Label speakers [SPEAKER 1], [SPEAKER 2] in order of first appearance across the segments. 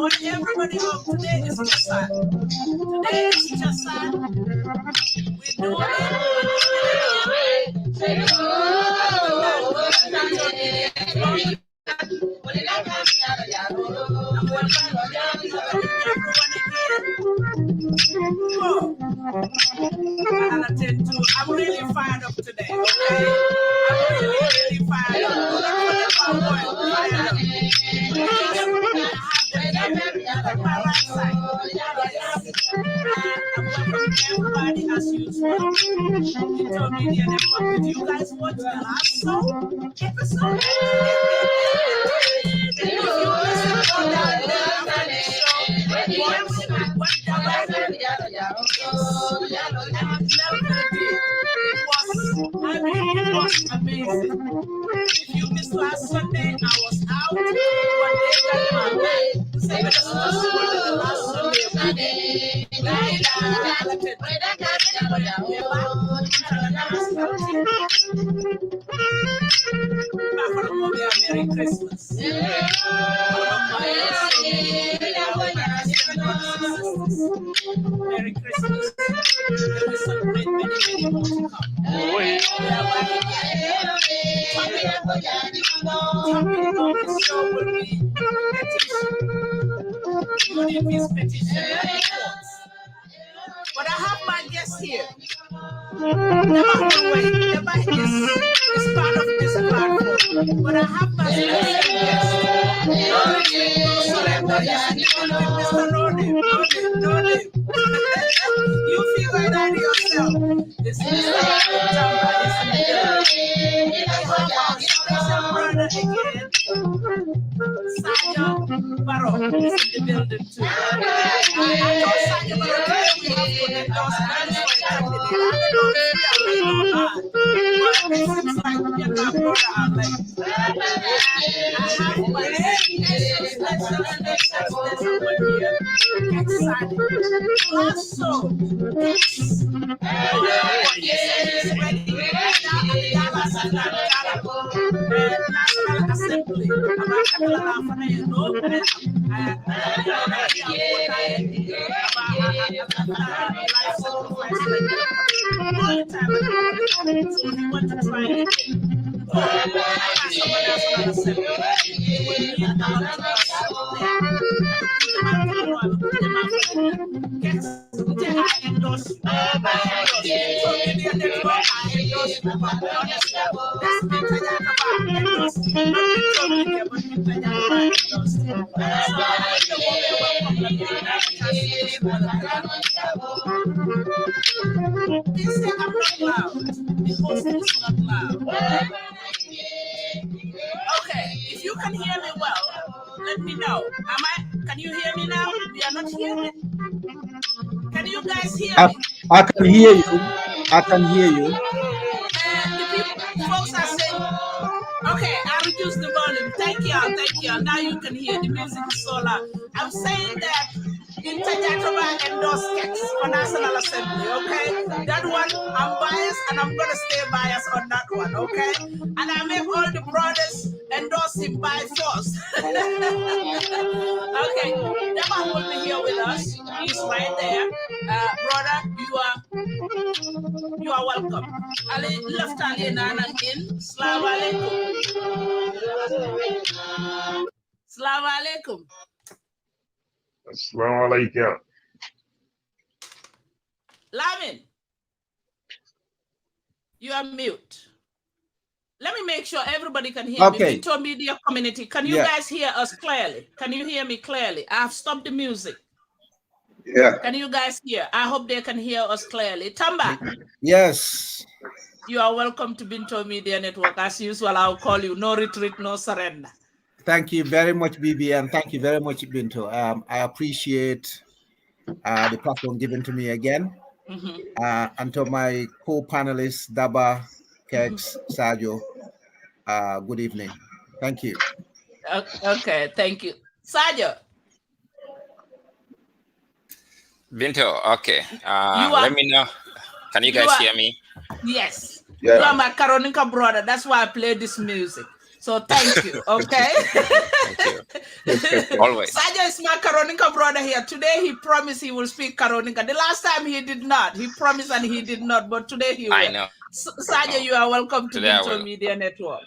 [SPEAKER 1] want everybody home. Today is just sad. Today is just sad. We do it. I'm really fired up today, okay? I'm really fired up. I'm my right side. I'm welcoming everybody as usual. Binto Media Network. Did you guys watch the last episode? If you listen to that it was amazing. If you missed last Sunday, I was out. But they got my way. Say the last Sunday of the day. Merry Christmas. Merry Christmas. We celebrate many more to come. Topic of the show will be UDP's petition. But I have my guest here. Dabakh is part of this platform. But I have my special guest. Mr. Undue. You feel like that yourself. It's Mr. Lamin Tamba. Brother again. Sarjo Barrow is in the building too. I told Sarjo Barrow today we have to endorse management candidate. It seems like me and my brother are like, I have my special one here. Kexx Sanneh. Also, National Assembly. Okay, if you can hear me well, let me know. Can you hear me now? We are not hearing. Can you guys hear me?
[SPEAKER 2] I can hear you. I can hear you.
[SPEAKER 1] The folks are saying, okay, I reduced the volume. Thank y'all. Now you can hear. The music is so loud. I'm saying that Binto endorsed Kexx for National Assembly, okay? That one, I'm biased and I'm going to stay biased on that one, okay? And I make all the brothers endorse him by force. Okay, Dabakh will be here with us. He's right there. Brother, you are welcome. Ali left in. Assalamu alaikum. Assalamu alaikum.
[SPEAKER 3] Assalamu alaikum.
[SPEAKER 1] Lamin, you are mute. Let me make sure everybody can hear me. Binto Media community, can you guys hear us clearly? Can you hear me clearly? I've stopped the music.
[SPEAKER 2] Yeah.
[SPEAKER 1] Can you guys hear? I hope they can hear us clearly. Tamba.
[SPEAKER 2] Yes.
[SPEAKER 1] You are welcome to Binto Media Network. As usual, I'll call you. No retreat, no surrender.
[SPEAKER 2] Thank you very much, Bibi, and thank you very much, Binto. I appreciate the platform given to me again. And to my co-panelists, Dabakh, Kexx, Sarjo, good evening. Thank you.
[SPEAKER 1] Okay, thank you. Sarjo.
[SPEAKER 4] Binto, okay. Let me know. Can you guys hear me?
[SPEAKER 1] Yes.
[SPEAKER 2] Yeah.
[SPEAKER 1] You are my Karoninka brother. That's why I play this music. So thank you. Okay.
[SPEAKER 4] Thank you. Always.
[SPEAKER 1] Sarjo is my Karoninka brother here. Today he promised he will speak Karoninka. The last time he did not. He promised and he did not. But today he will.
[SPEAKER 4] I know.
[SPEAKER 1] Sarjo, you are welcome to Binto Media Network.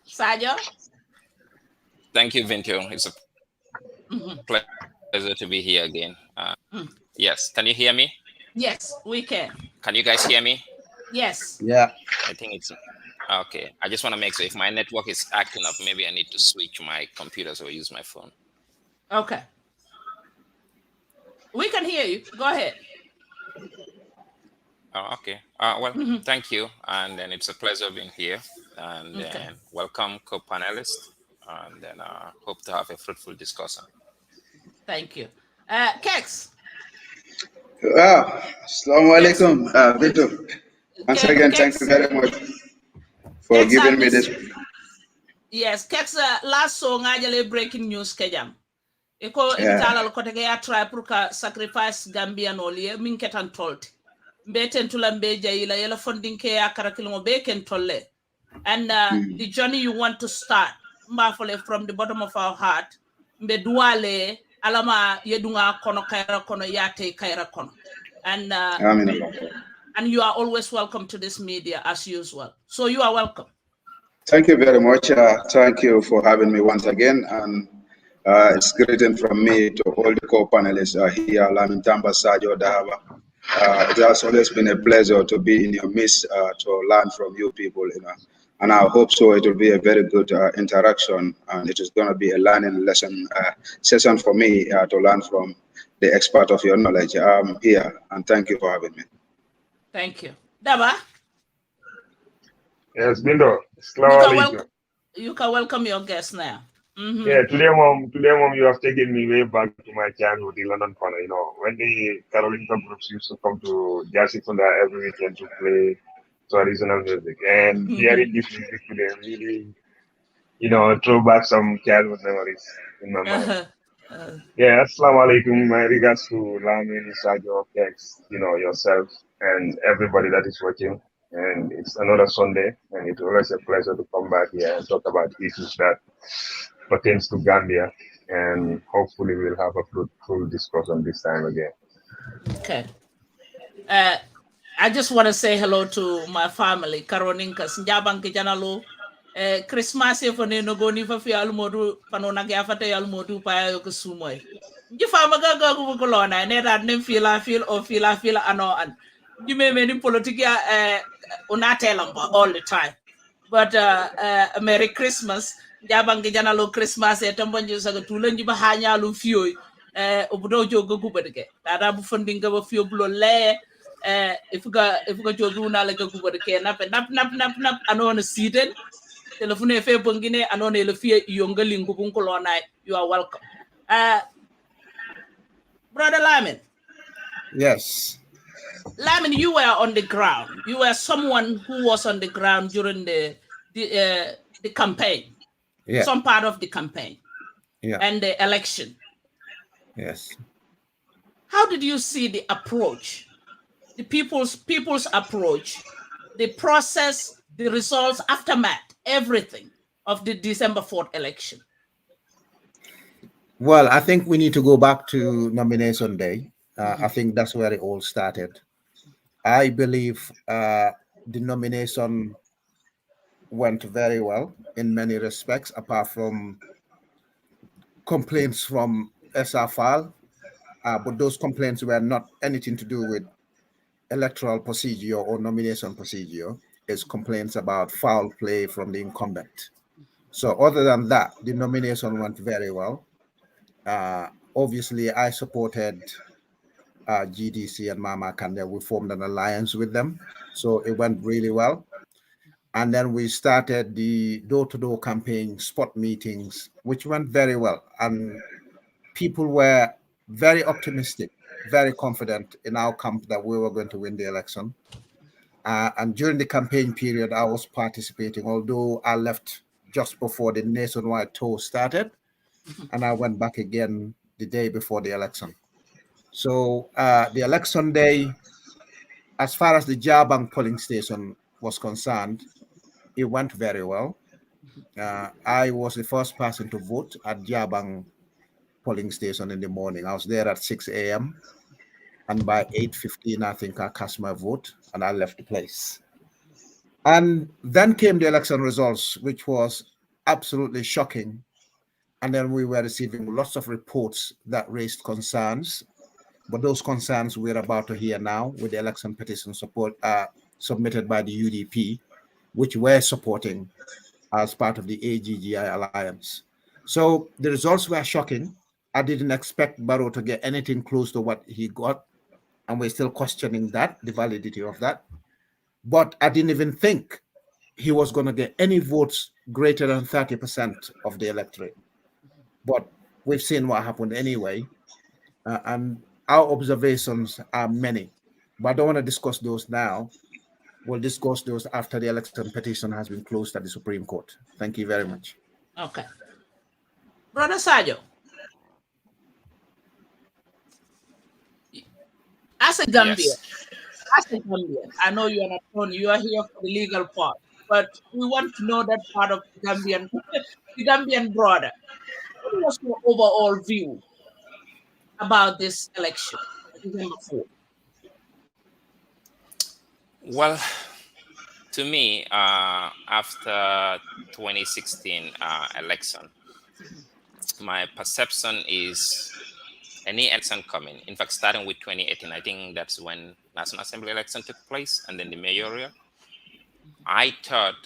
[SPEAKER 1] Sarjo?
[SPEAKER 4] Thank you, Binto. It's a pleasure to be here again. Yes. Can you hear me?
[SPEAKER 1] Yes, we can.
[SPEAKER 4] Can you guys hear me?
[SPEAKER 1] Yes.
[SPEAKER 2] Yeah.
[SPEAKER 4] I think it's okay. I just want to make sure if my network is acting up, maybe I need to switch my computers or use my phone.
[SPEAKER 1] Okay. We can hear you. Go ahead.
[SPEAKER 4] Oh, okay. Well, thank you. And then it's a pleasure being here. And then welcome co-panelists. And then hope to have a fruitful discussion.
[SPEAKER 1] Thank you. Kexx.
[SPEAKER 3] Assalamu alaikum, Binto. Once again, thank you very much for giving me this.
[SPEAKER 1] Yes, Kexx, last song I breaking news kejam. Eko itala ko tege ya try pour ka sacrifice Gambian olie min ketan told. Mbeten tula mbeja ila yela funding ke ya karakilmo beken tolle. And the journey you want to start, mbafole from the bottom of our heart, mbe duale alama yedunga kono kaira kono yate kaira kono. And you are always welcome to this media as usual. So you are welcome.
[SPEAKER 3] Thank you very much. Thank you for having me once again. And it's greeting from me to all the co-panelists here, Lamin Tamba, Sarjo Dabakh. It has always been a pleasure to be in your midst to learn from you people, and I hope so. It will be a very good interaction, and it is going to be a learning lesson session for me to learn from the expert of your knowledge here. And thank you for having me.
[SPEAKER 1] Thank you. Daba?
[SPEAKER 5] Yes, Binto.
[SPEAKER 1] You can welcome your guest now.
[SPEAKER 5] Yeah, today, mom, you have taken me way back to my childhood, the London corner. When the Carolina groups used to come to Jersey every weekend to play traditional music, and hearing this music today really, throw back some childhood memories in my mind. Yeah, assalamu alaikum. My regards to Lamin, Sarjo, Kexx, yourself, and everybody that is watching. And it's another Sunday, and it's always a pleasure to come back here and talk about issues that pertains to Gambia, and hopefully we'll have a fruitful discussion this time again.
[SPEAKER 1] Okay. I just want to say hello to my family. Karoninkas Njabanki Janalo. Christmas if on no go ni fa fi almodu panona ga fa te almodu pa yo kusumoy. Ji fa maga ga go kolona ne rad nem feel ano an. You may many politics all the time. But Merry Christmas. Jabangi janalo Christmas e tambonjo saga tulen ji bahanya lu fioy obudo jogo gubadege dada bu funding ga fio blo le ifuga jogo na le ga gubadege nap anona seated telephone fe bongine anona le fie yongali ngubun ko lona. You are welcome. Brother Lamin.
[SPEAKER 2] Yes.
[SPEAKER 1] Lamin, you were on the ground. You were someone who was on the ground during the campaign.
[SPEAKER 2] Yeah.
[SPEAKER 1] Some part of the campaign and the election.
[SPEAKER 2] Yes.
[SPEAKER 1] How did you see the approach, the people's approach, the process, the results, aftermath, everything of the December 4th election?
[SPEAKER 2] Well, I think we need to go back to nomination day. I think that's where it all started. I believe the nomination went very well in many respects, apart from complaints from SRFAL, but those complaints were not anything to do with electoral procedure or nomination procedure. It's complaints about foul play from the incumbent. So other than that, the nomination went very well. Obviously, I supported GDC and Mama Kande. We formed an alliance with them. So it went really well. And then we started the door-to-door campaign, spot meetings, which went very well. And people were very optimistic, very confident in our camp that we were going to win the election. And during the campaign period, I was participating, although I left just before the nationwide tour started. And I went back again the day before the election. So the election day, as far as the Jabang polling station was concerned, it went very well. I was the first person to vote at Jabang polling station in the morning. I was there at 6 a.m. and by 8:15, I think I cast my vote and I left the place. And then came the election results, which was absolutely shocking. And then we were receiving lots of reports that raised concerns. But those concerns we're about to hear now with the election petition support submitted by the UDP, which we're supporting as part of the AGGI alliance. So the results were shocking. I didn't expect Barrow to get anything close to what he got. And we're still questioning that, the validity of that. But I didn't even think he was going to get any votes greater than 30% of the electorate. But we've seen what happened anyway. And our observations are many. But I don't want to discuss those now. We'll discuss those after the election petition has been closed at the Supreme Court. Thank you very much.
[SPEAKER 1] Okay. Brother Sarjo, as a Gambian, I know you are not known, you are here for the legal part, but we want to know that part of the Gambian brother. What was your overall view about this election, December 4th?
[SPEAKER 4] Well, to me, after 2016 election, my perception is any election coming, in fact, starting with 2018, I think that's when National Assembly election took place, and then the mayoral. I thought,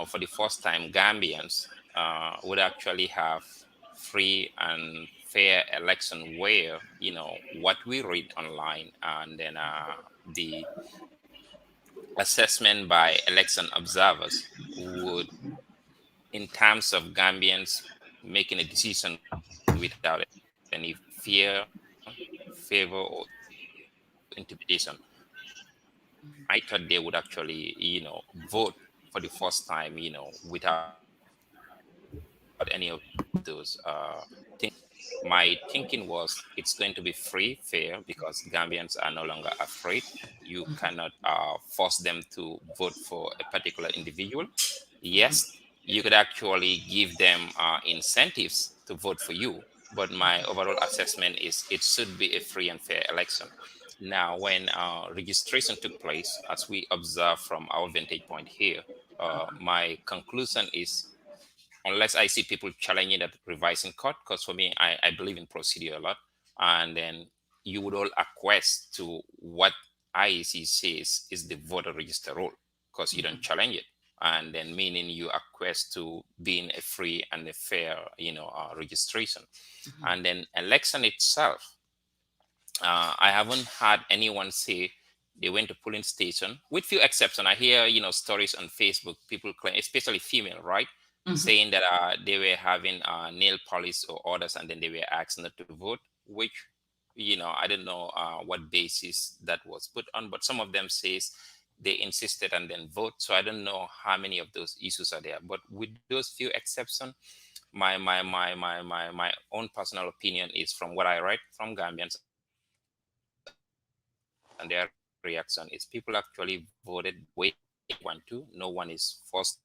[SPEAKER 4] for the first time, Gambians would actually have free and fair election where, what we read online and then the assessment by election observers would, in terms of Gambians making a decision without any fear, favor, or intimidation, I thought they would actually, vote for the first time, without any of those things. My thinking was it's going to be free, fair, because Gambians are no longer afraid. You cannot force them to vote for a particular individual. Yes, you could actually give them incentives to vote for you, but my overall assessment is it should be a free and fair election. Now, when registration took place, as we observe from our vantage point here, my conclusion is, unless I see people challenging that revising court, because for me, I believe in procedure a lot, and then you would all acquiesce to what IEC says is the voter register rule, because you don't challenge it, and then meaning you acquiesce to being a free and a fair, registration. And then election itself, I haven't had anyone say they went to polling station, with few exceptions. I hear, stories on Facebook, people claim, especially female, right? Saying that they were having nail polish or orders, and then they were asked not to vote, which, I don't know what basis that was put on, but some of them says they insisted and then vote. So I don't know how many of those issues are there. But with those few exceptions, my own personal opinion is, from what I read from Gambians and their reaction, is people actually voted the way they want to. No one is forced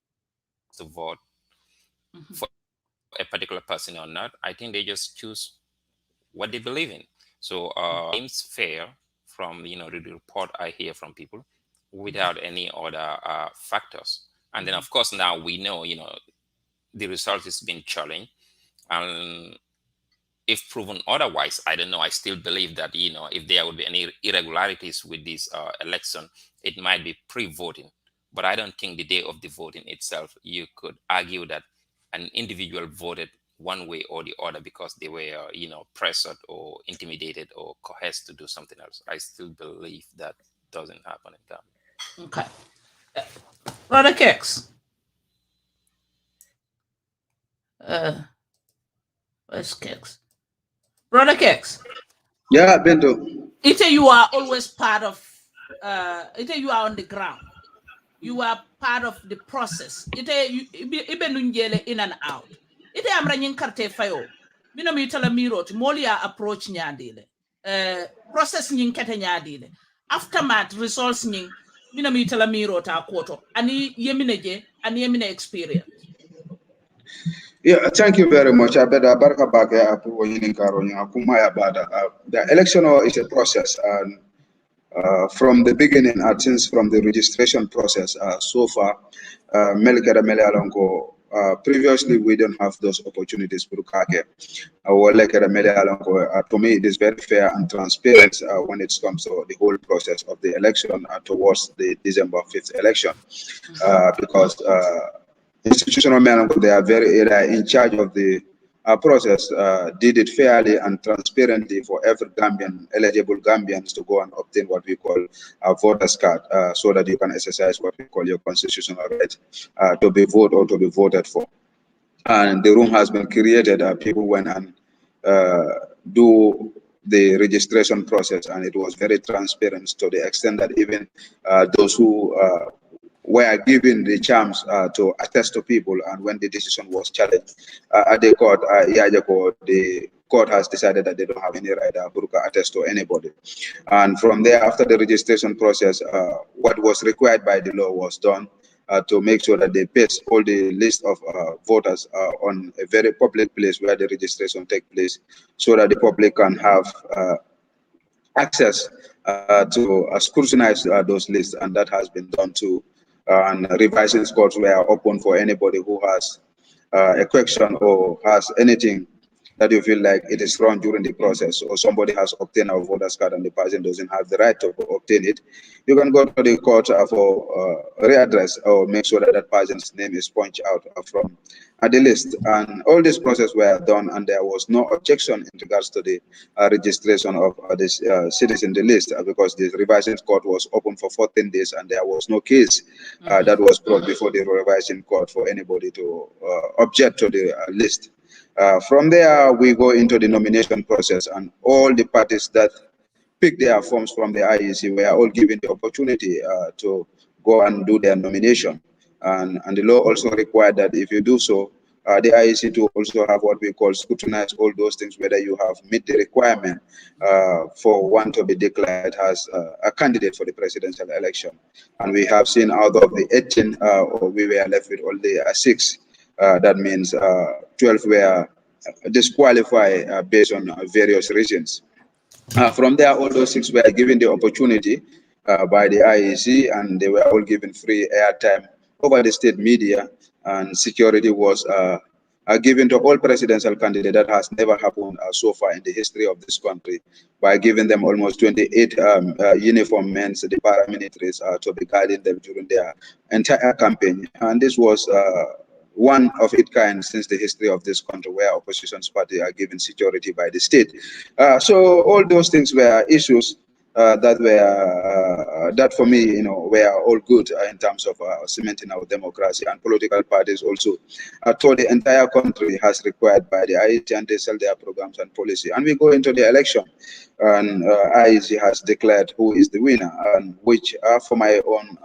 [SPEAKER 4] to vote for a particular person or not. I think they just choose what they believe in. So seems fair from the report I hear from people, without any other factors. And then of course now we know the result has been challenged, and if proven otherwise, I don't know, I still believe that if there would be any irregularities with this election, it might be pre-voting. But I don't think the day of the voting itself you could argue that an individual voted one way or the other because they were, pressured or intimidated or coerced to do something else. I still believe that doesn't happen in Gambia.
[SPEAKER 1] Okay. Brother Kexx. Where's Kexx? Brother Kexx.
[SPEAKER 3] Yeah, Binto.
[SPEAKER 1] You are always part of, you are on the ground. You are part of the process. You in and out. I'm running carte fayo. Mi tala miro to molia approach nyadile. Process nyin kete nyadile. aftermath results ning mina mi tala miro ta koto ani yemineje ani yemine experience.
[SPEAKER 3] Yeah, thank you very much. I better barka baga apu wini karo ni akuma bada. The election is a process, and from the beginning, since from the registration process so far, Melkada Melealongo. Previously, we don't have those opportunities. To me, it is very fair and transparent when it comes to the whole process of the election towards the December 5th election, because institutional men, they are very in charge of the process, did it fairly and transparently for every Gambian, eligible Gambians, to go and obtain what we call a voter's card, so that you can exercise what we call your constitutional right to be voted or to be voted for. And the room has been created. People went and do the registration process, and it was very transparent to the extent that even those who were given the chance to attest to people, and when the decision was challenged at the court, the court has decided that they don't have any right to attest to anybody. And from there, after the registration process, what was required by the law was done to make sure that they paste all the list of voters on a very public place where the registration takes place, so that the public can have access to scrutinize those lists, and that has been done too. And revising courts were open for anybody who has a question or has anything that you feel like it is wrong during the process, or somebody has obtained a voter's card and the person doesn't have the right to obtain it. You can go to the court for readdress, or make sure that that person's name is punched out from the list. And all this process were done, and there was no objection in regards to the registration of this citizen in the list, because the revising court was open for 14 days, and there was no case that was brought before the revising court for anybody to object to the list. From there, we go into the nomination process, and all the parties that pick their forms from the IEC were all given the opportunity to go and do their nomination. And the law also required that if you do so, the IEC to also have what we call scrutinize all those things, whether you have met the requirement for one to be declared as a candidate for the presidential election. And we have seen out of the 18, we were left with only 6. That means 12 were disqualified based on various reasons. From there, all those 6 were given the opportunity by the IEC, and they were all given free airtime over the state media, and security was given to all presidential candidates. That has never happened so far in the history of this country, by giving them almost 28 uniformed men, the paramilitaries, to be guiding them during their entire campaign. And this was one of its kind since the history of this country, where opposition's party are given security by the state. So all those things were issues that were that for me, were all good in terms of cementing our democracy. And political parties also told the entire country has required by the IEC, and they sell their programs and policy. And we go into the election, and IEC has declared who is the winner, and which for my own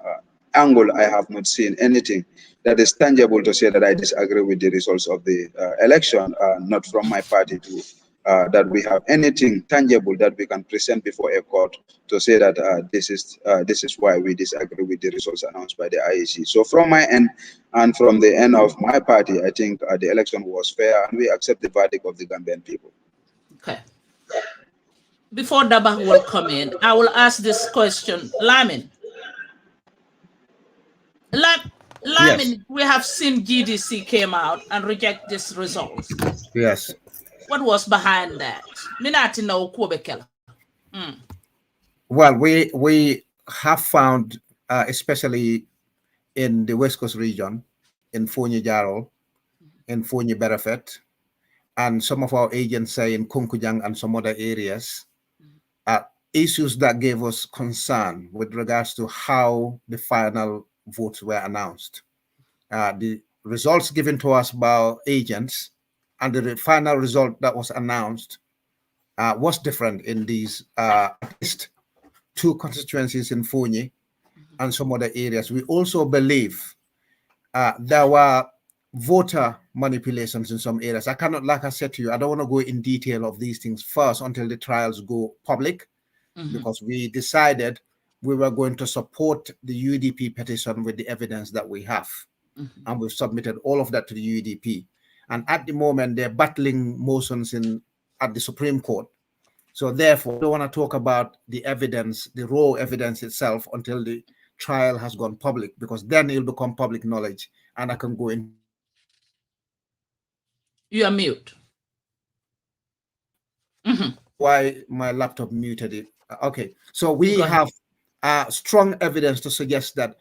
[SPEAKER 3] angle, I have not seen anything that is tangible to say that I disagree with the results of the election, not from my party to that we have anything tangible that we can present before a court to say that this is why we disagree with the results announced by the IEC. So from my end and from the end of my party, I think the election was fair, and we accept the verdict of the Gambian people.
[SPEAKER 1] Okay. Before Dabakh will come in, I will ask this question. Lamin,
[SPEAKER 2] Yes.
[SPEAKER 1] we have seen GDC came out and reject this result.
[SPEAKER 2] Yes.
[SPEAKER 1] What was behind that?
[SPEAKER 2] Well, we have found, especially in the West Coast region, in Fonyi Jarol, in Fonyi Berefet, and some of our agents say in Kunkujang and some other areas, issues that gave us concern with regards to how the final votes were announced. The results given to us by agents and the final result that was announced was different in these at least 2 constituencies in Fonyi and some other areas. We also believe there were voter manipulations in some areas. I cannot, like I said to you, I don't want to go in detail of these things first until the trials go public, because we decided we were going to support the UDP petition with the evidence that we have. And we've submitted all of that to the UDP. And at the moment, they're battling motions at the Supreme Court. So therefore, I don't want to talk about the evidence, the raw evidence itself, until the trial has gone public, because then it'll become public knowledge and I can go in.
[SPEAKER 1] You are mute.
[SPEAKER 2] Why my laptop muted it. Okay, so we have strong evidence to suggest that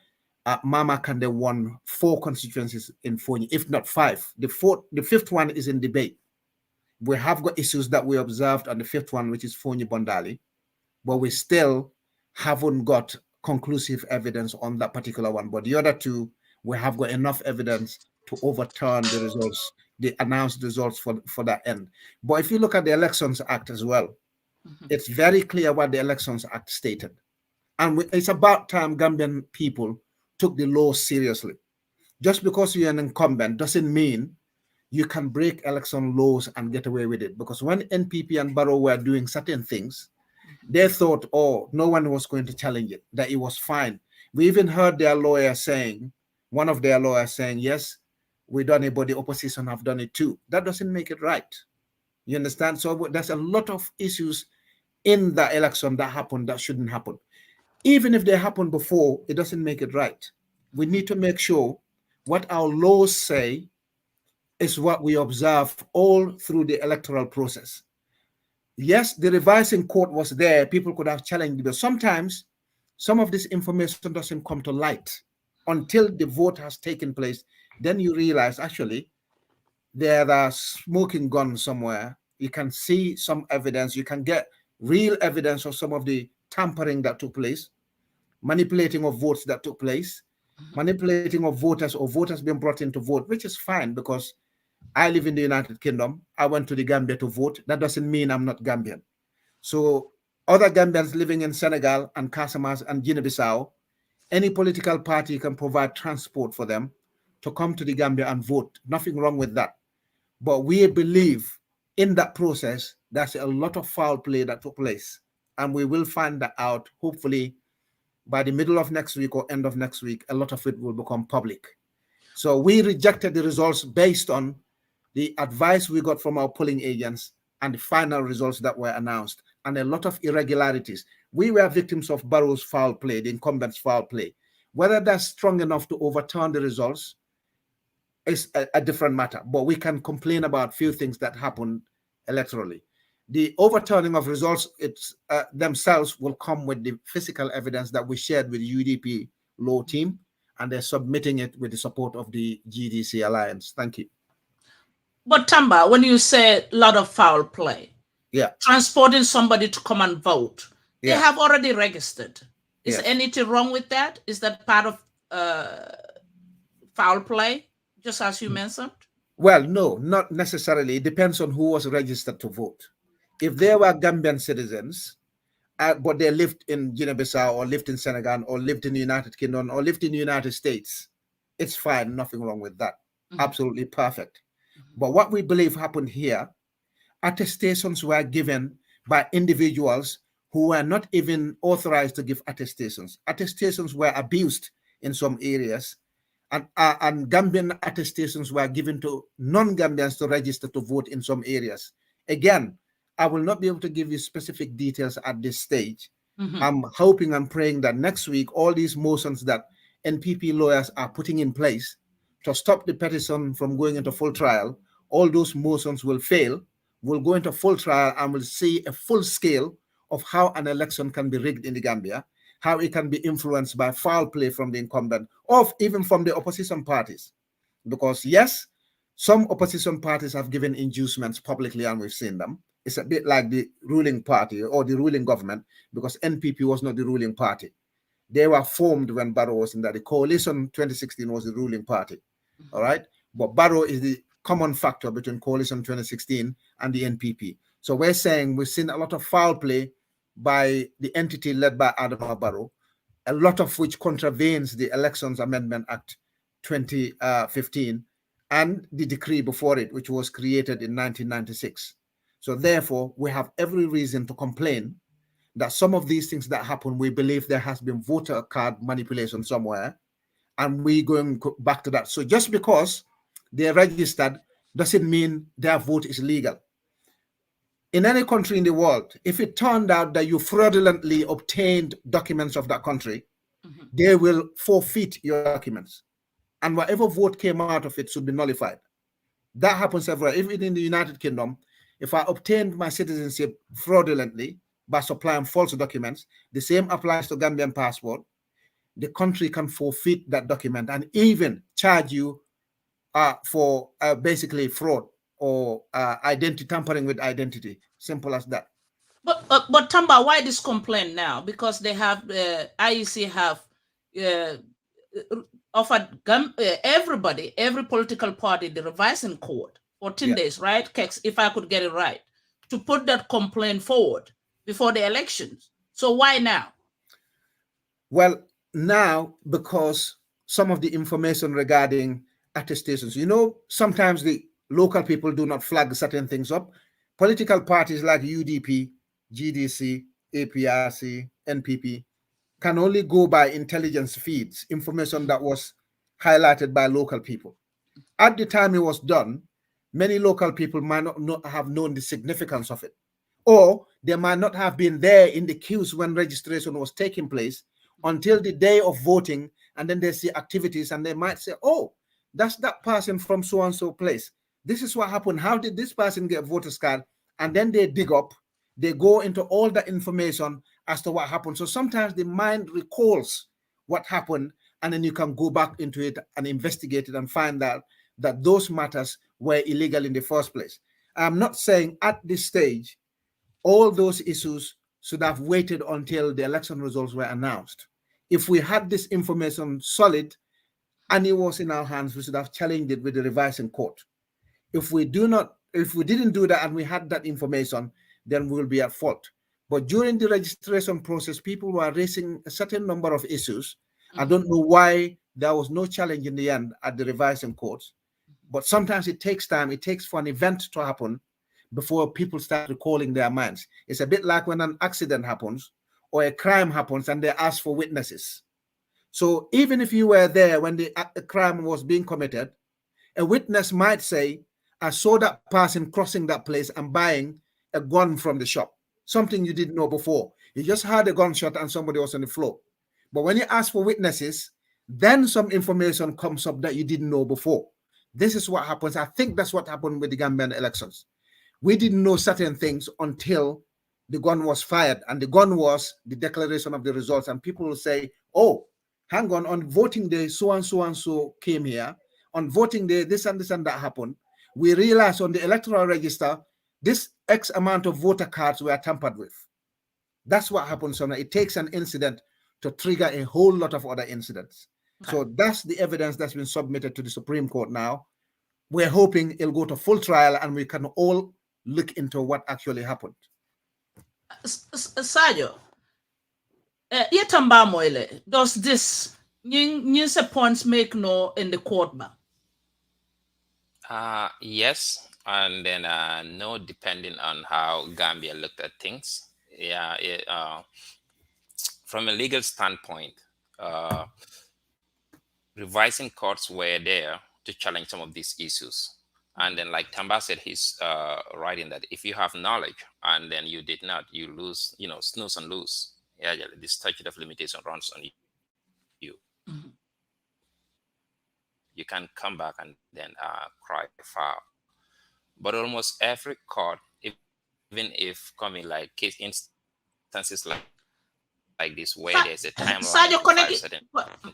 [SPEAKER 2] Mama Kandeh won 4 constituencies in Fonyi, if not 5. The 5th one is in debate. We have got issues that we observed on the 5th one, which is Fonyi Bondali, but we still haven't got conclusive evidence on that particular one. But the other 2, we have got enough evidence to overturn the results, the announced results for that end. But if you look at the Elections Act as well, it's very clear what the Elections Act stated. And it's about time Gambian people took the law seriously. Just because you're an incumbent doesn't mean you can break election laws and get away with it. Because when NPP and Barrow were doing certain things, they thought, oh, no one was going to challenge it, that it was fine. We even heard their lawyer saying, one of their lawyers saying, yes, we done it, but the opposition have done it too. That doesn't make it right. You understand? So there's a lot of issues in the election that happened that shouldn't happen. Even if they happened before, it doesn't make it right. We need to make sure what our laws say is what we observe all through the electoral process. Yes, the revising court was there. People could have challenged it, but sometimes some of this information doesn't come to light until the vote has taken place. Then you realize, actually, there are smoking guns somewhere. You can see some evidence. You can get real evidence of some of the tampering that took place, manipulating of votes that took place, manipulating of voters, or voters being brought in to vote, which is fine because I live in the United Kingdom. I went to the Gambia to vote. That doesn't mean I'm not Gambian. So other Gambians living in Senegal and Casamance and Guinea-Bissau, any political party can provide transport for them to come to the Gambia and vote. Nothing wrong with that. But we believe in that process, there's a lot of foul play that took place. And we will find that out, hopefully, by the middle of next week or end of next week. A lot of it will become public. So we rejected the results based on the advice we got from our polling agents and the final results that were announced, and a lot of irregularities. We were victims of Barrow's foul play, the incumbent's foul play. Whether that's strong enough to overturn the results is a different matter, but we can complain about few things that happened electorally. The overturning of results themselves will come with the physical evidence that we shared with the UDP law team, and they're submitting it with the support of the GDC Alliance. Thank you.
[SPEAKER 1] But Tamba, when you say a lot of foul play, transporting somebody to come and vote, they have already registered. Is anything wrong with that? Is that part of foul play, just as you mentioned?
[SPEAKER 2] Well, no, not necessarily. It depends on who was registered to vote. If they were Gambian citizens, but they lived in Guinea-Bissau or lived in Senegal or lived in the United Kingdom or lived in the United States, it's fine. Nothing wrong with that. Absolutely perfect. But what we believe happened here, attestations were given by individuals who were not even authorized to give attestations. Attestations were abused in some areas, and Gambian attestations were given to non-Gambians to register to vote in some areas. Again, I will not be able to give you specific details at this stage. I'm hoping and praying that next week, all these motions that NPP lawyers are putting in place to stop the petition from going into full trial, all those motions will fail, will go into full trial, and will see a full scale of how an election can be rigged in the Gambia, how it can be influenced by foul play from the incumbent, or even from the opposition parties. Because yes, some opposition parties have given inducements publicly, and we've seen them. It's a bit like the ruling party or the ruling government, because NPP was not the ruling party. They were formed when Barrow was in that. The coalition 2016 was the ruling party. All right. But Barrow is the common factor between coalition 2016 and the NPP. So we're saying we've seen a lot of foul play by the entity led by Adama Barrow, a lot of which contravenes the Elections Amendment Act 2015 and the decree before it, which was created in 1996. So therefore, we have every reason to complain that some of these things that happen, we believe there has been voter card manipulation somewhere, and we're going back to that. So just because they're registered doesn't mean their vote is legal. In any country in the world, if it turned out that you fraudulently obtained documents of that country, they will forfeit your documents. And whatever vote came out of it should be nullified. That happens everywhere. Even in the United Kingdom, if I obtained my citizenship fraudulently by supplying false documents, the same applies to Gambian passport. The country can forfeit that document and even charge you for basically fraud or identity tampering with identity. Simple as that.
[SPEAKER 1] But Tamba, why this complaint now? Because they have IEC have offered everybody, every political party, the revising court 14 days, right? Kexx, if I could get it right, to put that complaint forward before the elections. So why now?
[SPEAKER 2] Well, now because some of the information regarding attestations, you know, sometimes the local people do not flag certain things up. Political parties like UDP, GDC, APRC, NPP can only go by intelligence feeds, information that was highlighted by local people. At the time it was done, many local people might not have known the significance of it, or they might not have been there in the queues when registration was taking place until the day of voting, and then they see activities and they might say, oh, that's that person from so-and-so place. This is what happened. How did this person get a voter's card? And then they dig up, they go into all the information as to what happened. So sometimes the mind recalls what happened, and then you can go back into it and investigate it and find out that those matters were illegal in the first place. I'm not saying at this stage, all those issues should have waited until the election results were announced. If we had this information solid and it was in our hands, we should have challenged it with the revising court. If we didn't do that and we had that information, then we will be at fault. But during the registration process, people were raising a certain number of issues. I don't know why there was no challenge in the end at the revising courts. But sometimes it takes time. It takes for an event to happen before people start recalling their minds. It's a bit like when an accident happens or a crime happens and they ask for witnesses. So even if you were there when the crime was being committed, a witness might say, I saw that person crossing that place and buying a gun from the shop, something you didn't know before. You just heard a gunshot and somebody was on the floor. But when you ask for witnesses, then some information comes up that you didn't know before. This is what happens. I think that's what happened with the Gambian elections. We didn't know certain things until the gun was fired, and the gun was the declaration of the results. And people will say, oh, hang on voting day, so and so and so came here. On voting day, this and this and that happened. We realized on the electoral register, this X amount of voter cards were tampered with. That's what happens. So it takes an incident to trigger a whole lot of other incidents. Okay. So that's the evidence that's been submitted to the Supreme Court now. We're hoping it'll go to full trial and we can all look into what actually happened.
[SPEAKER 1] Sarjo, does this news points make no in the court ba?
[SPEAKER 4] Yes, and then no, depending on how Gambia looked at things. Yeah, from a legal standpoint, revising courts were there to challenge some of these issues. And then, like Tamba said, he's writing that if you have knowledge and then you did not, you lose, snooze and lose. Yeah, the statute of limitation runs on you. Mm-hmm. You can come back and then cry foul. But almost every court, even if coming like case instances like this, where there's a timeline for certain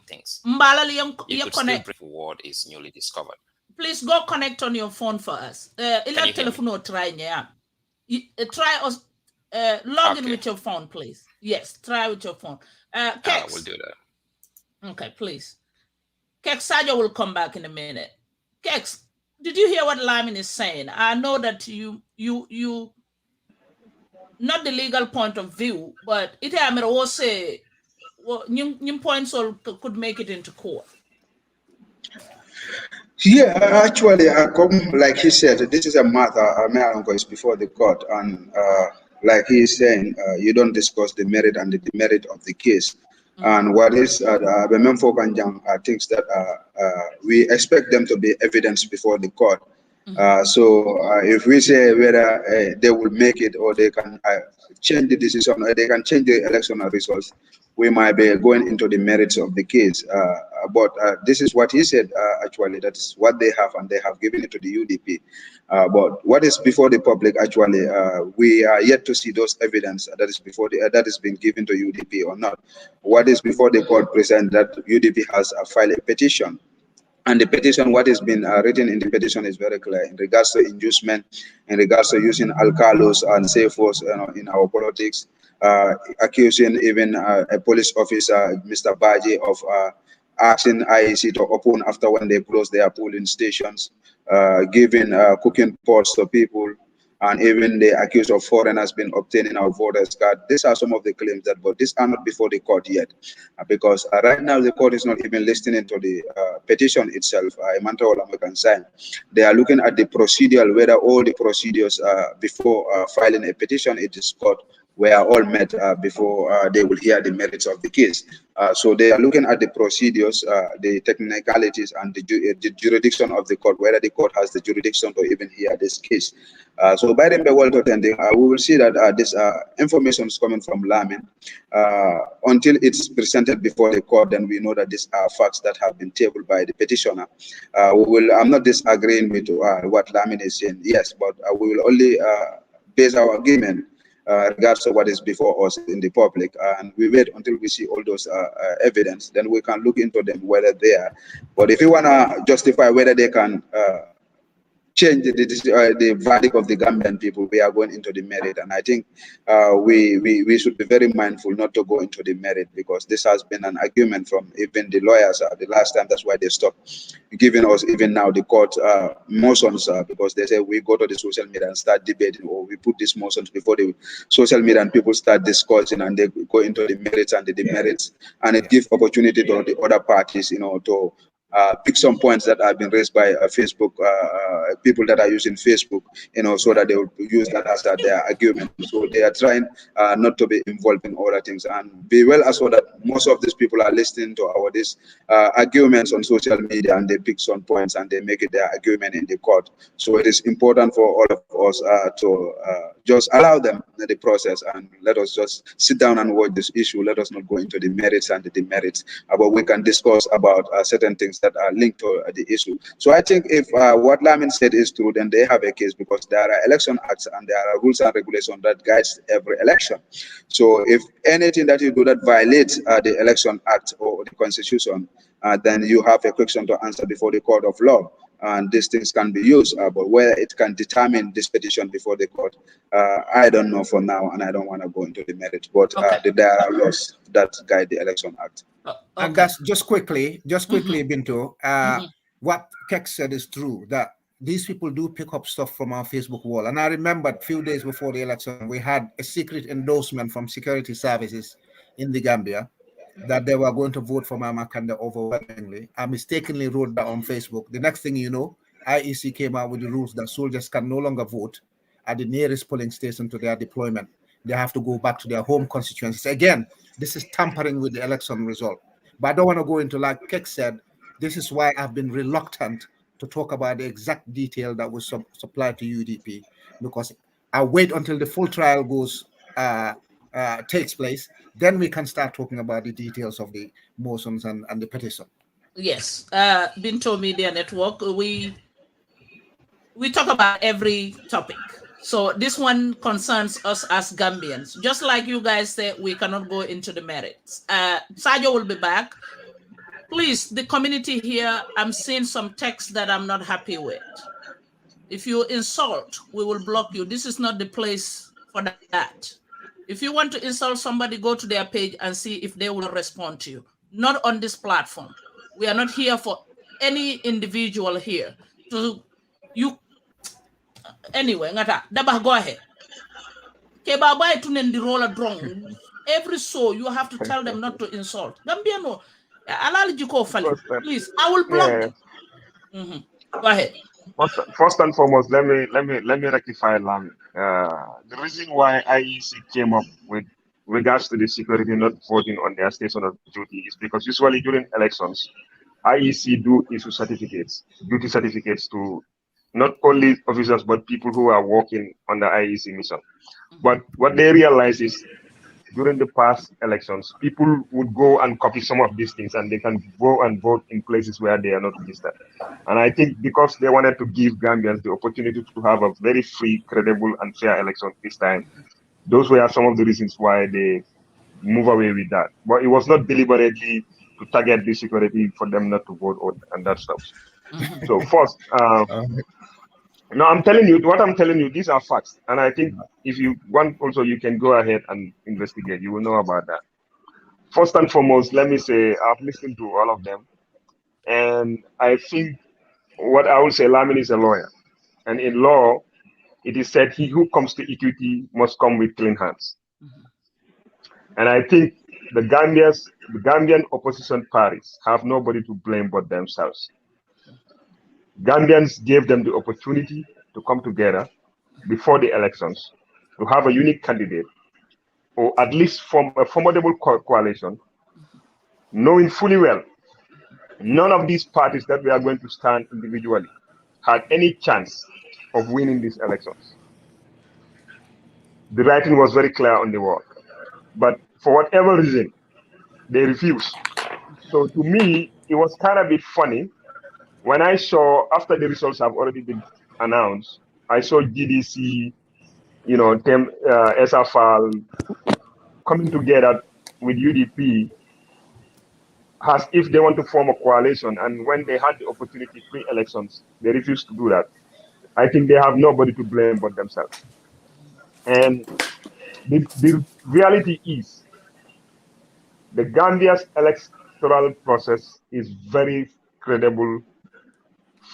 [SPEAKER 4] things, you could still brief word is newly discovered.
[SPEAKER 1] Please go connect on your phone for us. Telephone try try us log in with your phone, please. Yes, try with your phone. Kexx,
[SPEAKER 4] we'll do that.
[SPEAKER 1] Okay, please. Kexx, Sarjo will come back in a minute. Kexx, did you hear what Lamin is saying? I know that you not the legal point of view, but it also say new points could make it into court.
[SPEAKER 3] Yeah, actually, like he said, this is a matter, is before the court, and like he is saying, you don't discuss the merit and the demerit of the case. And what is the Memfo Kanjang thinks that we expect them to be evidence before the court. So if we say whether they will make it or they can change the decision or they can change the electoral results, we might be going into the merits of the case. But this is what he said, actually, that's what they have, and they have given it to the UDP. But what is before the public, actually, we are yet to see those evidence that is before that is being given to UDP or not. What is before the court present that UDP has filed a petition. And the petition, what has been written in the petition is very clear in regards to inducement, in regards to using alcalos and safe force in our politics, accusing even a police officer, Mr. Baji, of asking IEC to open after when they close their polling stations, giving cooking pots to people, and even the accused of foreigners being obtaining our voters card. These are some of the claims that, but these are not before the court yet, because right now the court is not even listening to the petition itself. They are looking at the procedural, whether all the procedures before filing a petition in this court were all met before they will hear the merits of the case. So they are looking at the procedures, the technicalities, and the jurisdiction of the court, whether the court has the jurisdiction to even hear this case. So by the world attending, we will see that this information is coming from Lamin. Until it's presented before the court, then we know that these are facts that have been tabled by the petitioner. I'm not disagreeing with what Lamin is saying, yes, but we will only base our argument regards to what is before us in the public, and we wait until we see all those evidence, then we can look into them whether they are. But if you want to justify whether they can change the verdict of the Gambian people, we are going into the merit, and I think we should be very mindful not to go into the merit, because this has been an argument from even the lawyers the last time. That's why they stopped giving us even now the court motions, because they say we go to the social media and start debating, or we put these motions before the social media and people start discussing, and they go into the merits and the demerits, and it gives opportunity to the other parties, to pick some points that have been raised by Facebook, people that are using Facebook, so that they will use that as their argument. So they are trying not to be involved in other things, and be well assured that most of these people are listening to our arguments on social media, and they pick some points and they make it their argument in the court. So it is important for all of us to just allow them the process, and let us just sit down and watch this issue. Let us not go into the merits and the demerits, but we can discuss about certain things that are linked to the issue. So I think if what Lamin said is true, then they have a case, because there are election acts and there are rules and regulations that guides every election. So if anything that you do that violates the election act or the constitution, then you have a question to answer before the court of law. And these things can be used, but whether it can determine this petition before the court, I don't know for now, and I don't want to go into the merits. But there are laws that guide the Election Act.
[SPEAKER 2] And that's just quickly, Binto, what Kexx said is true, that these people do pick up stuff from our Facebook wall. And I remember a few days before the election, we had a secret endorsement from security services in the Gambia that they were going to vote for Mama Kanda overwhelmingly. I mistakenly wrote that on Facebook. The next thing you know, IEC came out with the rules that soldiers can no longer vote at the nearest polling station to their deployment. They have to go back to their home constituencies. Again, this is tampering with the election result. But I don't want to go into, like Kexx said, this is why I've been reluctant to talk about the exact detail that was supplied to UDP, because I wait until the full trial takes place, then we can start talking about the details of the motions and the petition.
[SPEAKER 1] Yes, Binto Media Network, we talk about every topic. So this one concerns us as Gambians. Just like you guys said, we cannot go into the merits. Sarjo will be back. Please, the community here, I'm seeing some text that I'm not happy with. If you insult, we will block you. This is not the place for that. If you want to insult somebody, go to their page and see if they will respond to you. Not on this platform. We are not here for any individual here. Anyway, Dabakh, go ahead. Every soul, you have to tell them not to insult. Please, I will block them. Go ahead.
[SPEAKER 5] First and foremost, let me rectify Lamin. The reason why IEC came up with regards to the security not voting on their station of duty is because usually during elections, IEC do issue certificates, duty certificates to not only officers but people who are working on the IEC mission. But what they realize is during the past elections, people would go and copy some of these things and they can go and vote in places where they are not registered. And I think because they wanted to give Gambians the opportunity to have a very free, credible, and fair election this time, those were some of the reasons why they move away with that. But it was not deliberately to target the security for them not to vote and that stuff. So first, no, I'm telling you, what I'm telling you, these are facts. And I think if you want also, you can go ahead and investigate. You will know about that. First and foremost, let me say, I've listened to all of them. And I think what I will say, Lamin is a lawyer. And in law, it is said, he who comes to equity must come with clean hands. And I think the Gambian opposition parties have nobody to blame but themselves. Gambians gave them the opportunity to come together before the elections to have a unique candidate, or at least form a formidable coalition, knowing fully well none of these parties that we are going to stand individually had any chance of winning these elections. The writing was very clear on the wall. But for whatever reason, they refused. So to me, it was kind of a bit funny when I saw, after the results have already been announced, I saw GDC, SFL coming together with UDP as if they want to form a coalition. And when they had the opportunity pre-elections, they refused to do that. I think they have nobody to blame but themselves. And the reality is, the Gambia's electoral process is very credible,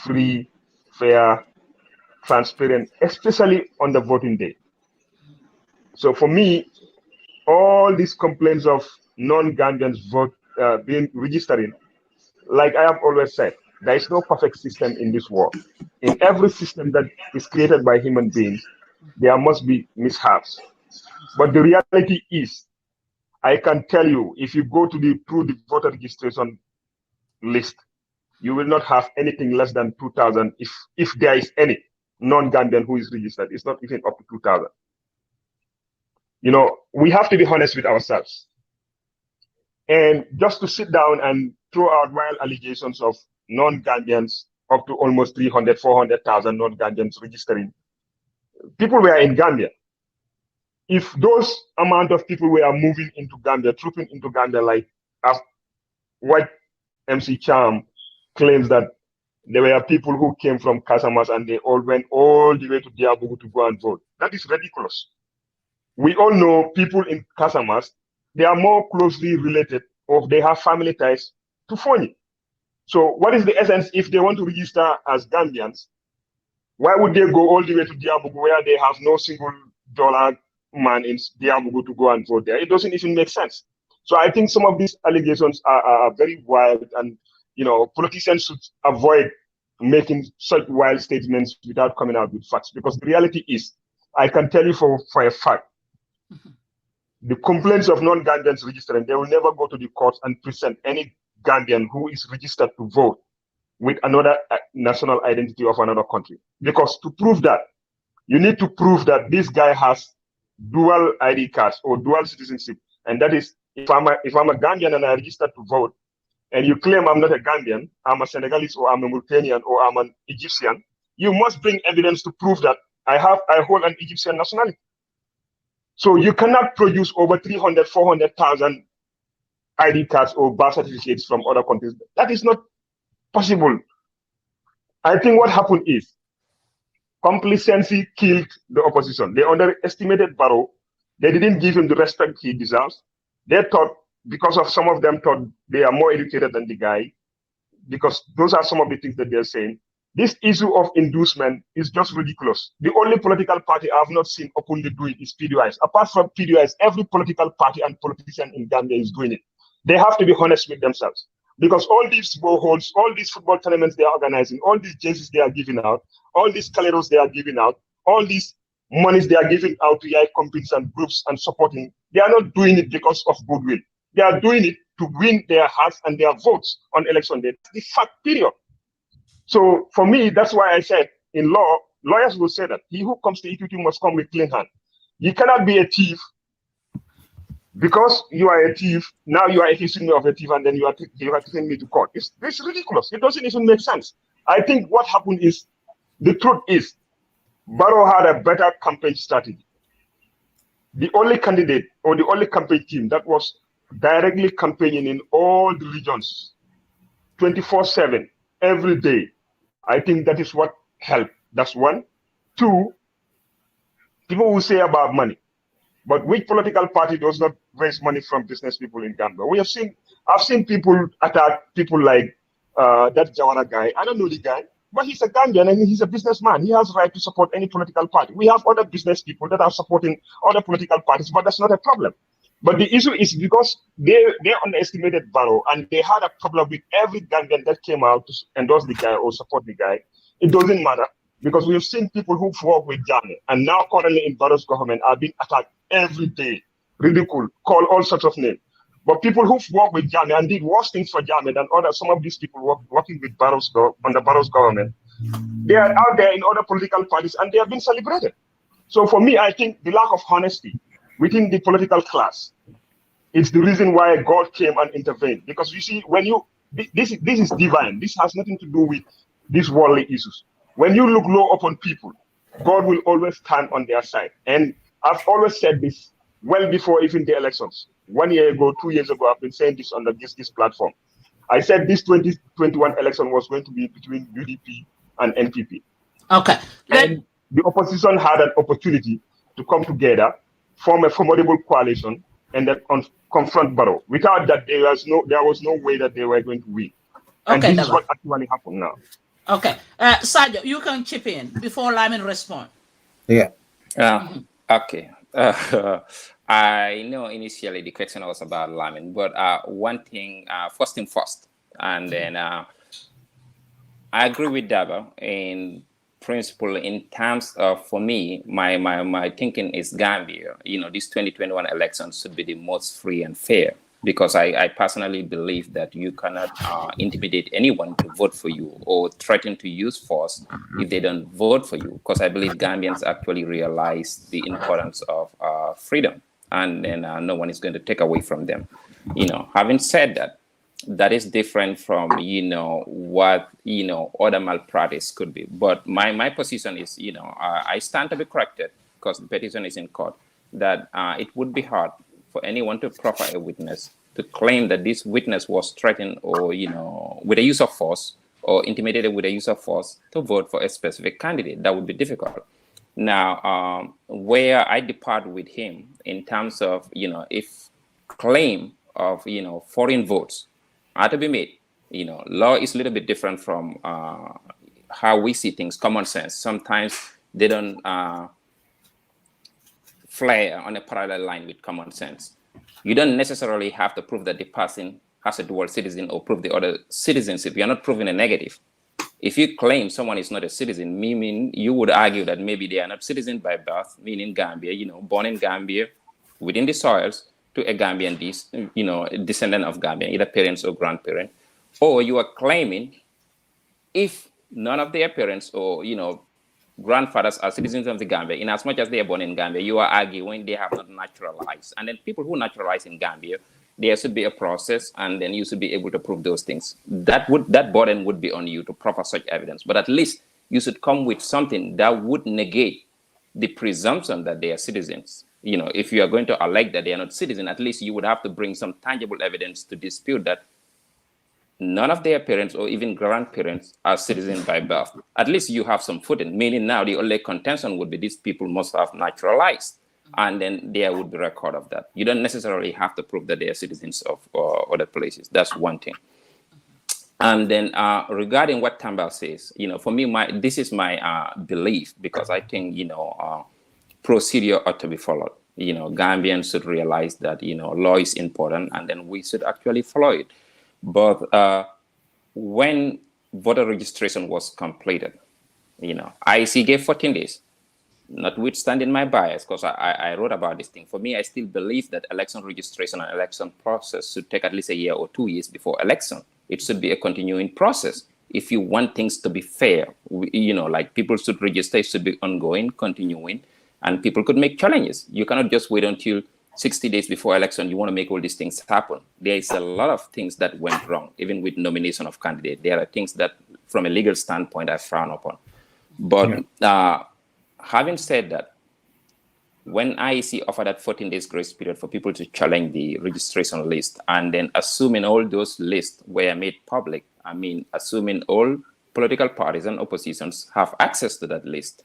[SPEAKER 5] free, fair, transparent, especially on the voting day. So for me, all these complaints of non-Gambians being registering, like I have always said, there is no perfect system in this world. In every system that is created by human beings, there must be mishaps. But the reality is, I can tell you, if you go to the voter registration list, you will not have anything less than 2,000 if there is any non-Gambian who is registered. It's not even up to 2,000. We have to be honest with ourselves. And just to sit down and throw out wild allegations of non-Gambians, up to almost 300, 400,000 non-Gambians registering, people were in Gambia. If those amount of people were moving into Gambia, trooping into Gambia, like as what MC Charm claims that there were people who came from Casamas and they all went all the way to Diabugu to go and vote. That is ridiculous. We all know people in Casamas, they are more closely related, or they have family ties to Foni. So what is the essence if they want to register as Gambians? Why would they go all the way to Diabugu where they have no single dollar man in Diabugu to go and vote there? It doesn't even make sense. So I think some of these allegations are very wild, and politicians should avoid making such wild statements without coming out with facts, because the reality is, I can tell you for a fact, the complaints of non-Gambians registering, they will never go to the courts and present any Gambian who is registered to vote with another national identity of another country. Because to prove that, you need to prove that this guy has dual ID cards or dual citizenship. And that is, if I'm a Gambian and I registered to vote, and you claim I'm not a Gambian, I'm a Senegalese or I'm a Mauritanian or I'm an Egyptian, you must bring evidence to prove that I hold an Egyptian nationality. So you cannot produce over 300, 400,000 ID cards or birth certificates from other countries. That is not possible. I think what happened is, complacency killed the opposition. They underestimated Barrow. They didn't give him the respect he deserves. They thought, because of some of them thought they are more educated than the guy, because those are some of the things that they're saying. This issue of inducement is just ridiculous. The only political party I have not seen openly do it is PDOIS. Apart from PDOIS, every political party and politician in Gambia is doing it. They have to be honest with themselves. Because all these boreholes, all these football tournaments they are organizing, all these jerseys they are giving out, all these caleros they are giving out, all these monies they are giving out to young companies and groups and supporting, they are not doing it because of goodwill. They are doing it to win their hearts and their votes on election day. The fact, period. So for me, that's why I said in law, lawyers will say that he who comes to equity must come with clean hand. You cannot be a thief because you are a thief. Now you are accusing me of a thief, and then you are taking me to court. It's ridiculous. It doesn't even make sense. I think what happened is, the truth is, Barrow had a better campaign strategy. The only candidate or the only campaign team that was directly campaigning in all the regions, 24/7, every day. I think that is what helped. That's one. Two, people will say about money, but which political party does not raise money from business people in Gambia? I've seen people attack people like that Jawara guy. I don't know the guy, but he's a Gambian and he's a businessman. He has the right to support any political party. We have other business people that are supporting other political parties, but that's not a problem. But the issue is because they underestimated Barrow, and they had a problem with every Gambian that came out to endorse the guy or support the guy. It doesn't matter, because we've seen people who've worked with Jammeh and now currently in Barrow's government are being attacked every day, ridiculed, called all sorts of names. But people who've worked with Jammeh and did worse things for Jammeh than some of these people working with under Barrow's government, they are out there in other political parties and they have been celebrated. So for me, I think the lack of honesty within the political class is the reason why God came and intervened. Because you see, when this is divine. This has nothing to do with these worldly issues. When you look low upon people, God will always stand on their side. And I've always said this well before even the elections. 1 year ago, 2 years ago, I've been saying this on this platform. I said this 2021 election was going to be between UDP and NPP.
[SPEAKER 1] Okay.
[SPEAKER 5] And the opposition had an opportunity to come together, form a formidable coalition, and then confront Barrow. Without that, there was no way that they were going to win. And
[SPEAKER 1] Okay,
[SPEAKER 5] this is what actually happened now.
[SPEAKER 1] Okay. Sarjo, you can chip in before Lamin respond.
[SPEAKER 2] Yeah.
[SPEAKER 4] Okay. I know initially the question was about Lamin, but one thing, first thing first, and then I agree with Daba in principle in terms of, for me, my thinking is Gambia, this 2021 elections should be the most free and fair, because I personally believe that you cannot intimidate anyone to vote for you or threaten to use force if they don't vote for you, because I believe Gambians actually realize the importance of freedom, and then no one is going to take away from them. Having said that, that is different from, what, other malpractice could be. But my position is, I stand to be corrected, because the petition is in court, that it would be hard for anyone to proffer a witness to claim that this witness was threatened or, with a use of force or intimidated with a use of force to vote for a specific candidate. That would be difficult. Now, where I depart with him in terms of, if claim of, foreign votes are to be made, law is a little bit different from how we see things, common sense. Sometimes they don't flare on a parallel line with common sense. You don't necessarily have to prove that the person has a dual citizen or prove the other citizenship. You're not proving a negative. If you claim someone is not a citizen, meaning you would argue that maybe they are not citizen by birth, meaning Gambia, born in Gambia, within the soils, to a Gambian, descendant of Gambian, either parents or grandparent, or you are claiming if none of their parents or, grandfathers are citizens of the Gambia, in as much as they are born in Gambia, you are arguing they have not naturalized. And then people who naturalize in Gambia, there should be a process, and then you should be able to prove those things. That burden would be on you to proffer such evidence. But at least you should come with something that would negate the presumption that they are citizens. If you are going to allege that they are not citizens, at least you would have to bring some tangible evidence to dispute that none of their parents or even grandparents are citizens by birth. At least you have some footing, meaning now the only contention would be these people must have naturalized, and then there would be record of that. You don't necessarily have to prove that they are citizens of other places. That's one thing. And then regarding what Tamba says, for me, this is my belief, because I think, procedure ought to be followed. Gambians should realize that, law is important, and then we should actually follow it. But when voter registration was completed, IEC gave 14 days. Notwithstanding my bias, because I wrote about this thing, for me, I still believe that election registration and election process should take at least a year or 2 years before election. It should be a continuing process. If you want things to be fair, like people should register, it should be ongoing, continuing, and people could make challenges. You cannot just wait until 60 days before election. You want to make all these things happen. There is a lot of things that went wrong, even with nomination of candidate. There are things that, from a legal standpoint, I frown upon. But having said that, when IEC offered that 14 days grace period for people to challenge the registration list, and then assuming all those lists were made public, assuming all political parties and oppositions have access to that list,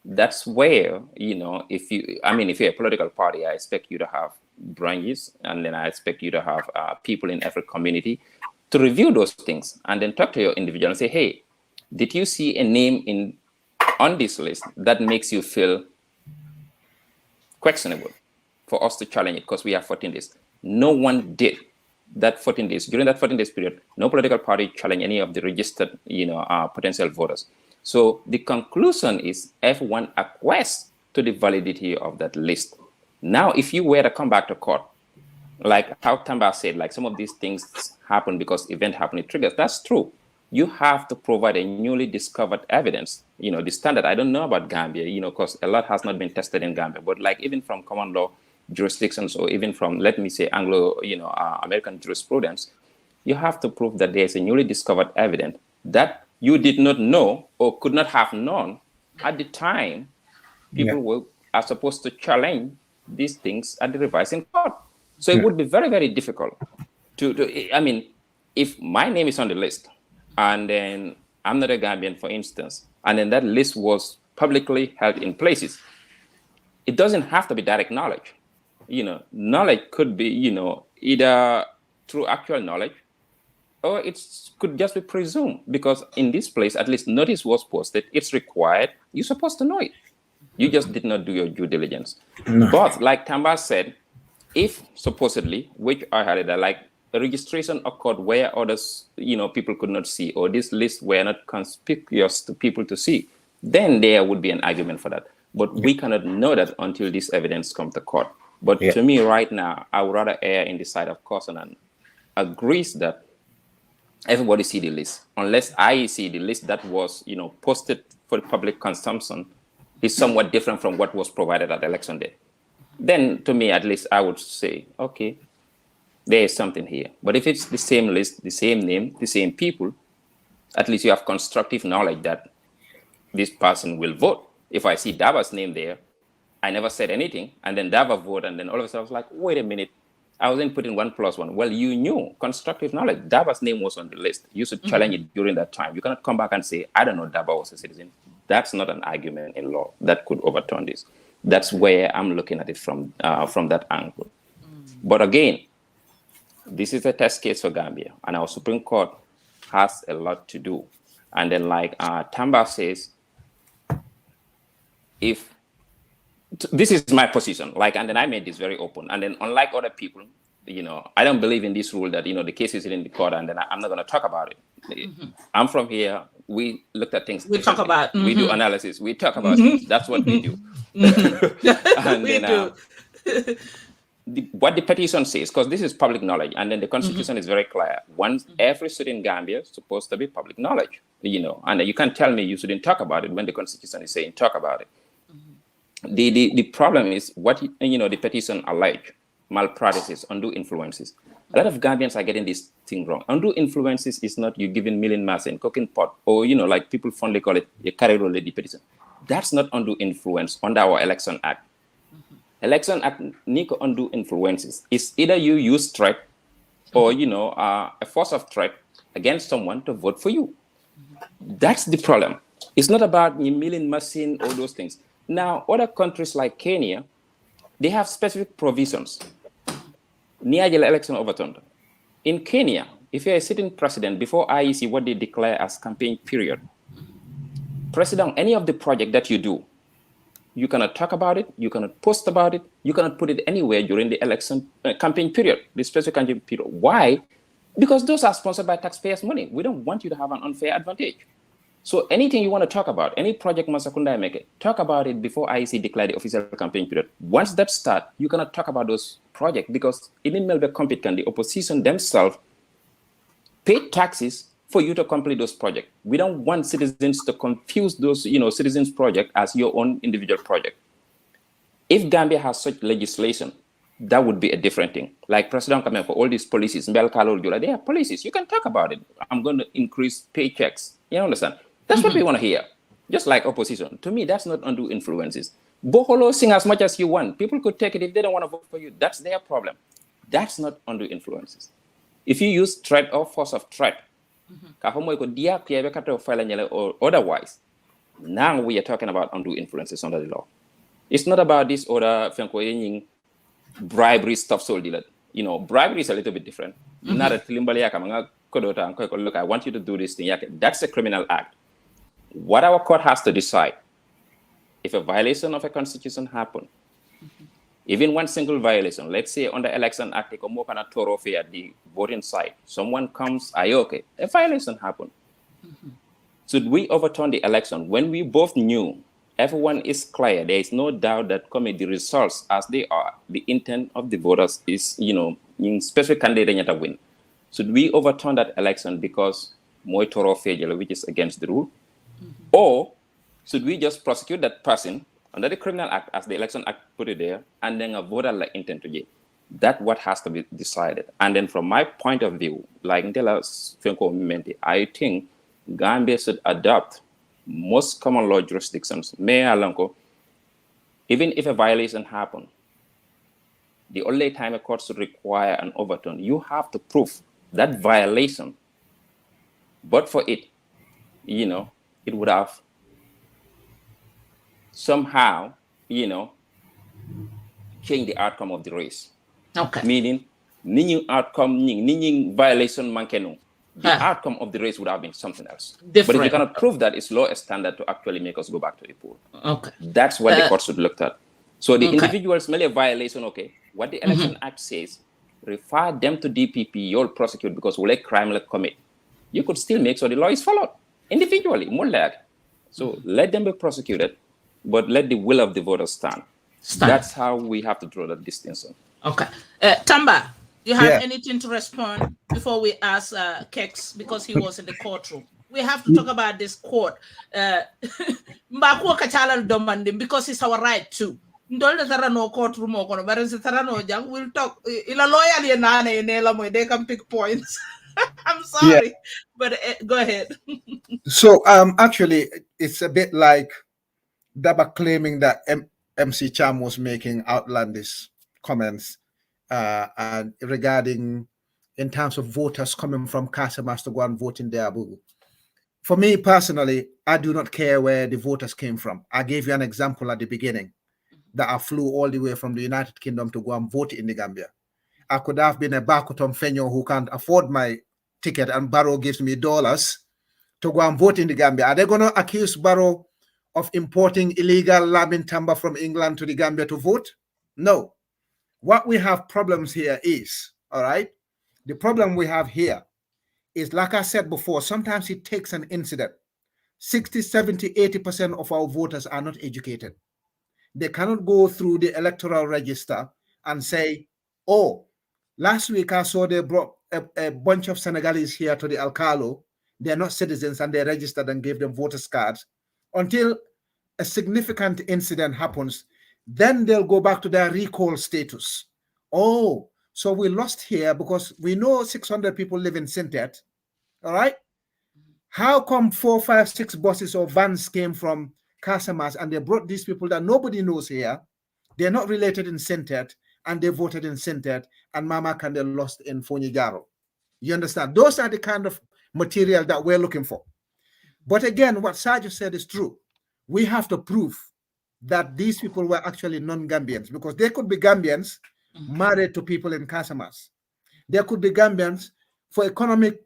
[SPEAKER 4] that's where, if you're a political party, I expect you to have branches, and then I expect you to have people in every community to review those things, and then talk to your individual and say, hey, did you see a name on this list that makes you feel questionable for us to challenge it because we have 14 days? No one did that 14 days. During that 14 days period, no political party challenged any of the registered, potential voters. So the conclusion is everyone acquiesced to the validity of that list. Now, if you were to come back to court, like how Tamba said, like some of these things happen because event happened, it triggers. That's true. You have to provide a newly discovered evidence. The standard, I don't know about Gambia, because a lot has not been tested in Gambia, but like even from common law jurisdictions or even from, let me say, Anglo, American jurisprudence, you have to prove that there's a newly discovered evidence that you did not know or could not have known at the time people are supposed to challenge these things at the revising court. So it would be very, very difficult if my name is on the list, and then I'm not a Gambian, for instance, and then that list was publicly held in places, it doesn't have to be direct knowledge. Knowledge could be, either through actual knowledge, or it could just be presumed, because in this place, at least notice was posted, it's required, you're supposed to know it. You just did not do your due diligence. No. But like Tamba said, if supposedly, which I had it, like a registration occurred where others, people could not see, or this list were not conspicuous to people to see, then there would be an argument for that. But we cannot know that until this evidence comes to court. But to me right now, I would rather err in the side of caution and agrees that everybody see the list, unless I see the list that was, posted for public consumption is somewhat different from what was provided at election day. Then to me, at least I would say, okay, there is something here. But if it's the same list, the same name, the same people, at least you have constructive knowledge that this person will vote. If I see Daba's name there, I never said anything, and then Daba voted, and then all of a sudden I was like, wait a minute, I wasn't putting 1+1. Well, you knew constructive knowledge. Daba's name was on the list. You should challenge it during that time. You cannot come back and say, I don't know Daba was a citizen. That's not an argument in law that could overturn this. That's where I'm looking at it from that angle. But again, this is a test case for Gambia, and our Supreme Court has a lot to do. And then like Tamba says, this is my position, and then I made this very open. And then unlike other people, I don't believe in this rule that, the case is in the court and then I'm not going to talk about it. I'm from here. We looked at things.
[SPEAKER 1] We talk about.
[SPEAKER 4] We do analysis. We talk about things. That's what we do. And
[SPEAKER 1] we
[SPEAKER 4] then, what the petition says, because this is public knowledge, and then the Constitution is very clear. Every city in Gambia is supposed to be public knowledge, and you can't tell me you shouldn't talk about it when the Constitution is saying talk about it. The problem is what the petition allege: malpractices, undue influences. A lot of Gambians are getting this thing wrong. Undue influences is not you giving million mass in cooking pot, or like people fondly call it a carry roll lady petition. That's not undue influence under our Election Act. Election Act Nico undue influences is either you use threat or a force of threat against someone to vote for you. That's the problem. It's not about million machine or those things. Now, other countries like Kenya, they have specific provisions. Niagara election overturned. In Kenya, if you're a sitting president, before IEC, what they declare as campaign period, president, any of the project that you do, you cannot talk about it, you cannot post about it, you cannot put it anywhere during the election campaign period, the specific campaign period. Why?
[SPEAKER 6] Because those are sponsored by taxpayers' money. We don't want you to have an unfair advantage. So anything you want to talk about, any project Masakunda make it, talk about it before IEC declare the official campaign period. Once that starts, you cannot talk about those projects because even Melbe compete can the opposition themselves pay taxes for you to complete those projects. We don't want citizens to confuse those, citizens' project as your own individual project. If Gambia has such legislation, that would be a different thing. Like President Barrow for all these policies, they are policies. You can talk about it. I'm going to increase paychecks. You understand? That's what we want to hear. Just like opposition. To me, that's not undue influences. Boholo, sing as much as you want. People could take it if they don't want to vote for you. That's their problem. That's not undue influences. If you use threat or force of threat, or otherwise, now we are talking about undue influences under the law. It's not about this other bribery stuff. Bribery is a little bit different. Not a look, I want you to do this thing. That's a criminal act. What our court has to decide, if a violation of a constitution happens, even one single violation, let's say under Election Act, at the voting site, someone comes, a violation happened. Should we overturn the election when we both knew everyone is clear? There is no doubt that the results as they are, the intent of the voters is, in specific candidate to win. Should we overturn that election because Moy Toro Fejelo, which is against the rule? Or should we just prosecute that person under the Criminal Act as the Election Act put it there, and then a voter like intent to get? That's what has to be decided. And then from my point of view, like I think Gambia should adopt most common law jurisdictions. Even if a violation happens, the only time a court should require an overturn, you have to prove that violation. But for it, it would have somehow, change the outcome of the race.
[SPEAKER 1] Okay.
[SPEAKER 6] Meaning, violation mankeno. The outcome of the race would have been something else. Different. But if you cannot prove that, it's law standard to actually make us go back to the pool.
[SPEAKER 1] Okay.
[SPEAKER 6] That's what the court should look at. So the individuals may a violation, what the Election Act says, refer them to DPP, you'll prosecute because we'll let crime let commit. You could still make sure the law is followed individually, more like. So let them be prosecuted, but let the will of the voters stand. That's how we have to draw that distinction.
[SPEAKER 1] Okay. Tamba, you have anything to respond before we ask Kexx, because he was in the courtroom? We have to talk about this court. Because it's our right too. We'll talk. They can pick points. I'm sorry, but go ahead.
[SPEAKER 2] So actually, it's a bit like Dabakh claiming that MC Cham was making outlandish comments and regarding in terms of voters coming from Casamas to go and vote in Deabugu. For me personally, I do not care where the voters came from. I gave you an example at the beginning that I flew all the way from the United Kingdom to go and vote in the Gambia. I could have been a Bakutom Fenyo who can't afford my ticket, and Barrow gives me dollars to go and vote in the Gambia. Are they going to accuse Barrow of importing illegal Lamin Tamba from England to the Gambia to vote? No. What we have problems here is, all right, the problem we have here is, like I said before, sometimes it takes an incident. 60, 70, 80% of our voters are not educated. They cannot go through the electoral register and say, oh, last week I saw they brought a bunch of Senegalese here to the Alcalo. They're not citizens and they registered and gave them voters cards. Until a significant incident happens, then they'll go back to their recall status. Oh, so we lost here because we know 600 people live in Sintet. All right. How come 4, 5, 6 buses or vans came from Casamas and they brought these people that nobody knows here? They're not related in Sintet and they voted in Sintet, and Mama Kande lost in Fonijaro. You understand? Those are the kind of material that we're looking for. But again, what Sarjo said is true. We have to prove that these people were actually non-Gambians, because they could be Gambians married to people in Casamas. There could be Gambians for economic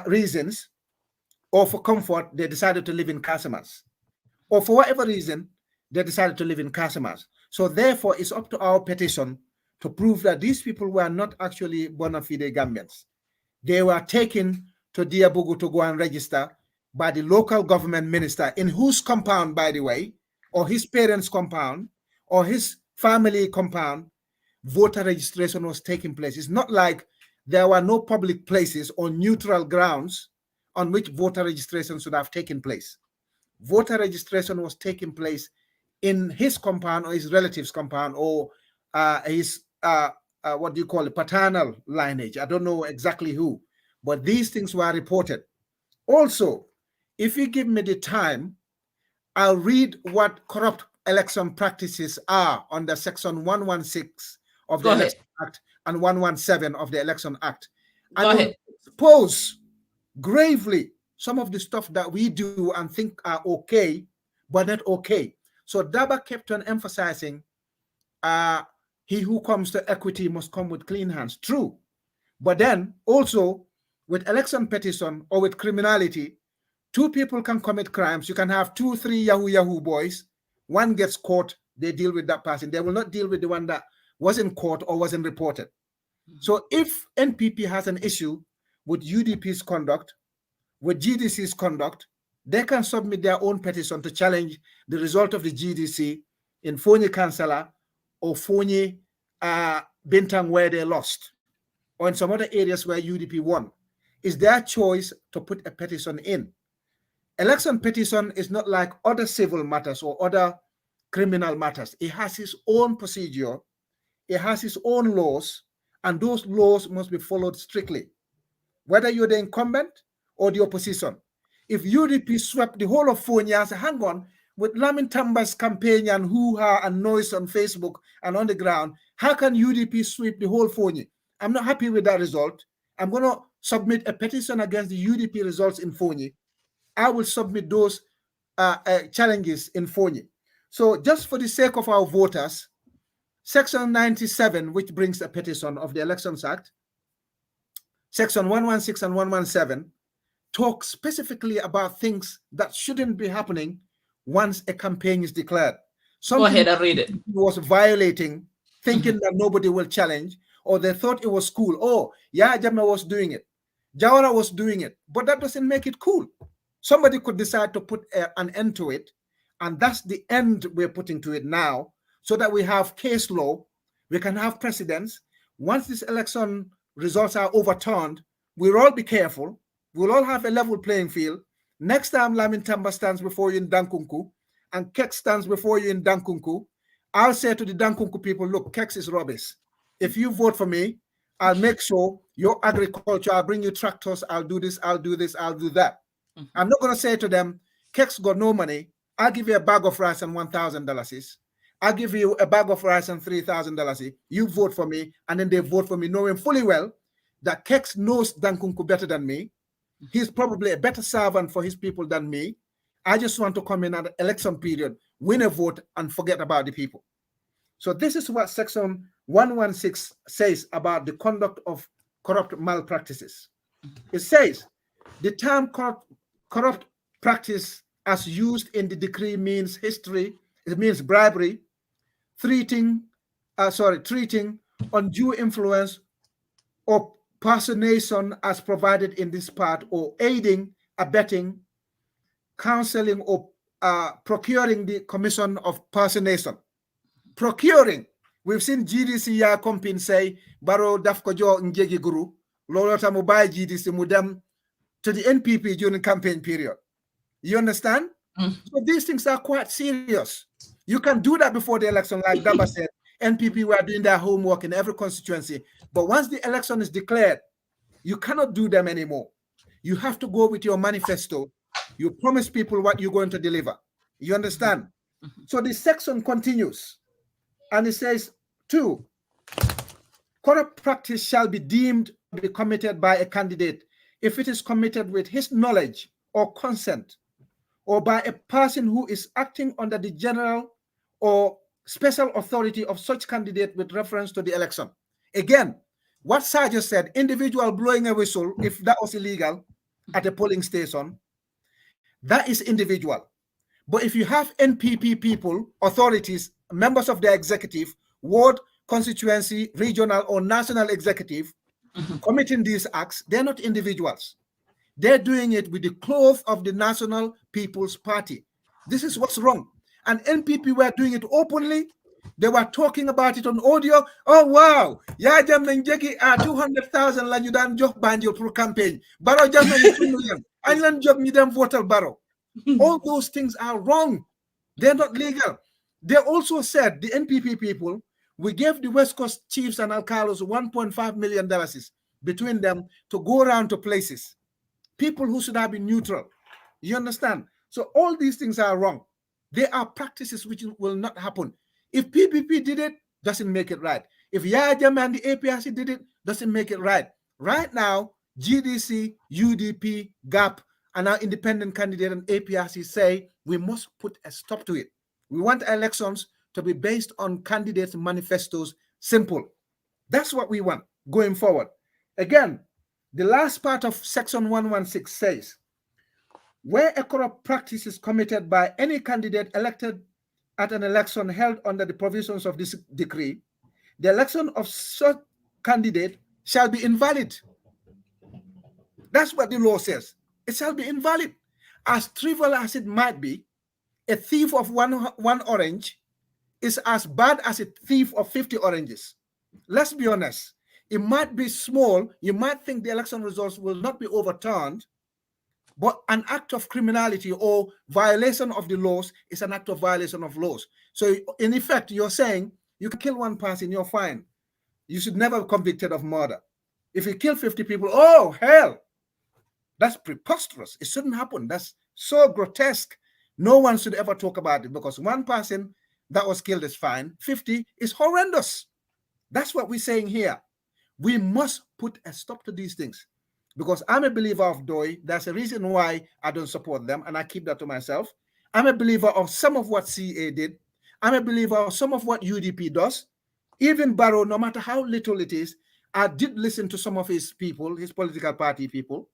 [SPEAKER 2] reasons or for comfort, they decided to live in Casamas. Or for whatever reason, they decided to live in Casamas. So therefore, it's up to our petition to prove that these people were not actually bona fide Gambians. they were taken to Diabugu to go and register by the local government minister, in whose compound, by the way, or his parents' compound, or his family compound, voter registration was taking place. It's not like there were no public places or neutral grounds on which voter registration should have taken place. Voter registration was taking place in his compound or his relative's compound or his, what do you call it, paternal lineage. I don't know exactly who, but these things were reported. Also, if you give me the time, I'll read what corrupt election practices are under Section 116 of the Election Act and 117 of the Election Act. I will expose gravely some of the stuff that we do and think are okay, but not okay. So Dabakh kept on emphasizing, he who comes to equity must come with clean hands. True. But then also with election petition or with criminality, two people can commit crimes. You can have 2, 3 Yahoo boys. One gets caught, they deal with that person. They will not deal with the one that wasn't caught or wasn't reported. So if NPP has an issue with UDP's conduct, with GDC's conduct, they can submit their own petition to challenge the result of the GDC in Fonyi Councillor or Fonyi Bintang, where they lost, or in some other areas where UDP won. It's their choice to put a petition in. Election petition is not like other civil matters or other criminal matters. It has its own procedure, it has its own laws, and those laws must be followed strictly, whether you're the incumbent or the opposition. If UDP swept the whole of Fonyi and said, hang on, with Lamin Tamba's campaign and hoo-ha and noise on Facebook and on the ground, how can UDP sweep the whole Fonyi? I'm not happy with that result. I'm going to submit a petition against the UDP results in Fonyi. I will submit those challenges in Fonyi. So just for the sake of our voters, Section 97, which brings a petition of the Elections Act, Section 116 and 117, talk specifically about things that shouldn't be happening once a campaign is declared. Something
[SPEAKER 1] Go ahead and read it.
[SPEAKER 2] Was violating, thinking that nobody will challenge, or they thought it was cool. Oh, yeah, Jama was doing it. Jawara was doing it. But that doesn't make it cool. Somebody could decide to put an end to it, and that's the end we're putting to it now, so that we have case law, we can have precedents. Once this election results are overturned, we'll all be careful. We'll all have a level playing field. Next time Lamin Tamba stands before you in Dankunku and Kexx stands before you in Dankunku, I'll say to the Dankunku people, look, Kexx is rubbish. If you vote for me, I'll make sure your agriculture, I'll bring you tractors, I'll do this, I'll do this, I'll do that. I'm not going to say to them, Kexx got no money. I'll give you a bag of rice and $1,000. I'll give you a bag of rice and $3,000. You vote for me, and then they vote for me, knowing fully well that Kexx knows Dankunku better than me. He's probably a better servant for his people than me. I just want to come in at the election period, win a vote, and forget about the people. So this is what Section 116 says about the conduct of corrupt malpractices. It says, the term corrupt practice as used in the decree means it means bribery, treating undue influence or personation as provided in this part, or aiding, abetting, counseling, or procuring the commission of personation. Procuring. We've seen GDC ya compin say, Barrow Dabakh Malick guru, Lolota Mobile GDC mudam to the NPP during campaign period. You understand? So these things are quite serious. You can do that before the election, like Daba said. NPP were doing their homework in every constituency. But once the election is declared, you cannot do them anymore. You have to go with your manifesto. You promise people what you're going to deliver. You understand? So this section continues. And it says, 2, corrupt practice shall be deemed to be committed by a candidate if it is committed with his knowledge or consent, or by a person who is acting under the general or special authority of such candidate with reference to the election. Again, what Sarjo said, individual blowing a whistle, if that was illegal at a polling station, that is individual. But if you have NPP people, authorities, members of the executive, ward, constituency, regional, or national executive, committing these acts, they're not individuals. They're doing it with the cloth of the National People's Party. This is what's wrong. And NPP were doing it openly. They were talking about it on audio. Oh, wow. Ya jam njeki 200,000 la ñu daan jox Banjul pour campaign. Barrow jam nañu 2 million. Añ lan job ñi dem votal Barrow. All those things are wrong. They're not legal. They also said, the NPP people, we gave the West Coast chiefs and alcalos $1.5 million between them to go around to places. People who should have been neutral. You understand? So all these things are wrong. They are practices which will not happen. If PPP did it, doesn't make it right. If Yaya Jammeh and the APRC did it, doesn't make it right. Right now, GDC, UDP, GAP, and our independent candidate and APRC say we must put a stop to it. We want elections to be based on candidates' manifestos. Simple. That's what we want going forward. Again, the last part of Section 116 says, where a corrupt practice is committed by any candidate elected at an election held under the provisions of this decree, the election of such candidate shall be invalid. That's what the law says. It shall be invalid. As trivial as it might be, a thief of one orange is as bad as a thief of 50 oranges. Let's be honest. It might be small. You might think the election results will not be overturned, but an act of criminality or violation of the laws is an act of violation of laws. So in effect, you're saying you can kill one person, you're fine. You should never be convicted of murder. If you kill 50 people, oh, hell, that's preposterous. It shouldn't happen. That's so grotesque. No one should ever talk about it because one person that was killed is fine. 50 is horrendous. That's what we're saying here. We must put a stop to these things because I'm a believer of DOI. That's a reason why I don't support them, and I keep that to myself. I'm a believer of some of what CA did. I'm a believer of some of what UDP does. Even Barrow, no matter how little it is, I did listen to some of his people, his political party people.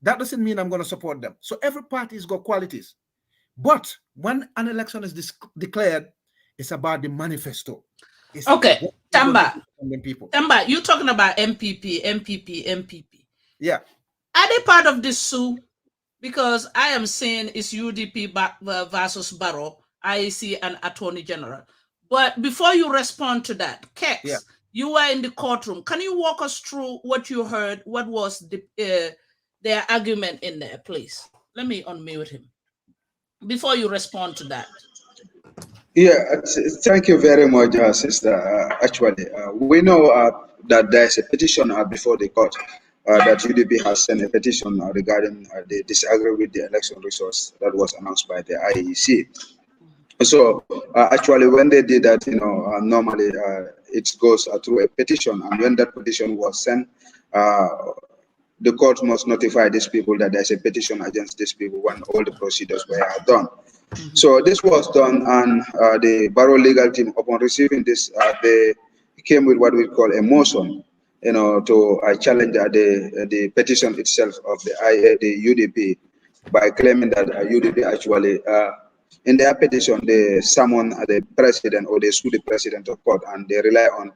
[SPEAKER 2] That doesn't mean I'm going to support them. So every party's got qualities. But when an election is declared, it's about the manifesto. It's
[SPEAKER 1] okay, Tamba.
[SPEAKER 2] People.
[SPEAKER 1] Tamba, you're talking about MPP.
[SPEAKER 2] Yeah.
[SPEAKER 1] Are they part of this sue? Because I am saying it's UDP versus Barrow, IEC, and Attorney General. But before you respond to that, Kexx,
[SPEAKER 2] yeah.
[SPEAKER 1] You were in the courtroom. Can you walk us through what you heard? What was their argument in there, please? Let me unmute him before you respond to that.
[SPEAKER 3] Yeah, thank you very much, sister. Actually, we know that there's a petition before the court that UDP has sent a petition regarding they disagree with the election results that was announced by the IEC. So actually, when they did that, normally it goes through a petition, and when that petition was sent, the court must notify these people that there's a petition against these people when all the procedures were done. So this was done, and the Barrow legal team, upon receiving this, they came with what we call a motion, to challenge the petition itself of the UDP by claiming that UDP actually, in their petition, they summon the president or they sue the president of court, and they rely on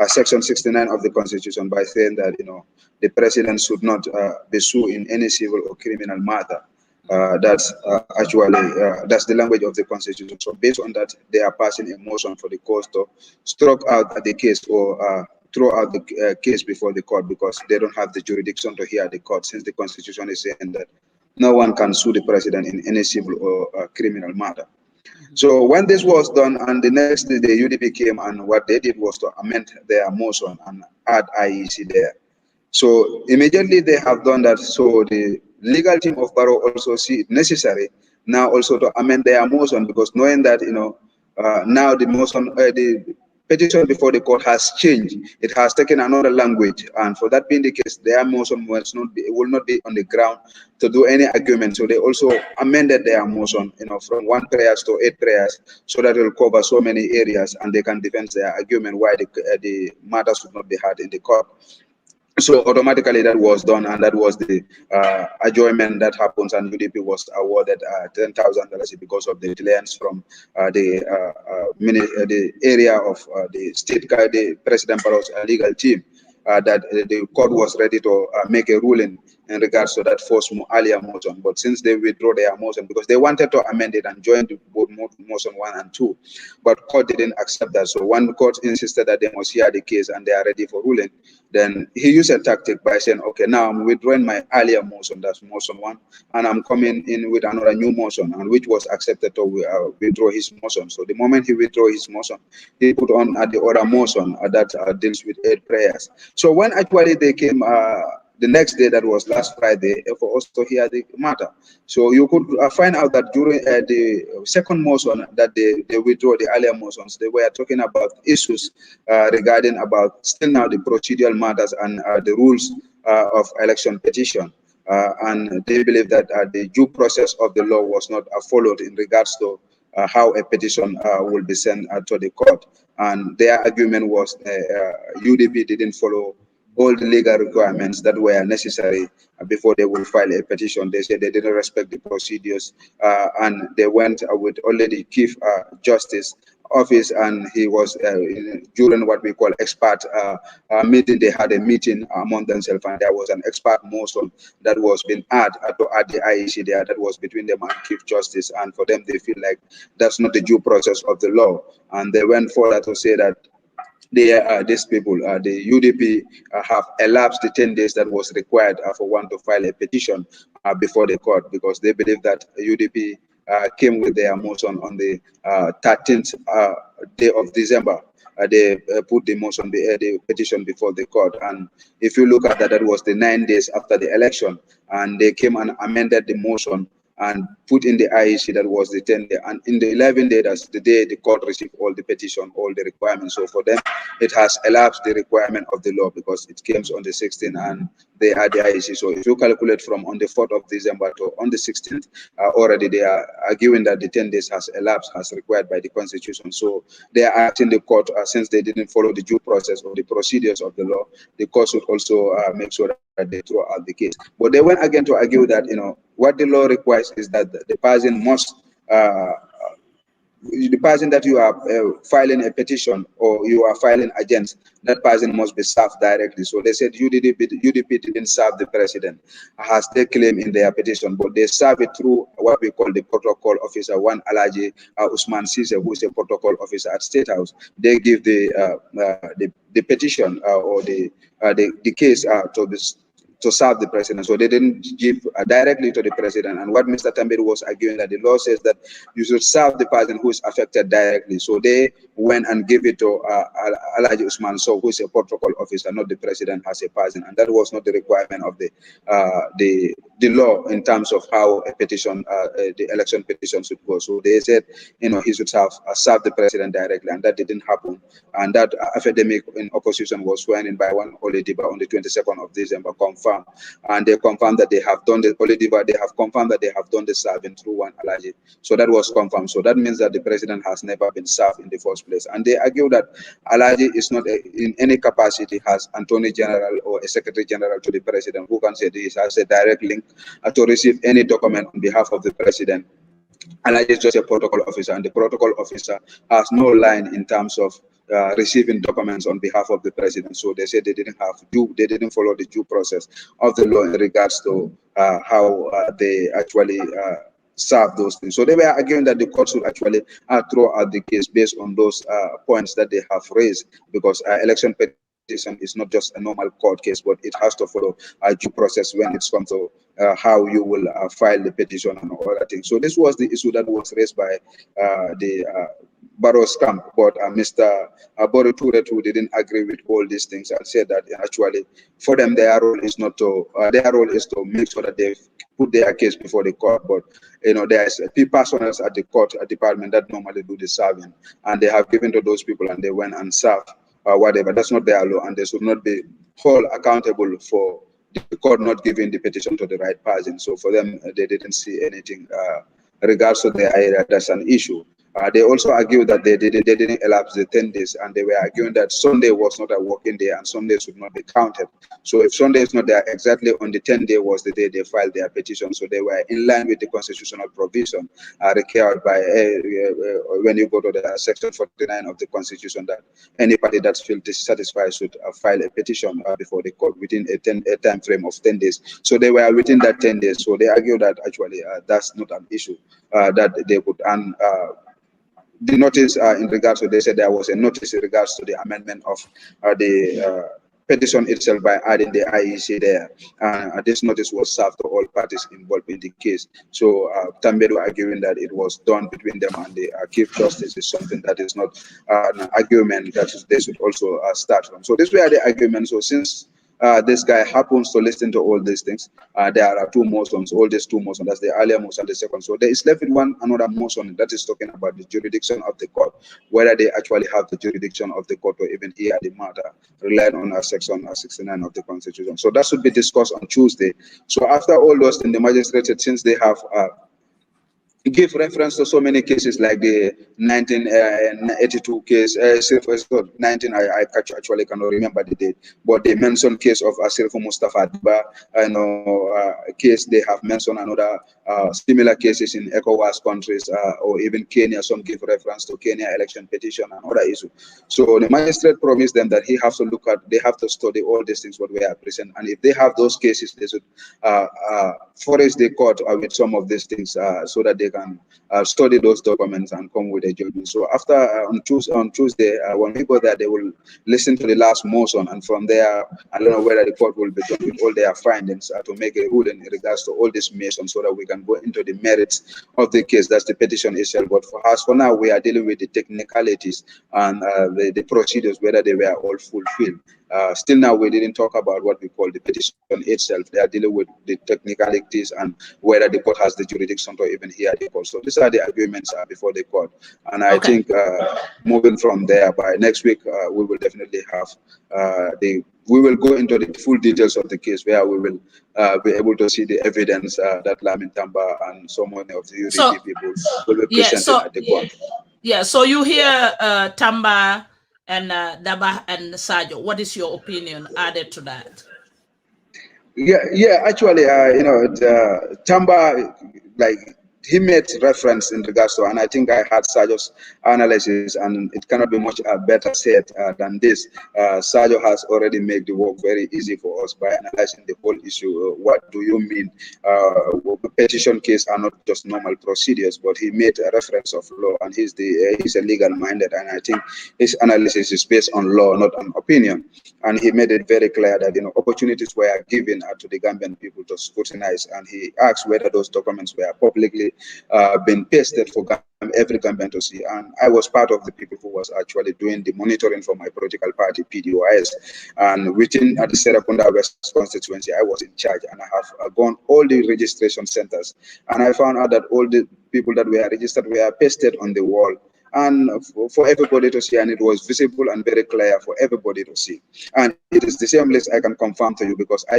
[SPEAKER 3] Section 69 of the Constitution by saying that the president should not be sued in any civil or criminal matter. That's actually that's the language of the Constitution. So based on that, they are passing a motion for the court to stroke out the case or throw out the case before the court because they don't have the jurisdiction to hear the court, since the Constitution is saying that no one can sue the president in any civil or criminal matter. So when this was done, and the next day the UDP came, and what they did was to amend their motion and add IEC there. So immediately they have done that. So the legal team of Barrow also see it necessary now also to amend their motion, because knowing that now the motion, the petition before the court has changed. It has taken another language, and for that being the case, their motion will not be on the ground to do any argument. So they also amended their motion, from 1 prayers to 8 prayers, so that it will cover so many areas, and they can defend their argument why the matter should not be heard in the court. So automatically that was done, and that was the adjournment that happens, and UDP was awarded $10,000 because of the delayance from the area of the state, the President Barrow's legal team. that the court was ready to make a ruling in regards to that first earlier motion. But since they withdraw their motion, because they wanted to amend it and join the both motion 1 and 2, but court didn't accept that. So one court insisted that they must hear the case and they are ready for ruling. Then he used a tactic by saying, okay, now I'm withdrawing my earlier motion, that's motion 1, and I'm coming in with another new motion, and which was accepted to withdraw his motion. So the moment he withdrew his motion, he put on the other motion that deals with 8 prayers. So when actually they came the next day, that was last Friday, for us to hear the matter. So you could find out that during the second motion that they withdraw the earlier motions, they were talking about issues regarding about still now the procedural matters and the rules of election petition. And they believe that the due process of the law was not followed in regards to how a petition will be sent to the court. And their argument was UDP didn't follow all the legal requirements that were necessary before they would file a petition. They said they didn't respect the procedures, and they went with only the Chief Justice office, and he was during what we call expert meeting. They had a meeting among themselves, and there was an expert motion that was being added to add the IEC there, that was between them and Chief Justice, and for them they feel like that's not the due process of the law, and they went further to say that these people, the UDP, have elapsed the 10 days that was required for one to file a petition before the court, because they believe that UDP came with their motion on the 13th day of December. They put the motion, the petition before the court, and if you look at that, that was the 9 days after the election, and they came and amended the motion and put in the IEC that was the 10 day, and in the 11th day, that's the day the court received all the petition, all the requirements. So for them, it has elapsed the requirement of the law, because it came on the 16th and they had the IEC. So if you calculate from on the 4th of December to on the 16th, already they are arguing that the 10 days has elapsed as required by the Constitution. So they are asking the court, since they didn't follow the due process or the procedures of the law, the court should also make sure that they throw out the case. But they went again to argue that, what the law requires is that the person must, the person that you are filing a petition or you are filing against, that person must be served directly. So they said UDP didn't serve the president, as they claim in their petition, but they serve it through what we call the protocol officer, one Alaji Usman Sise, who is a protocol officer at State House. They give the petition or the case to serve the president. So they didn't give directly to the president. And what Mr. Tambiri was arguing, that the law says that you should serve the person who is affected directly. So they went and gave it to Alaji Usman So, who is a protocol officer, not the president as a person. And that was not the requirement of the law in terms of how a petition, the election petition should go. So they said, he should serve the president directly, and that didn't happen. And that academic in opposition was sworn in by one Olediba on the 22nd of December, confirmed. And they confirmed that they have done the Olediba, they have confirmed that they have done the serving through one Alaji. So that was confirmed. So that means that the president has never been served in the first place. And they argue that Alaji is not in any capacity as Attorney General or a Secretary General to the president, who can say this has a direct link to receive any document on behalf of the president. Alaji is just a protocol officer, and the protocol officer has no line in terms of receiving documents on behalf of the president. So they said they didn't follow the due process of the law in regards to how they actually serve those things. So they were arguing that the court should actually throw out the case based on those points that they have raised, because election petition is not just a normal court case, but it has to follow a due process when it comes to how you will file the petition and all that thing. So this was the issue that was raised by the Barrow's camp, but Mr. Barrow who didn't agree with all these things, and said that actually for them their role is not to their role is to make sure that they put their case before the court. But there's personnel at the court department that normally do the serving, and they have given to those people, and they went and served whatever. That's not their law, and they should not be held accountable for the court not giving the petition to the right person. So for them, they didn't see anything regards to the area. That's an issue. They also argued that they didn't elapse the 10 days, and they were arguing that Sunday was not a working day and Sunday should not be counted. So if Sunday is not there, exactly on the 10th day was the day they filed their petition. So they were in line with the constitutional provision required by when you go to the section 49 of the Constitution, that any party that feels dissatisfied should file a petition before the court within a time frame of 10 days. So they were within that 10 days. So they argue that actually that's not an issue that they could. And the notice in regards to, they said there was a notice in regards to the amendment of the petition itself by adding the IEC there. This notice was served to all parties involved in the case. So Tambedo arguing that it was done between them and the Chief Justice is something that is not an argument that they should also start from. So these were the arguments. So since this guy happens to listen to all these things, there are two motions, all these two motions, that's the earlier motion and the second. So there is left with another motion that is talking about the jurisdiction of the court, whether they actually have the jurisdiction of the court or even hear the matter, relying on section 69 of the Constitution. So that should be discussed on Tuesday. So after all those things, the magistrate, since they have give reference to so many cases like the 1982 case, 19, I actually cannot remember the date, but they mentioned case of Asirfu Mustafa Diba, case they have mentioned another similar cases in ECOWAS countries or even Kenya. Some give reference to Kenya election petition and other issues. So the magistrate promised them that he has to look at, they have to study all these things what we are present, and if they have those cases, they should forest the court with some of these things so that they can study those documents and come with a judgment. So after on Tuesday, when we go there, they will listen to the last motion, and from there, I don't know whether the court will be done with all their findings to make a ruling in regards to all these motions, so that we can go into the merits of the case. That's the petition itself. But for us, for now, we are dealing with the technicalities and the procedures, whether they were all fulfilled. Still now, we didn't talk about what we call the petition itself. They are dealing with the technicalities and whether the court has the jurisdiction to even hear the court. So these are the arguments before the court. And I think moving from there, by next week, we will definitely have we will go into the full details of the case, where we will be able to see the evidence that Lamin Tamba and so many of the UDP people will be presenting at the court.
[SPEAKER 1] Yeah, so you hear Tamba and Dabakh and Sarjo. What is your opinion added to that?
[SPEAKER 3] Yeah. Actually, Tamba, like, he made reference in regards to, and I think I had Sarjo's analysis, and it cannot be much better said than this. Sarjo has already made the work very easy for us by analyzing the whole issue. What do you mean? Petition case are not just normal procedures, but he made a reference of law, and he's a legal minded, and I think his analysis is based on law, not on opinion. And he made it very clear that opportunities were given to the Gambian people to scrutinize, and he asked whether those documents were publicly been pasted for every Gambian to see. And I was part of the people who was actually doing the monitoring for my political party, PDOIS. And within the Serakunda West constituency, I was in charge, and I have gone all the registration centers. And I found out that all the people that were registered were pasted on the wall, and for everybody to see, and it was visible and very clear for everybody to see. And it is the same list, I can confirm to you, because I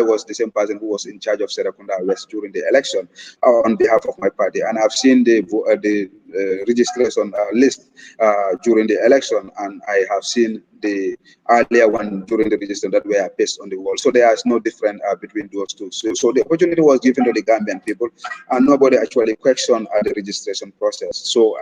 [SPEAKER 3] was the same person who was in charge of Serakunda West during the election on behalf of my party, and I've seen the registration list during the election, and I have seen the earlier one during the registration that were pasted on the wall. So there is no difference between those two. So the opportunity was given to the Gambian people, and nobody actually questioned the registration process. So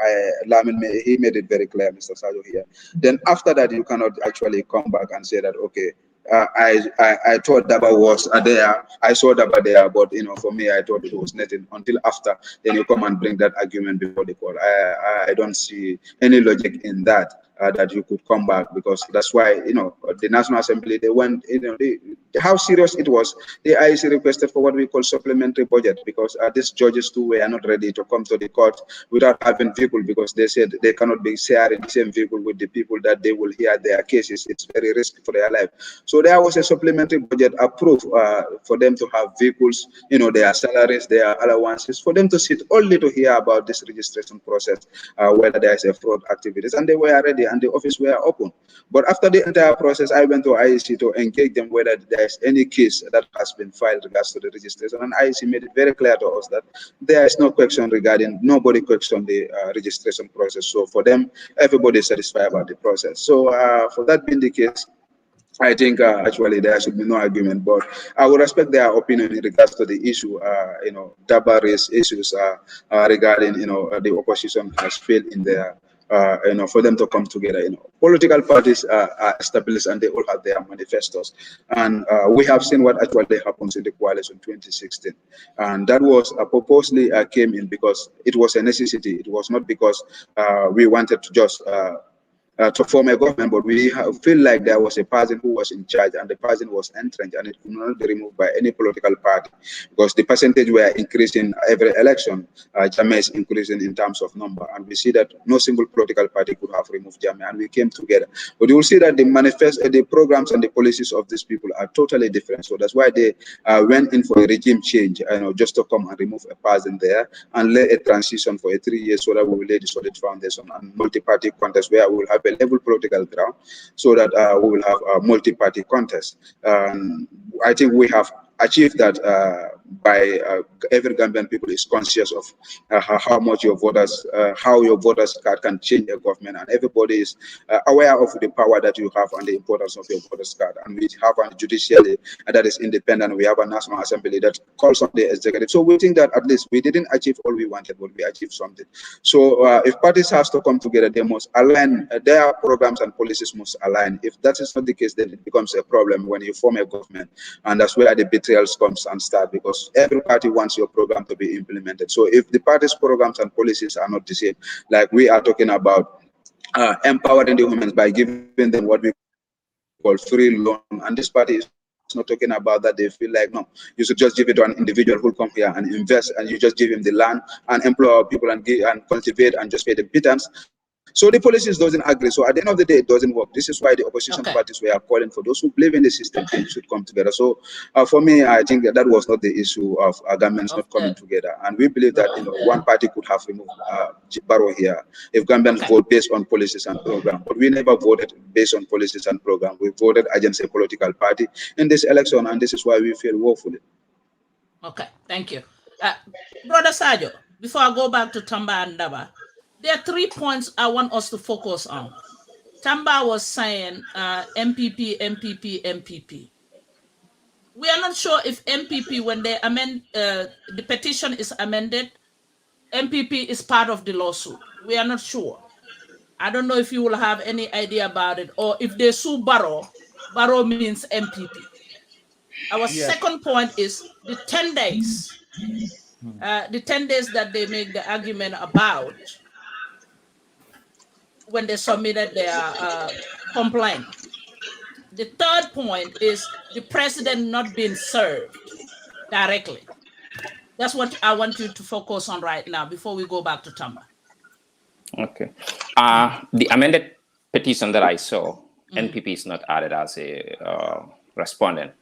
[SPEAKER 3] he made it very clear, Mr. Sarjo here. Then after that, you cannot actually come back and say that, okay, I thought Daba was there. I saw Daba there, but for me, I thought it was nothing until after. Then you come and bring that argument before the court. I don't see any logic in that. That you could come back, because that's why the National Assembly, they went, how serious it was. The IEC requested for what we call supplementary budget, because these judges too were not ready to come to the court without having vehicle, because they said they cannot be sharing the same vehicle with the people that they will hear their cases. It's very risky for their life. So there was a supplementary budget approved for them to have vehicles, their salaries, their allowances, for them to sit only to hear about this registration process, whether there is a fraud activities, and they were ready. party, and the office were open. But after the entire process, I went to IEC to engage them whether there is any case that has been filed regards to the registration, and IEC made it very clear to us that there is no question regarding, nobody questioned the registration process. So for them, everybody is satisfied about the process. So for that being the case, I think actually there should be no argument, but I would respect their opinion in regards to the issue. Dabakh raised issues regarding, the opposition has failed in their, for them to come together. Political parties are established and they all have their manifestos, and we have seen what actually happens in the coalition 2016, and that was purposely came in because it was a necessity. It was not because we wanted to just to form a government, but we feel like there was a person who was in charge, and the person was entrenched, and it could not be removed by any political party because the percentage were increasing every election. Jammeh is increasing in terms of number, and we see that no single political party could have removed Jammeh, and we came together. But you will see that the programs and the policies of these people are totally different. So that's why they went in for a regime change, just to come and remove a person there and lay a transition for 3 years, so that we will lay the solid foundation and multi-party contest where we will have a level political ground, so that we will have a multi-party contest. I think we have achieved that by every Gambian people is conscious of how much your voters, how your voters card can change a government, and everybody is aware of the power that you have and the importance of your voters card. And we have a judiciary that is independent. We have a National Assembly that calls on the executive. So we think that at least we didn't achieve all we wanted, but we achieved something. So if parties have to come together, they must align, their programs and policies must align. If that is not the case, then it becomes a problem when you form a government, and that's where the betrayals comes and start, because every party wants your program to be implemented. So if the party's programs and policies are not the same, like we are talking about empowering the women by giving them what we call free loan, and this party is not talking about that. They feel like, no, you should just give it to an individual who come here and invest, and you just give him the land and employ people and cultivate and just pay the pittance. So the policies doesn't agree. So at the end of the day, it doesn't work. This is why the opposition parties were calling for those who believe in the system should come together. So for me, I think that was not the issue of governments not coming together. And we believe that one party could have removed Barrow here if Gambians vote based on policies and program. But we never voted based on policies and program. We voted against a political party in this election, and this is why we feel woefully.
[SPEAKER 1] Okay, thank you. Brother Sarjo, before I go back to Tamba and Dabakh, there are 3 points I want us to focus on. Tamba was saying MPP, MPP, MPP. We are not sure if MPP, when they amend, the petition is amended, MPP is part of the lawsuit. We are not sure. I don't know if you will have any idea about it, or if they sue Barrow, Barrow means MPP. Our second point is the 10 days. The 10 days that they make the argument about when they submitted their complaint. The third point is the president not being served directly. That's what I want you to focus on right now before we go back to Tamba.
[SPEAKER 6] Okay. The amended petition that I saw, NPP is not added as a respondent.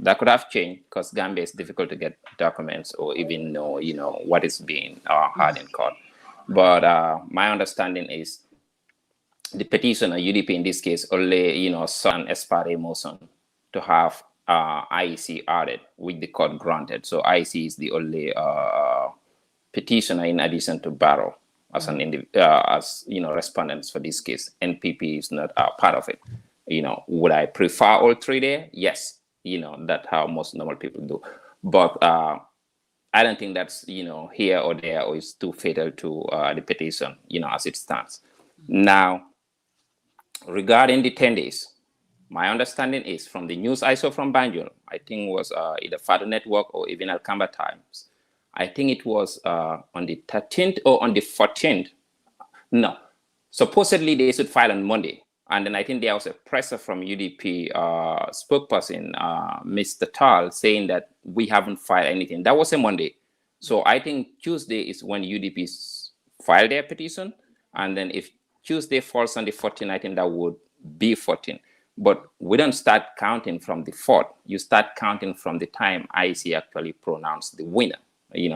[SPEAKER 6] That could have changed because Gambia is difficult to get documents or even know, what is being heard in court. But my understanding is the petitioner, UDP in this case, only, saw an SPRA motion to have IEC added, which the court granted. So IEC is the only petitioner in addition to Barrow as respondents for this case. NPP is not part of it. Would I prefer all 3 there? Yes. That's how most normal people do. But I don't think that's, here or there, or it's too fatal to the petition, as it stands. Now, regarding the 10 days, my understanding is from the news I saw from Banjul, I think it was either Fado Network or even Alcamba Times. I think it was on the 13th or on the 14th. No, supposedly they should file on Monday. And then I think there was a presser from UDP spokesperson, Mr. Tal, saying that we haven't filed anything. That was a Monday. So I think Tuesday is when UDP filed their petition. And then if Tuesday falls on the 14th, I think that would be 14. But we don't start counting from the 4th. You start counting from the time IEC actually pronounced the winner.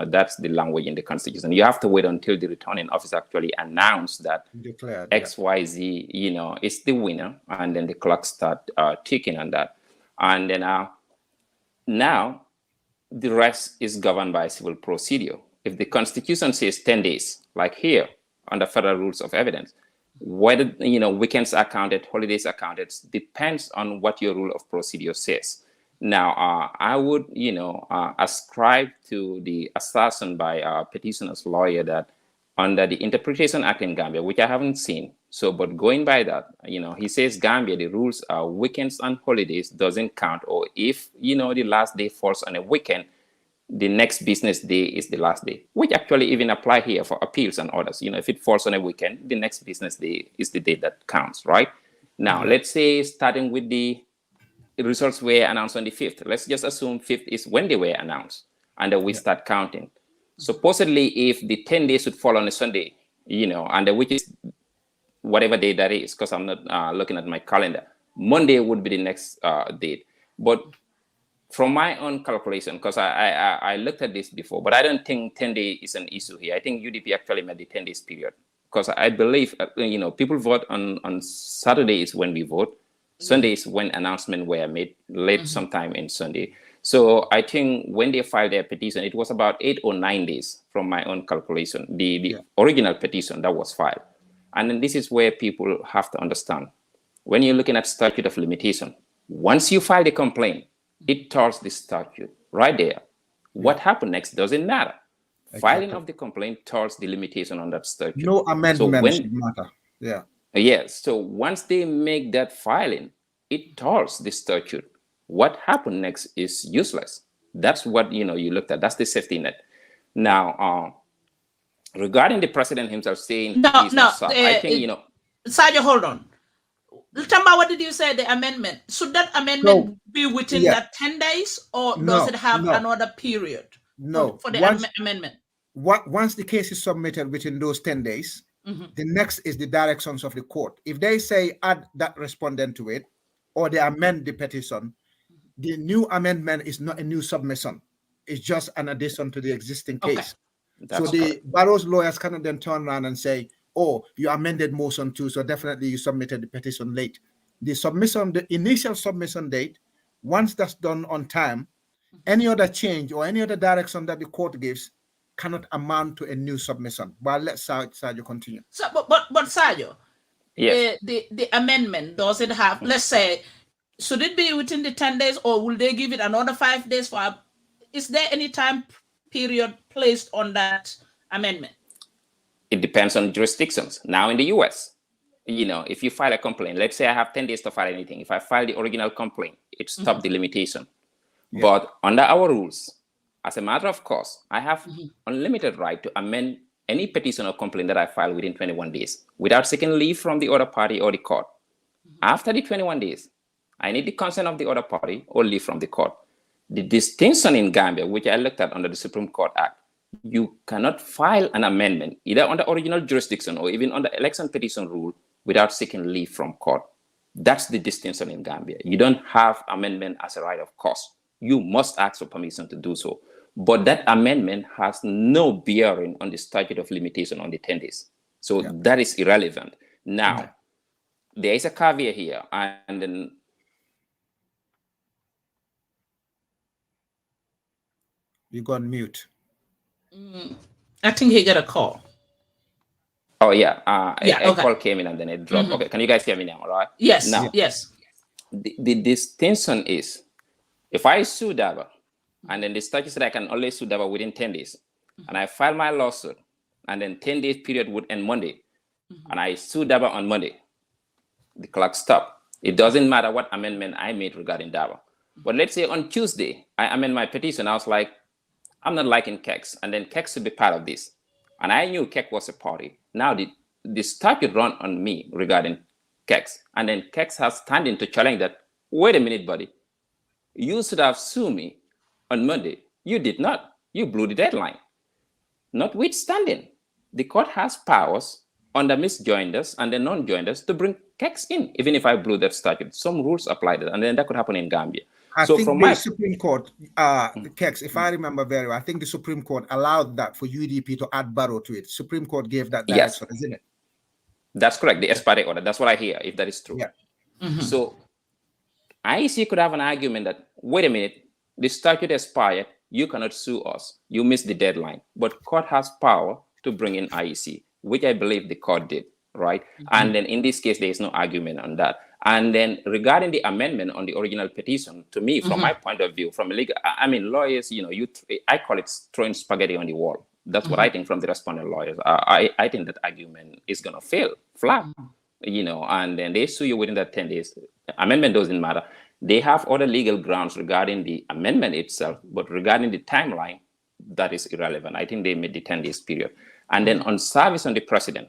[SPEAKER 6] That's the language in the Constitution. You have to wait until the returning officer actually announced that XYZ, is the winner, and then the clock start ticking on that. And then now the rest is governed by civil procedure. If the Constitution says 10 days, like here, under federal rules of evidence, whether weekends are counted, holidays are counted, depends on what your rule of procedure says. Now, I would, ascribe to the assertion by petitioner's lawyer that under the Interpretation Act in Gambia, which I haven't seen, but going by that, he says Gambia, the rules are weekends and holidays doesn't count, or if, the last day falls on a weekend, the next business day is the last day, which actually even apply here for appeals and orders. If it falls on a weekend, the next business day is the day that counts, right? Now, let's say starting with the results were announced on the 5th. Let's just assume 5th is when they were announced, and then we start counting. Supposedly, if the 10 days would fall on a Sunday, and which is whatever day that is, because I'm not looking at my calendar, Monday would be the next date. But from my own calculation, because I looked at this before, but I don't think 10 days is an issue here. I think UDP actually made the 10 days period, because I believe, people vote on Saturday is when we vote. Sunday is when announcements were made, late sometime in Sunday. So I think when they filed their petition, it was about 8 or 9 days from my own calculation, the original petition that was filed. And then this is where people have to understand. When you're looking at statute of limitation, once you file the complaint, it tolls the statute right there. What happened next doesn't matter. Exactly. Filing of the complaint tolls the limitation on that statute.
[SPEAKER 2] No amendment should matter. Yeah.
[SPEAKER 6] Yes. So once they make that filing, it tolls the statute. What happened next is useless. That's what you looked at. That's the safety net. Now, regarding the president himself saying I think
[SPEAKER 1] Sarjo, hold on. Tamba, what did you say? The amendment. Should that amendment be within that 10 days, or does it have another period?
[SPEAKER 2] No.
[SPEAKER 1] For the amendment.
[SPEAKER 2] Once the case is submitted within those 10 days, the next is the directions of the court. If they say add that respondent to it, or they amend the petition, the new amendment is not a new submission. It's just an addition to the existing case. So the Barrow's lawyers cannot then turn around and say, oh, you amended motion 2, so definitely you submitted the petition late. The submission, the initial submission date, once that's done on time, any other change or any other direction that the court gives cannot amount to a new submission. But let's Sarjo continue.
[SPEAKER 1] So, but Sarjo, the amendment, does it have, let's say, should it be within the 10 days, or will they give it another 5 days for? Is there any time period placed on that amendment?
[SPEAKER 6] It depends on jurisdictions. Now in the US, if you file a complaint, let's say I have 10 days to file anything. If I file the original complaint, it stops the limitation. Yeah. But under our rules, as a matter of course, I have unlimited right to amend any petition or complaint that I file within 21 days without seeking leave from the other party or the court. After the 21 days, I need the consent of the other party or leave from the court. The distinction in Gambia, which I looked at under the Supreme Court Act, you cannot file an amendment either under original jurisdiction or even under election petition rule without seeking leave from court. That's the distinction in Gambia. You don't have amendment as a right of course. You must ask for permission to do so. But that amendment has no bearing on the statute of limitation on the 10 days. So that is irrelevant. Now, there is a caveat here, and then
[SPEAKER 2] you go on mute.
[SPEAKER 1] I think he got a call.
[SPEAKER 6] Oh yeah, a call came in and then it dropped. Okay, can you guys hear me now? All right.
[SPEAKER 1] Yes.
[SPEAKER 6] Now,
[SPEAKER 1] yes.
[SPEAKER 6] The distinction is, if I sue Daba, and then the statute said I can only sue Daba within 10 days, and I file my lawsuit, and then 10 days period would end Monday, and I sue Daba on Monday, the clock stopped. It doesn't matter what amendment I made regarding Daba. But let's say on Tuesday, I amend my petition. I was like, I'm not liking Kexx, and then Kexx should be part of this. And I knew Kexx was a party. Now the statute run on me regarding Kexx, and then Kexx has standing to challenge that. Wait a minute, buddy. You should have sued me on Monday. You did not. You blew the deadline. Notwithstanding, the court has powers under misjoinders and the non-joinders to bring Kexx in, even if I blew that statute. Some rules apply to that, and then that could happen in Gambia.
[SPEAKER 2] I
[SPEAKER 6] So
[SPEAKER 2] think
[SPEAKER 6] from
[SPEAKER 2] the
[SPEAKER 6] my
[SPEAKER 2] Supreme Court, Kexx, if I remember very well, I think the Supreme Court allowed that for UDP to add Barrow to it. Supreme Court gave that direction, isn't it?
[SPEAKER 6] That's correct, the Espare order. That's what I hear, if that is true.
[SPEAKER 2] Yeah.
[SPEAKER 6] So IEC could have an argument that, wait a minute, the statute expired, you cannot sue us. You missed the deadline. But court has power to bring in IEC, which I believe the court did, right? And then in this case, there is no argument on that. And then regarding the amendment on the original petition, to me, from my point of view, from a legal, I mean, lawyers, you know, I call it throwing spaghetti on the wall. That's what I think from the respondent lawyers. I think that argument is going to fail flat, you know, and then they sue you within that 10 days. Amendment doesn't matter. They have other legal grounds regarding the amendment itself, but regarding the timeline, that is irrelevant. I think they made the 10 days period. And then on service on the president,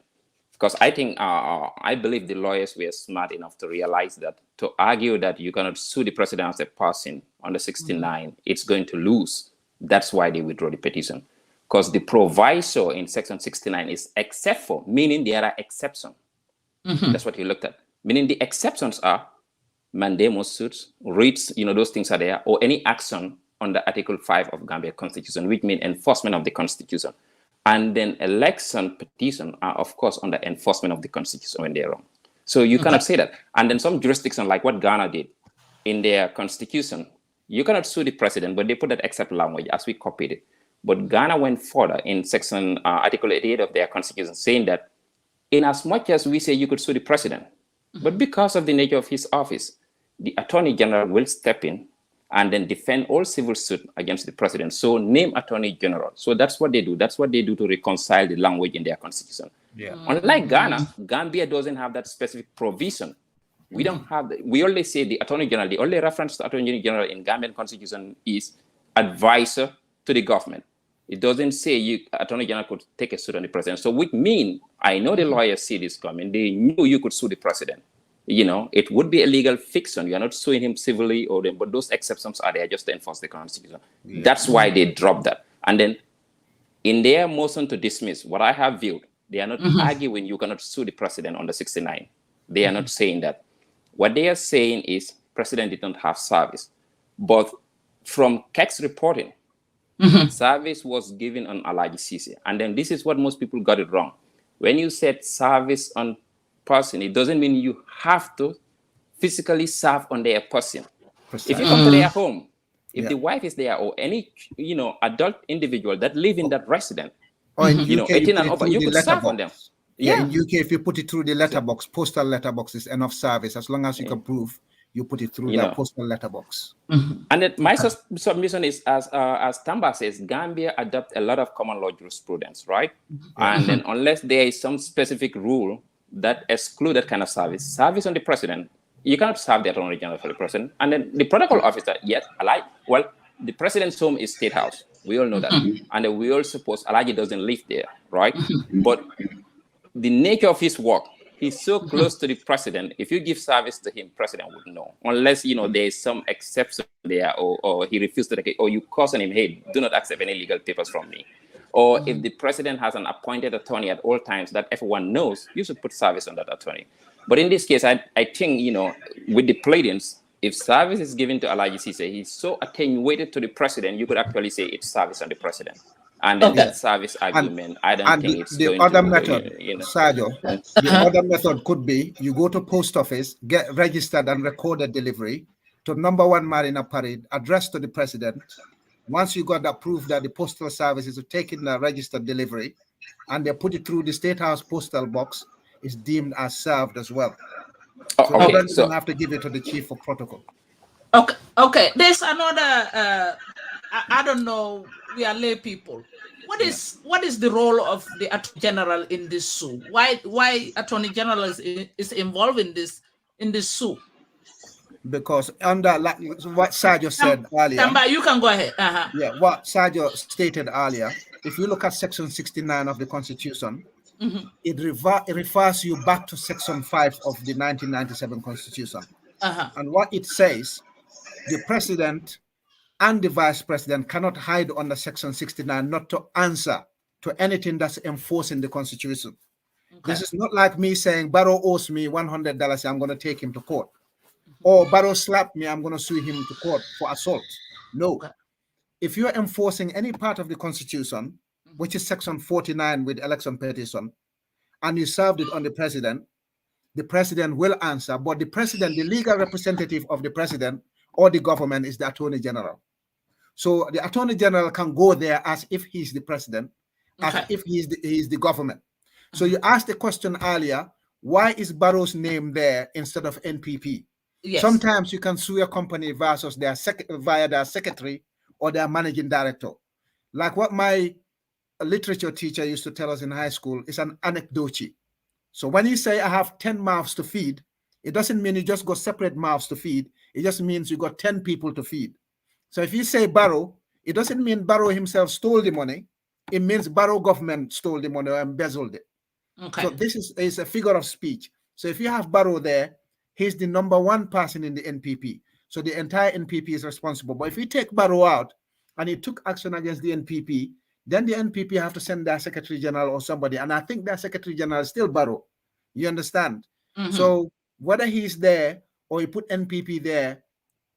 [SPEAKER 6] because I think, I believe the lawyers were smart enough to realize that to argue that you cannot sue the president as a person under 69, it's going to lose. That's why they withdraw the petition. Because the proviso in section 69 is except for, meaning there are exceptions. That's what you looked at. Meaning the exceptions are mandamus suits, writs, you know, those things are there, or any action under Article 5 of Gambia Constitution, which means enforcement of the Constitution. And then election petition are, of course, under enforcement of the Constitution when they're wrong. So you cannot say that. And then some jurisdictions, like what Ghana did in their Constitution, you cannot sue the president, but they put that except language as we copied it. But Ghana went further in section Article 88 of their Constitution, saying that in as much as we say you could sue the president, but because of the nature of his office, the Attorney General will step in and then defend all civil suit against the president. So name Attorney General. So that's what they do. That's what they do to reconcile the language in their Constitution. Yeah. Unlike Ghana, Gambia doesn't have that specific provision. We don't have that. We only say the Attorney General, the only reference to Attorney General in Gambian Constitution is advisor to the government. It doesn't say Attorney General could take a suit on the president. So which mean, I know the lawyers see this coming. They knew you could sue the president. You know, it would be a legal fiction. You are not suing him civilly, but those exceptions are there just to enforce the Constitution. Yeah. That's why they dropped that. And then in their motion to dismiss, what I have viewed, they are not arguing you cannot sue the president under 69. They are not saying that. What they are saying is president did not have service. But from Kexx reporting, service was given on Alaji Sise. And then this is what most people got it wrong. When you said service on person, it doesn't mean you have to physically serve on their person. If you come to their home, if the wife is there or any adult individual that live in that resident,
[SPEAKER 2] or in UK,
[SPEAKER 6] 18 and over, you could serve on them.
[SPEAKER 2] Yeah, in UK, if you put it through the letterbox, postal letterbox is enough service as long as you can prove you put it through that postal letterbox.
[SPEAKER 6] And then my submission is, as Tamba says, Gambia adopt a lot of common law jurisprudence, right? And then unless there is some specific rule that exclude that kind of service on the president, you cannot serve the Attorney General for the president. And then the protocol officer, yes, the president's home is State House. We all know that. And then we all suppose Alaji doesn't live there, right? But the nature of his work, he's so close to the president. If you give service to him, president would know. Unless, there is some exception there, or he refused to take it, or you caution him, hey, do not accept any legal papers from me. Or if the president has an appointed attorney at all times that everyone knows, you should put service on that attorney. But in this case, I think, with the pleadings, if service is given to Alaji Sise, he's so attenuated to the president, you could actually say it's service on the president. And that service argument, I don't think it's going to...
[SPEAKER 2] The other method, Sarjo, the other method could be, you go to post office, get registered and recorded delivery to number 1 Marina Parade, addressed to the president. Once you got that proof that the postal services are taking the registered delivery and they put it through the State House postal box, is deemed as served as well. So you have to give it to the chief of protocol.
[SPEAKER 1] Okay. There's another, I don't know, we are lay people. What is the role of the Attorney General in this suit? Why Attorney General is involved in this suit?
[SPEAKER 2] Because under what Sarjo said earlier.
[SPEAKER 1] Tamba, you can go ahead.
[SPEAKER 2] Yeah, what Sarjo stated earlier, if you look at section 69 of the Constitution, it refers you back to section 5 of the 1997 Constitution. And what it says, the president and the vice president cannot hide under section 69 not to answer to anything that's enforcing the Constitution. This is not like me saying Barrow owes me $100, I'm going to take him to court. or Barrow slapped me, I'm going to sue him to court for assault. No.
[SPEAKER 1] Okay.
[SPEAKER 2] If you're enforcing any part of the Constitution, which is Section 49 with election petition, and you served it on the president will answer. But the president, the legal representative of the president or the government, is the Attorney General. So the Attorney General can go there as if he's the president, as if he's the government. So you asked the question earlier, why is Barrow's name there instead of NPP?
[SPEAKER 1] Yes.
[SPEAKER 2] Sometimes you can sue a company versus their via their secretary or their managing director. Like what my literature teacher used to tell us in high school is an anecdote. So when you say I have 10 mouths to feed, it doesn't mean you just got separate mouths to feed. It just means you got 10 people to feed. So if you say Barrow, it doesn't mean Barrow himself stole the money. It means Barrow government stole the money or embezzled it.
[SPEAKER 1] Okay.
[SPEAKER 2] So this is a figure of speech. So if you have Barrow there, he's the #1 person in the NPP. So the entire NPP is responsible. But if you take Barrow out and he took action against the NPP, then the NPP have to send their Secretary General or somebody. And I think their Secretary General is still Barrow. You understand? So whether he's there or you put NPP there,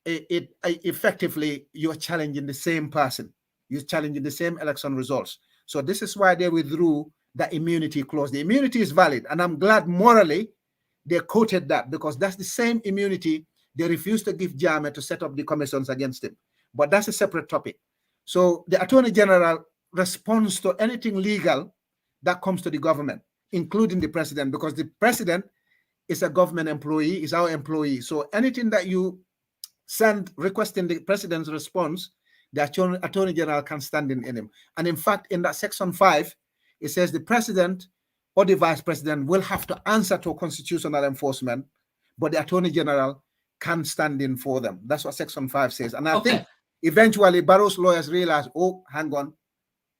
[SPEAKER 2] it effectively, you're challenging the same person. You're challenging the same election results. So this is why they withdrew the immunity clause. The immunity is valid. And I'm glad morally they quoted that, because that's the same immunity they refused to give Jammeh to set up the commissions against him. But that's a separate topic. So the Attorney General responds to anything legal that comes to the government, including the president, because the president is a government employee, is our employee. So anything that you send requesting the president's response, the Attorney General can stand in him. And in fact, in that Section 5, it says the president or the vice president will have to answer to constitutional enforcement, but the Attorney General can stand in for them. That's what Section 5 says. And I think eventually Barrow's lawyers realize, oh, hang on,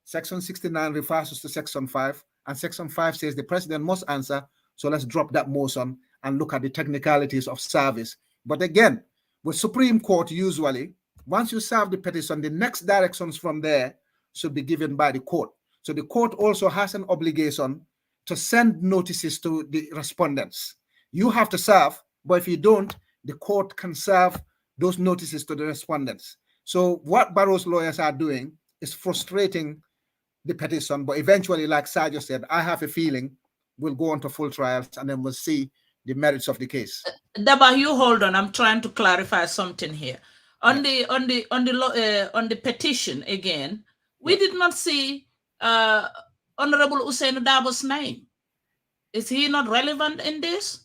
[SPEAKER 2] Section 69 refers to Section 5, and Section 5 says the president must answer, so let's drop that motion and look at the technicalities of service. But again, with Supreme Court, usually, once you serve the petition, the next directions from there should be given by the court. So the court also has an obligation to send notices to the respondents. You have to serve, but if you don't, the court can serve those notices to the respondents. So what Barrow's lawyers are doing is frustrating the petition, but eventually, like Sarjo said, I have a feeling we'll go on to full trials and then we'll see the merits of the case.
[SPEAKER 1] Dabakh, you hold on. I'm trying to clarify something here. On the petition again, we did not see Honorable Usainu Darbo's name. Is he not relevant in this?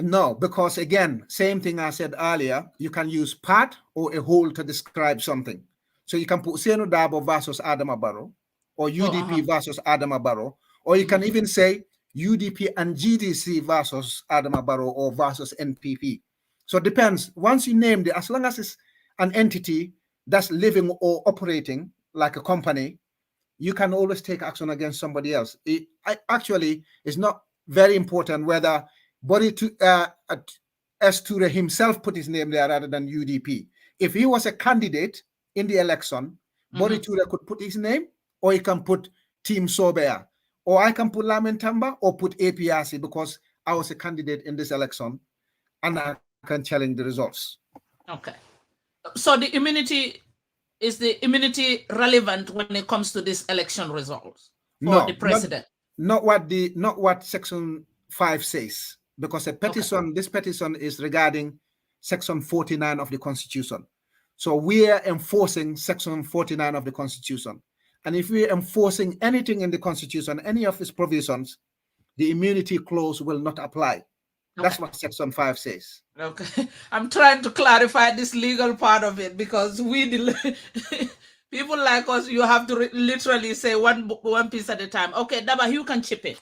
[SPEAKER 2] No, because again, same thing I said earlier, you can use part or a whole to describe something. So you can put Usainu Darboe versus Adama Barrow, or UDP versus Adama Barrow, or you can even say UDP and GDC versus Adama Barrow or versus NPP. So it depends. Once you name it, as long as it's an entity that's living or operating like a company, you can always take action against somebody else. Actually, it's not very important whether S. Ture himself put his name there rather than UDP. If he was a candidate in the election, Body Ture could put his name, or he can put Team Sobea, or I can put Lamin Tamba, or put APRC because I was a candidate in this election and I can challenge the results.
[SPEAKER 1] Okay. So the immunity, is the immunity relevant when it comes to this election results for the president?
[SPEAKER 2] Not what Section 5 says, because a petition, this petition is regarding Section 49 of the Constitution. So we are enforcing Section 49 of the Constitution. And if we're enforcing anything in the Constitution, any of its provisions, the immunity clause will not apply. That's what Section 5 says.
[SPEAKER 1] Okay. I'm trying to clarify this legal part of it, because people like us, you have to literally say one piece at a time. Okay, Dabakh, you can chip in.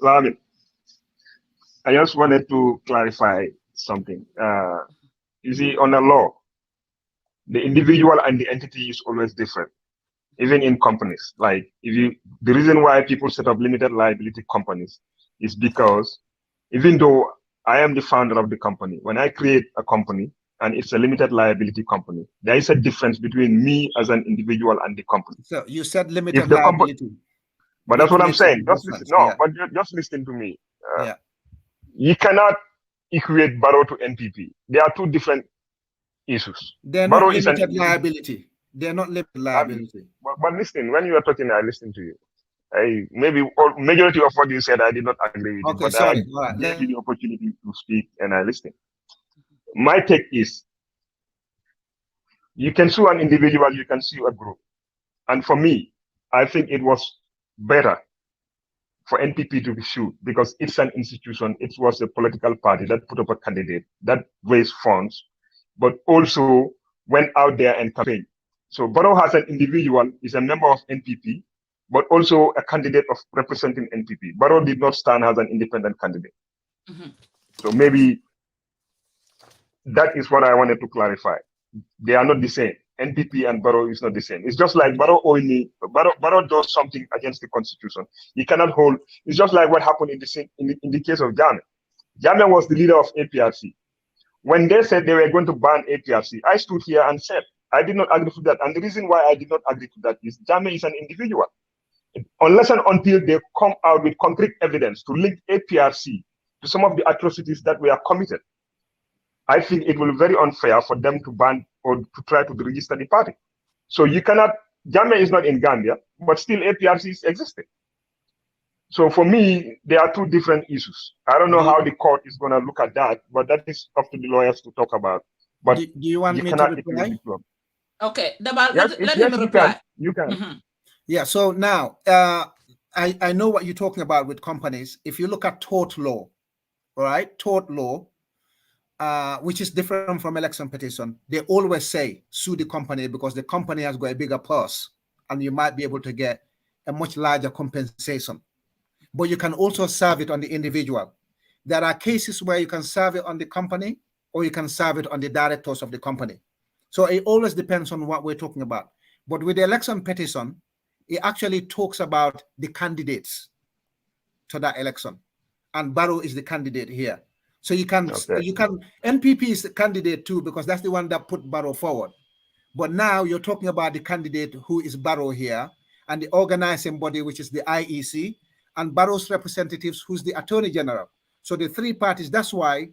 [SPEAKER 5] Lamin, I just wanted to clarify something. You see, on the law, the individual and the entity is always different, even in companies. Like, the reason why people set up limited liability companies is because even though I am the founder of the company, when I create a company and it's a limited liability company, there is a difference between me as an individual and the company.
[SPEAKER 2] So you said limited liability.
[SPEAKER 5] But that's what I'm saying. Just listen, but just listen to me. you cannot equate Barrow to NPP. They are two different issues.
[SPEAKER 2] They're
[SPEAKER 5] Barrow
[SPEAKER 2] not
[SPEAKER 5] is
[SPEAKER 2] limited liability. They're not limited liability.
[SPEAKER 5] But listen, when you are talking, I listen to you. Maybe majority of what you said, I did not agree with.
[SPEAKER 2] Okay,
[SPEAKER 5] But
[SPEAKER 2] sorry.
[SPEAKER 5] I gave you the opportunity to speak, and I listened. My take is, you can sue an individual, you can sue a group. And for me, I think it was better for NPP to be sued because it's an institution. It was a political party that put up a candidate that raised funds, but also went out there and campaigned. So Barrow has an individual, is a member of NPP, but also a candidate of representing NPP. Barrow did not stand as an independent candidate. So maybe that is what I wanted to clarify. They are not the same. NPP and Barrow is not the same. It's just like Barrow does something against the constitution. He cannot hold. It's just like what happened in the case of Jammeh. Jammeh was the leader of APRC. When they said they were going to ban APRC, I stood here and said, I did not agree to that. And the reason why I did not agree to that is Jammeh is an individual. Unless and until they come out with concrete evidence to link APRC to some of the atrocities that were committed, I think it will be very unfair for them to ban or to try to register the party. So you cannot, Jammeh is not in Gambia, but still APRC is existing. So for me, there are two different issues. I don't know how the court is going to look at that, but that is up to the lawyers to talk about. But
[SPEAKER 2] do you want me to reply?
[SPEAKER 1] Okay, let him reply.
[SPEAKER 5] You can.
[SPEAKER 2] Yeah, so now, I know what you're talking about with companies. If you look at tort law, all right, tort law, which is different from election petition, they always say sue the company because the company has got a bigger purse and you might be able to get a much larger compensation. But you can also serve it on the individual. There are cases where you can serve it on the company or you can serve it on the directors of the company. So it always depends on what we're talking about. But with the election petition, it actually talks about the candidates to that election. And Barrow is the candidate here. So you can, NPP is the candidate too, because that's the one that put Barrow forward. But now you're talking about the candidate who is Barrow here and the organizing body, which is the IEC, and Barrow's representatives, who's the Attorney General. So the three parties, that's why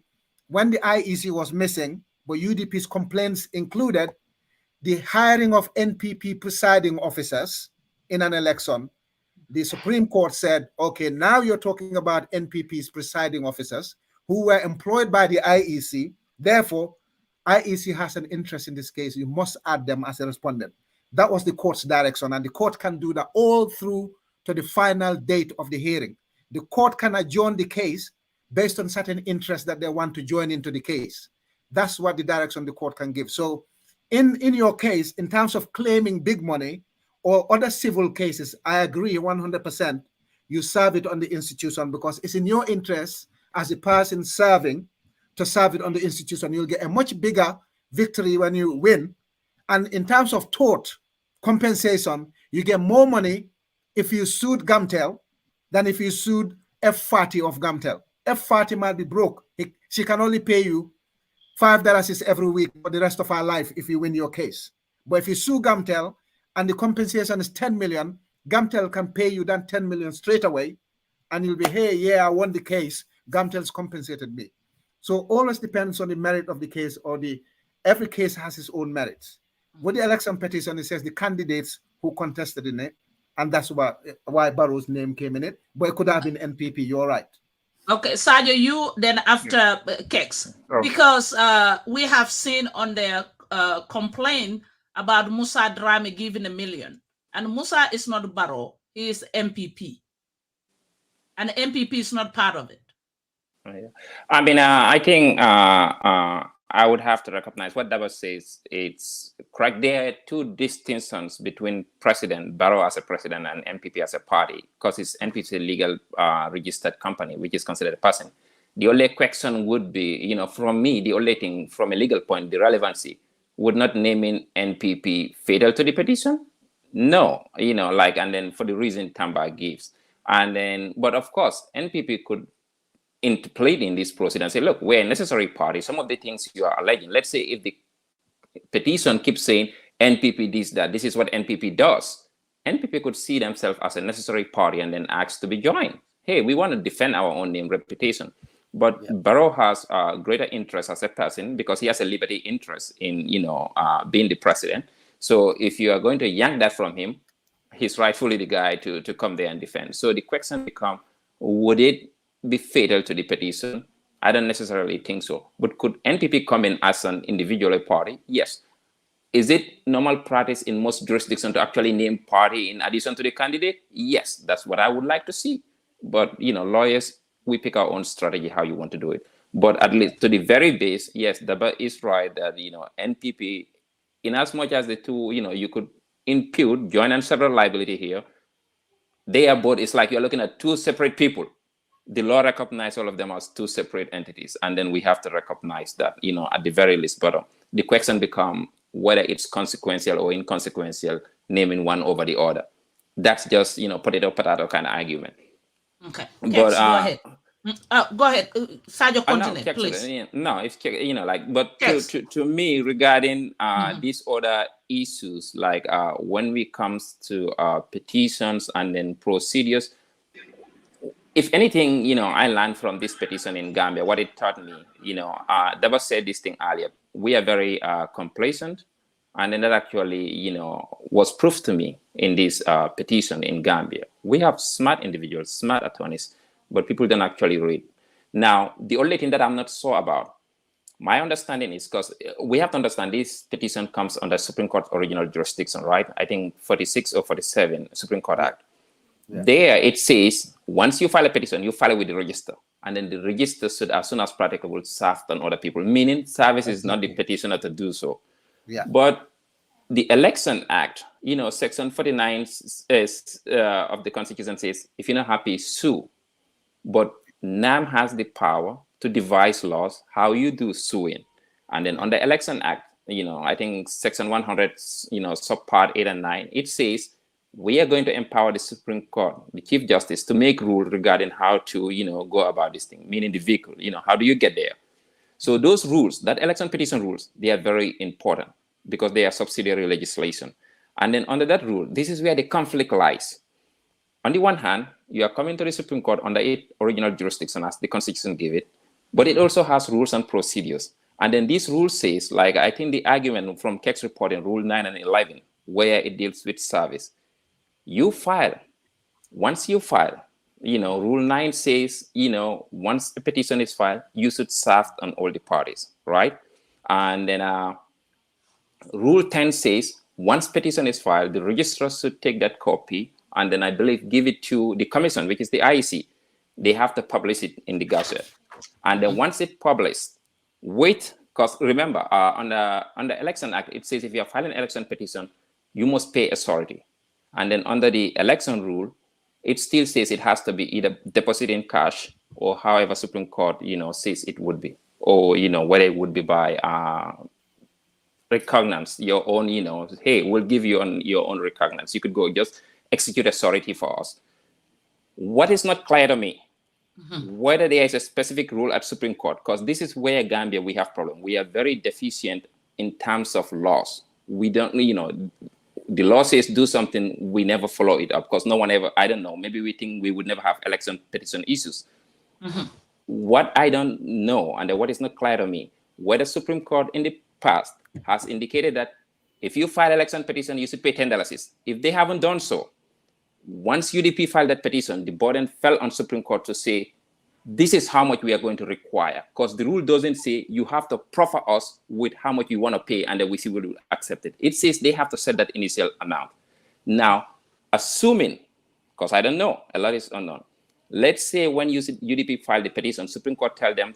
[SPEAKER 2] when the IEC was missing, but UDP's complaints included the hiring of NPP presiding officers in an election, the Supreme Court said, okay, now you're talking about NPP's presiding officers who were employed by the IEC. Therefore, IEC has an interest in this case. You must add them as a respondent. That was the court's direction, and the court can do that all through to the final date of the hearing. The court can adjourn the case based on certain interests that they want to join into the case. That's what the direction the court can give. So in your case, in terms of claiming big money or other civil cases, I agree 100%. You serve it on the institution because it's in your interest as a person serving to serve it on the institution. You'll get a much bigger victory when you win. And in terms of tort compensation, you get more money if you sued Gamtel than if you sued F40 of Gamtel. F40 might be broke. She can only pay you $5 every week for the rest of her life if you win your case. But if you sue Gamtel and the compensation is 10 million, Gamtel can pay you that 10 million straight away. And you'll be, hey, yeah, I won the case. Gamtel's compensated me. So always depends on the merit of the case, or every case has its own merits. With the election petition, it says the candidates who contested in it, and that's why Barrow's name came in it. But it could have been NPP. You're right. Okay,
[SPEAKER 1] Sarjo, you then after Kexx, because we have seen on their complaint about Musa Drame giving $1 million, and Musa is not Barrow; he is MPP, and MPP is not part of it.
[SPEAKER 6] I mean, I think I would have to recognize what Daba says. It's correct. There are two distinctions between President Barrow as a president and MPP as a party, because it's NPP legal registered company, which is considered a person. The only question would be, from me, the only thing from a legal point, the relevancy, would not naming NPP fatal to the petition? No, and then for the reason Tamba gives. And then, but of course, NPP could interplayed in this process and say, look, we're a necessary party. Some of the things you are alleging, let's say if the petition keeps saying NPP this, that, this is what NPP does, NPP could see themselves as a necessary party and then ask to be joined. Hey, we want to defend our own name, reputation. But Barrow has a greater interest as a person because he has a liberty interest in, being the president. So if you are going to yank that from him, he's rightfully the guy to come there and defend. So the question becomes, would it be fatal to the petition? I don't necessarily think so. But could NPP come in as an individual party? Yes. Is it normal practice in most jurisdictions to actually name party in addition to the candidate? Yes, that's what I would like to see. But, lawyers, we pick our own strategy, how you want to do it. But at least to the very base, yes, Daba is right that, NPP, in as much as the two, you could impute joint and several liability here, they are both, it's like you're looking at two separate people. The law recognizes all of them as two separate entities. And then we have to recognize that, at the very least. But the question becomes whether it's consequential or inconsequential, naming one over the other. That's just, potato kind of argument.
[SPEAKER 1] Okay.
[SPEAKER 6] But
[SPEAKER 1] go ahead. Go ahead. Sarjo, continue, please.
[SPEAKER 6] No, it's but to me, regarding these other issues, like when it comes to petitions and then procedures, if anything, I learned from this petition in Gambia, what it taught me, Daba said this thing earlier, we are very complacent. And then that actually, was proof to me in this petition in Gambia. We have smart individuals, smart attorneys, but people don't actually read. Now, the only thing that I'm not sure about, my understanding is, because we have to understand this petition comes under Supreme Court original jurisdiction, right? I think 46 or 47 Supreme Court Act. Yeah. There it says, once you file a petition, you file it with the register. And then the register should, as soon as practicable, serve on other people, meaning service is not the petitioner to do so.
[SPEAKER 2] Yeah.
[SPEAKER 6] But the Election Act, Section 49 of the Constitution says, if you're not happy, sue. But NAM has the power to devise laws how you do suing. And then on the Election Act, I think Section 100, subpart 8 and 9, it says we are going to empower the Supreme Court, the Chief Justice, to make rules regarding how to, go about this thing, meaning the vehicle, how do you get there? So those rules, that election petition rules, they are very important because they are subsidiary legislation. And then under that rule, this is where the conflict lies. On the one hand, you are coming to the Supreme Court under its original jurisdiction as the Constitution gave it, but it also has rules and procedures. And then these rules says, like I think the argument from Kexx report in Rule 9 and 11, where it deals with service, you file. Once you file, Rule 9 says, once a petition is filed, you should serve on all the parties, right? And then Rule 10 says, once petition is filed, the registrar should take that copy and then I believe give it to the commission, which is the IEC. They have to publish it in the Gazette. And then once it's published, because remember, on the Election Act, it says if you are filing an election petition, you must pay authority. And then under the election rule, it still says it has to be either deposit in cash or however Supreme Court, says it would be, or, whether it would be by recognizance, your own, hey, we'll give you your own recognizance. You could go just execute authority for us. What is not clear to me, whether there is a specific rule at Supreme Court, because this is where Gambia, we have problem. We are very deficient in terms of laws. We don't, the law says do something, we never follow it up because no one ever, I don't know, maybe we think we would never have election petition issues. What I don't know, and what is not clear to me, whether Supreme Court in the past has indicated that if you file election petition, you should pay $10. If they haven't done so, once UDP filed that petition, the burden fell on Supreme Court to say, this is how much we are going to require, because the rule doesn't say you have to proffer us with how much you want to pay and then we see we will accept it. It says they have to set that initial amount. Now, assuming, because I don't know, a lot is unknown. Let's say when UDP filed the petition, Supreme Court tell them,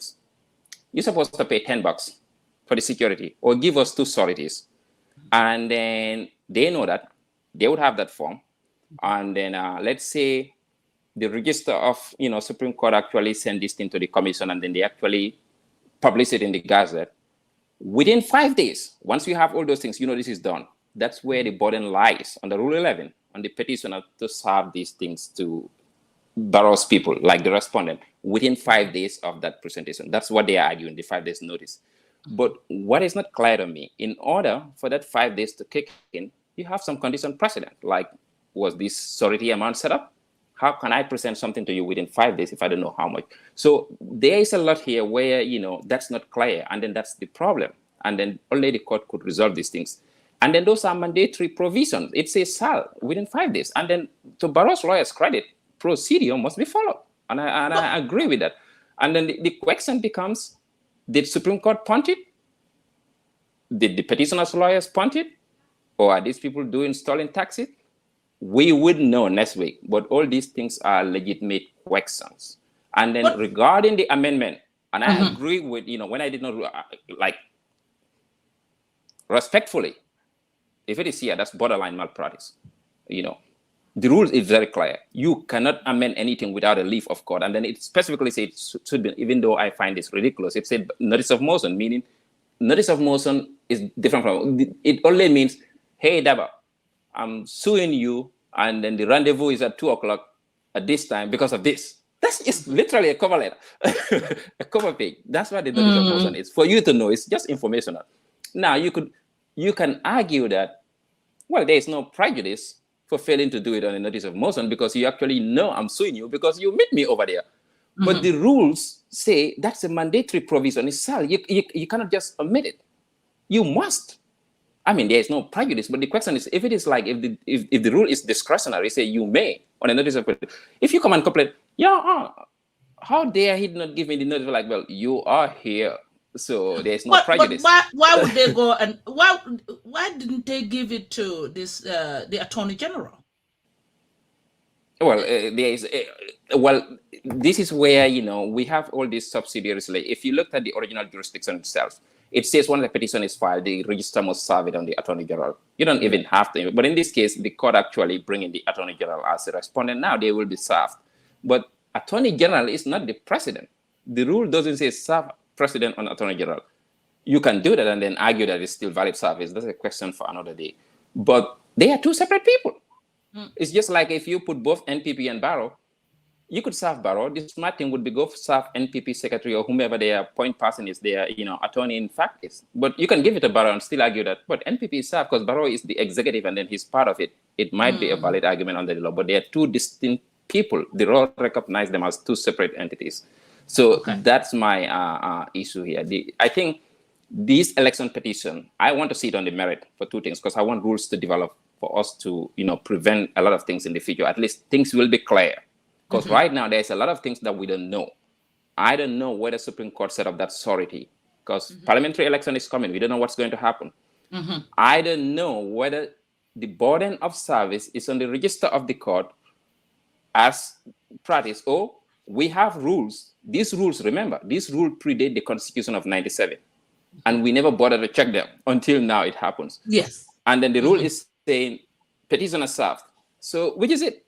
[SPEAKER 6] you're supposed to pay $10 for the security or give us 2 sureties. And then they know that, they would have that form. And then let's say the register of Supreme Court actually send this thing to the commission and then they actually publish it in the Gazette. Within 5 days, once you have all those things, this is done. That's where the burden lies on the Rule 11, on the petitioner to serve these things to Barrow's people, like the respondent, within 5 days of that presentation. That's what they are arguing, the 5 days notice. But what is not clear to me, in order for that 5 days to kick in, you have some condition precedent, like was this surety amount set up? How can I present something to you within 5 days if I don't know how much? So there is a lot here where, that's not clear. And then that's the problem. And then only the court could resolve these things. And then those are mandatory provisions. It says shall within 5 days. And then to Barrow's lawyers' credit, procedure must be followed. And I agree with that. And then the question becomes, did Supreme Court punt it? Did the petitioner's lawyers punt it? Or are these people doing stolen taxes? We would know next week. But all these things are legitimate questions. And then regarding the amendment, and I agree with, when I did not, respectfully, if it is here, that's borderline malpractice. The rule is very clear. You cannot amend anything without a leave of court. And then it specifically said it should be, even though I find this ridiculous, it said notice of motion, meaning notice of motion is different from, it only means, hey, Dabakh, I'm suing you, and then the rendezvous is at 2 o'clock at this time because of this. That's just literally a cover letter, a cover page. That's what the notice of motion is. For you to know, it's just informational. Now, you can argue that, well, there is no prejudice for failing to do it on a notice of motion because you actually know I'm suing you because you meet me over there. But the rules say that's a mandatory provision. It's you cannot just omit it. You must. I mean, there is no prejudice, but the question is, if it is like, if the rule is discretionary, say you may on a notice of, if you come and complain, how dare he not give me the notice? Like, well, you are here, so there is no prejudice.
[SPEAKER 1] But why would they go and why didn't they give it to this the Attorney General?
[SPEAKER 6] Well, this is where we have all these subsidiaries. Like, if you looked at the original jurisdiction itself, it says when the petition is filed, the register must serve it on the Attorney General. You don't even have to. But in this case, the court actually bringing the Attorney General as a respondent. Now they will be served. But Attorney General is not the president. The rule doesn't say serve president on Attorney General. You can do that and then argue that it's still valid service. That's a question for another day. But they are two separate people. It's just like if you put both NPP and Barrow, you could serve Barrow. The smart thing would be go serve NPP secretary or whomever their point person is, their attorney in fact is. But you can give it to Barrow and still argue that, but NPP is served because Barrow is the executive and then he's part of it. It might be a valid argument under the law, but they are two distinct people. The law recognizes them as two separate entities. So that's my issue here. I think this election petition, I want to see it on the merit for two things, because I want rules to develop for us to prevent a lot of things in the future. At least things will be clear. Because right now, there's a lot of things that we don't know. I don't know whether Supreme Court set up that authority, because parliamentary election is coming. We don't know what's going to happen. I don't know whether the burden of service is on the register of the court as practice, or we have rules. These rules, remember, these rules predate the Constitution of 97. And we never bothered to check them until now it happens.
[SPEAKER 1] Yes.
[SPEAKER 6] And then the rule is saying petitioner served. So which is it?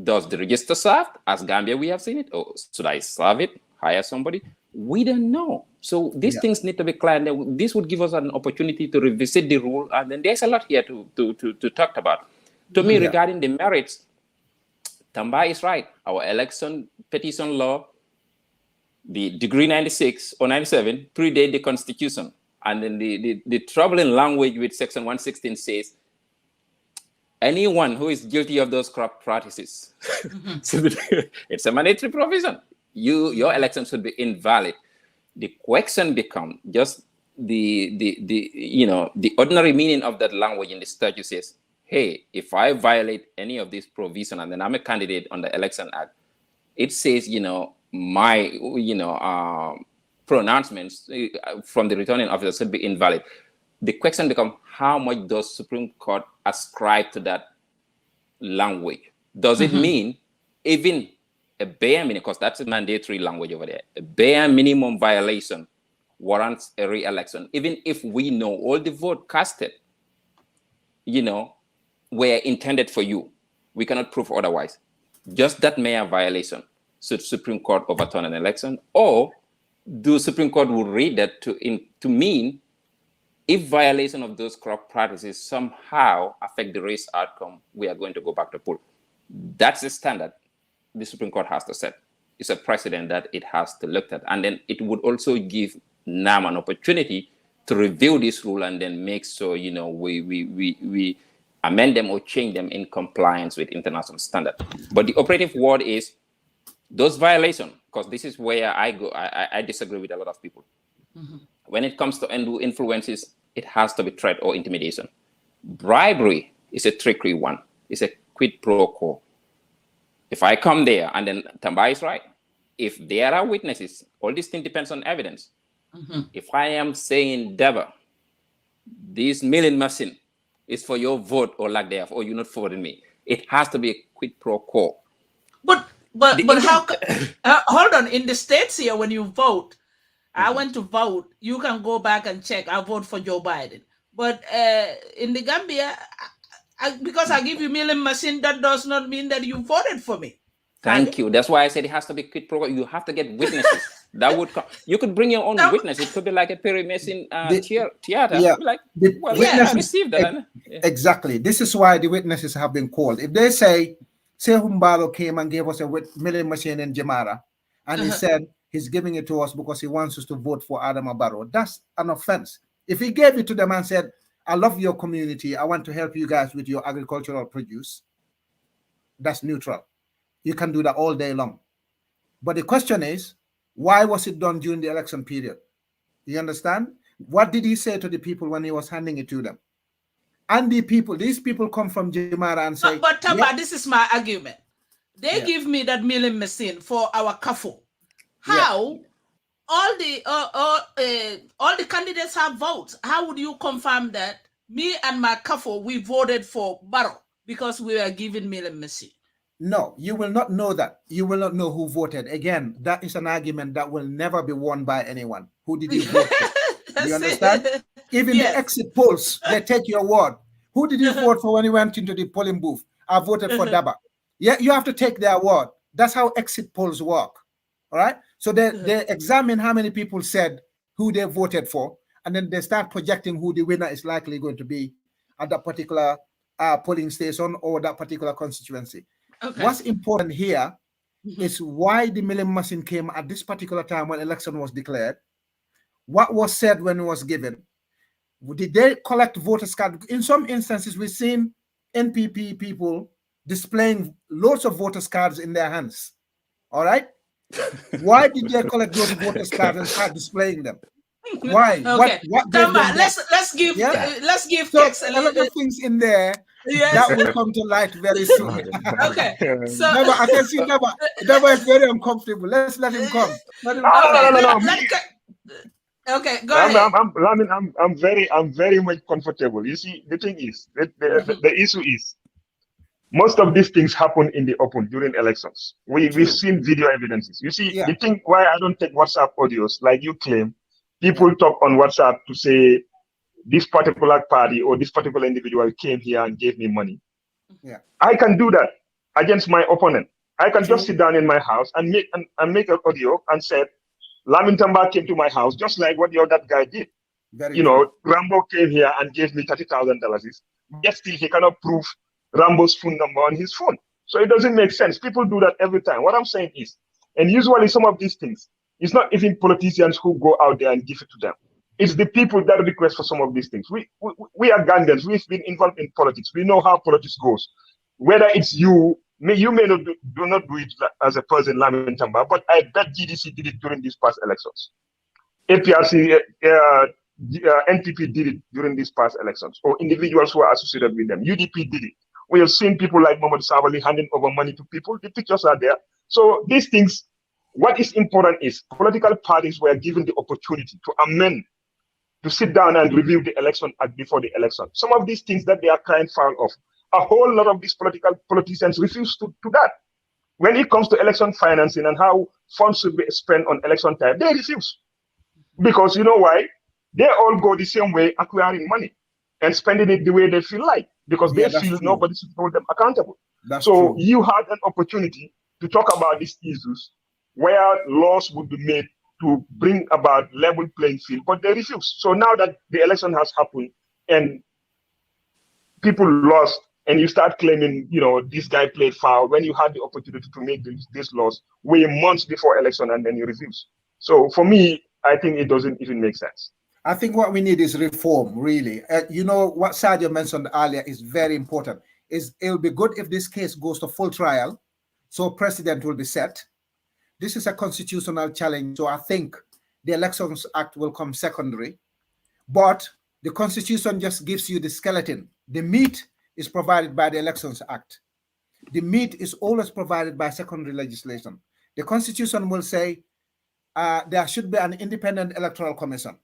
[SPEAKER 6] Does the register serve? As Gambia, we have seen it. Or should I serve it? Hire somebody? We don't know. So these things need to be clear. And this would give us an opportunity to revisit the rule. And then there's a lot here to talk about. To me, regarding the merits, Tamba is right. Our election petition law, the degree 96 or 97, predate the Constitution. And then the troubling language with Section 116 says, anyone who is guilty of those corrupt practices, so it's a mandatory provision. Your election should be invalid. The question becomes just the ordinary meaning of that language in the statute says, hey, if I violate any of these provisions and then I'm a candidate on the Election Act, it says, my pronouncements from the returning officer should be invalid. The question becomes, how much does Supreme Court ascribe to that language? Does it mean even a bare minimum, because that's a mandatory language over there, a bare minimum violation warrants a re-election, even if we know all the vote casted, were intended for you? We cannot prove otherwise. Just that mere violation, should Supreme Court overturn an election? Or do Supreme Court will read that to mean if violation of those corrupt practices somehow affect the race outcome, we are going to go back to poll? That's the standard the Supreme Court has to set. It's a precedent that it has to look at. And then it would also give NAM an opportunity to review this rule and then make sure, we amend them or change them in compliance with international standard. But the operative word is those violations, because this is where I disagree with a lot of people. When it comes to undue influences, it has to be threat or intimidation. Bribery is a trickery one. It's a quid pro quo. If I come there, and then Tamba is right, if there are witnesses, all this thing depends on evidence. If I am saying, Deba, this milling machine is for your vote or lack thereof, or you're not voting me, it has to be a quid pro quo.
[SPEAKER 1] But how? Hold on. In the States here, when you vote, I went to vote. You can go back and check. I vote for Joe Biden. But in the Gambia, because I give you milling machine, that does not mean that you voted for me.
[SPEAKER 6] Thank you. That's why I said it has to be quid pro quo. You have to get witnesses. That would come. You could bring your own witness. It could be like a Perry Mason theater.
[SPEAKER 2] Yeah.
[SPEAKER 6] Like,
[SPEAKER 2] I
[SPEAKER 6] received that.
[SPEAKER 2] Exactly. This is why the witnesses have been called. If they say Barrow came and gave us a milling machine in Jamara, and he said he's giving it to us because he wants us to vote for Adama Barrow, that's an offense. If he gave it to them and said, I love your community, I want to help you guys with your agricultural produce, that's neutral. You can do that all day long. But the question is, why was it done during the election period? You understand? What did he say to the people when he was handing it to them? And these people come from Jimara and say...
[SPEAKER 1] But Tamba, this is my argument. They give me that milling machine for our CAFO. How? All the candidates have votes. How would you confirm that me and my CAFO, we voted for Barrow because we were given milling machine?
[SPEAKER 2] No, you will not know that. You will not know who voted. Again, that is an argument that will never be won by anyone. Who did you vote for? You understand? Even the exit polls, they take your word. Who did you vote for when you went into the polling booth? I voted for Dabakh. Yeah, you have to take their word. That's how exit polls work. All right? So they examine how many people said who they voted for, and then they start projecting who the winner is likely going to be at that particular polling station or that particular constituency. Okay. What's important here is why the milling machine came at this particular time when election was declared. What was said when it was given? Did they collect voters' cards? In some instances, we've seen NPP people displaying loads of voters' cards in their hands. All right? Why did they collect those voters' cards and start displaying them? Why?
[SPEAKER 1] Okay. What let's give Kexx
[SPEAKER 2] a lot of things in there that will come to light very soon.
[SPEAKER 1] Okay. So
[SPEAKER 2] I can see Deba is very uncomfortable. Let's let him come.
[SPEAKER 5] No.
[SPEAKER 1] Okay, go ahead.
[SPEAKER 5] I'm very much comfortable. You see, the thing is, the issue is, most of these things happen in the open during elections. We've seen video evidences. You see, the thing why I don't take WhatsApp audios like you claim, people talk on WhatsApp to say this particular party or this particular individual came here and gave me money.
[SPEAKER 2] Yeah,
[SPEAKER 5] I can do that against my opponent. I can just sit down in my house and make an audio and say, Lamin Tamba came to my house, just like what the other guy did. Rambo came here and gave me $30,000. Yet still he cannot prove Rambo's phone number on his phone. So it doesn't make sense. People do that every time. What I'm saying is, and usually some of these things, it's not even politicians who go out there and give it to them. It's the people that request for some of these things. We are Gambians. We've been involved in politics. We know how politics goes. Whether it's you may not do it as a person, Lamin Tamba, but I bet GDC did it during these past elections. APRC, NPP did it during these past elections, or individuals who are associated with them. UDP did it. We have seen people like Mohamed Sabali handing over money to people. The pictures are there. So these things, what is important is political parties were given the opportunity to amend, to sit down and review the election act before the election. Some of these things that they are crying foul of, a whole lot of these politicians refuse to do that. When it comes to election financing and how funds should be spent on election time, they refuse. Because you know why? They all go the same way, acquiring money and spending it the way they feel like, because they feel nobody should hold them accountable. So you had an opportunity to talk about these issues where laws would be made to bring about level playing field, but they refuse. So now that the election has happened and people lost, and you start claiming, this guy played foul when you had the opportunity to make this laws way months before election, and then you refuse. So for me, I think it doesn't even make sense.
[SPEAKER 2] I think what we need is reform, really. You know, what Sarjo mentioned earlier is very important. It'll be good if this case goes to full trial, so precedent will be set. This is a constitutional challenge, so I think the Elections Act will come secondary. But the Constitution just gives you the skeleton. The meat is provided by the Elections Act. The meat is always provided by secondary legislation. The Constitution will say there should be an independent electoral commission.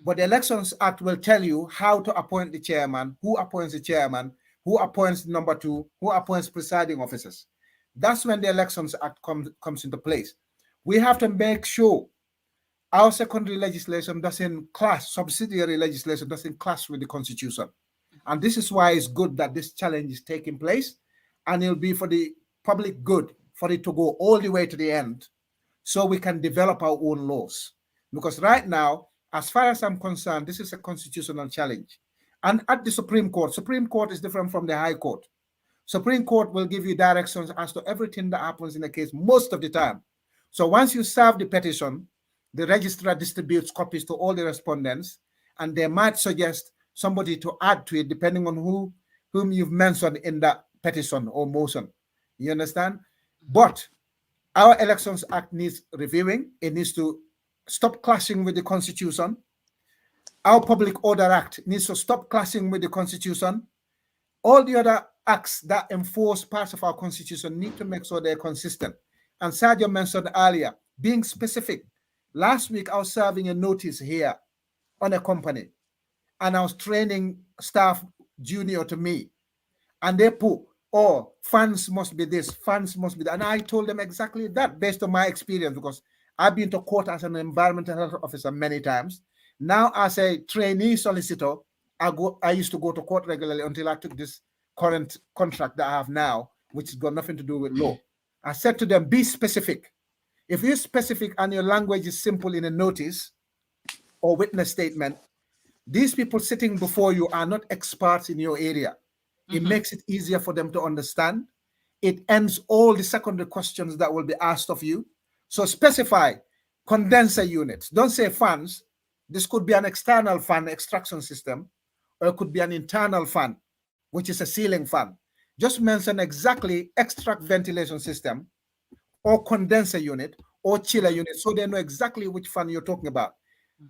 [SPEAKER 2] But the Elections Act will tell you how to appoint the chairman, who appoints the chairman, who appoints number two, who appoints presiding officers. That's when the Elections Act comes into place. We have to make sure our secondary legislation doesn't clash, subsidiary legislation doesn't clash with the Constitution. And this is why it's good that this challenge is taking place, and it'll be for the public good for it to go all the way to the end so we can develop our own laws. Because right now, as far as I'm concerned, this is a constitutional challenge. And at the Supreme Court is different from the High Court. Supreme Court will give you directions as to everything that happens in the case most of the time. So once you serve the petition, the registrar distributes copies to all the respondents, and they might suggest somebody to add to it depending on whom you've mentioned in that petition or motion. You understand? But our Elections Act needs reviewing. It needs to stop clashing with the Constitution. Our Public Order Act needs to stop clashing with the Constitution. All the other acts that enforce parts of our Constitution need to make sure they're consistent. And Sarjo mentioned earlier, being specific. Last week, I was serving a notice here on a company, and I was training staff junior to me. And they put, oh, funds must be this, funds must be that. And I told them exactly that based on my experience, because I've been to court as an environmental health officer many times. Now, as a trainee solicitor, I used to go to court regularly until I took this current contract that I have now, which has got nothing to do with law. I said to them, be specific. If you're specific and your language is simple in a notice or witness statement, these people sitting before you are not experts in your area. It makes it easier for them to understand. It ends all the secondary questions that will be asked of you. So specify condenser units. Don't say fans. This could be an external fan extraction system, or it could be an internal fan, which is a ceiling fan. Just mention exactly extract ventilation system, or condenser unit, or chiller unit, so they know exactly which fan you're talking about.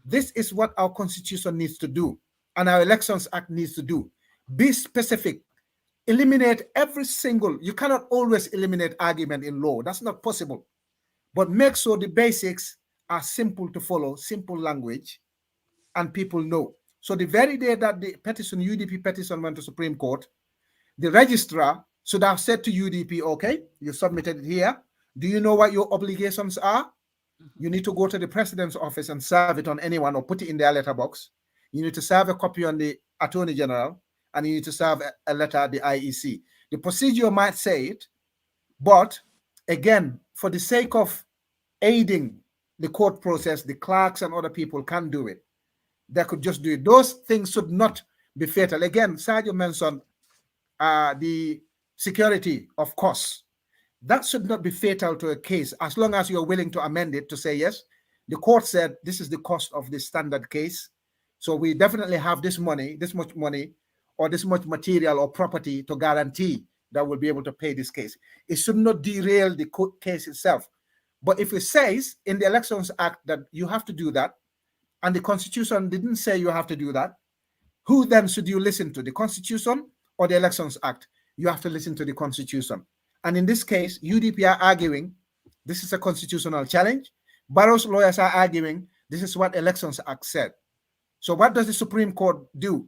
[SPEAKER 2] This is what our Constitution needs to do, and our Elections Act needs to do. Be specific. Eliminate every single, you cannot always eliminate argument in law. That's not possible. But make sure the basics are simple to follow, simple language, and people know. So the very day that the petition, UDP petition, went to Supreme Court, the registrar should have said to UDP, okay, you submitted it here. Do you know what your obligations are? You need to go to the president's office and serve it on anyone or put it in their letterbox. You need to serve a copy on the attorney general, and you need to serve a letter at the IEC. The procedure might say it, but again, for the sake of aiding the court process, the clerks and other people can do it. They could just do it. Those things should not be fatal. Again, Sarjo mentioned the security of costs. That should not be fatal to a case as long as you're willing to amend it to say, yes, the court said this is the cost of this standard case. So we definitely have this money, this much money, or this much material or property to guarantee that we'll be able to pay this case. It should not derail the court case itself. But if it says in the Elections Act that you have to do that, and the Constitution didn't say you have to do that, who then should you listen to, the Constitution or the Elections Act? You have to listen to the Constitution. And in this case, UDP are arguing this is a constitutional challenge. Barrow's lawyers are arguing this is what Elections Act said. So what does the Supreme Court do?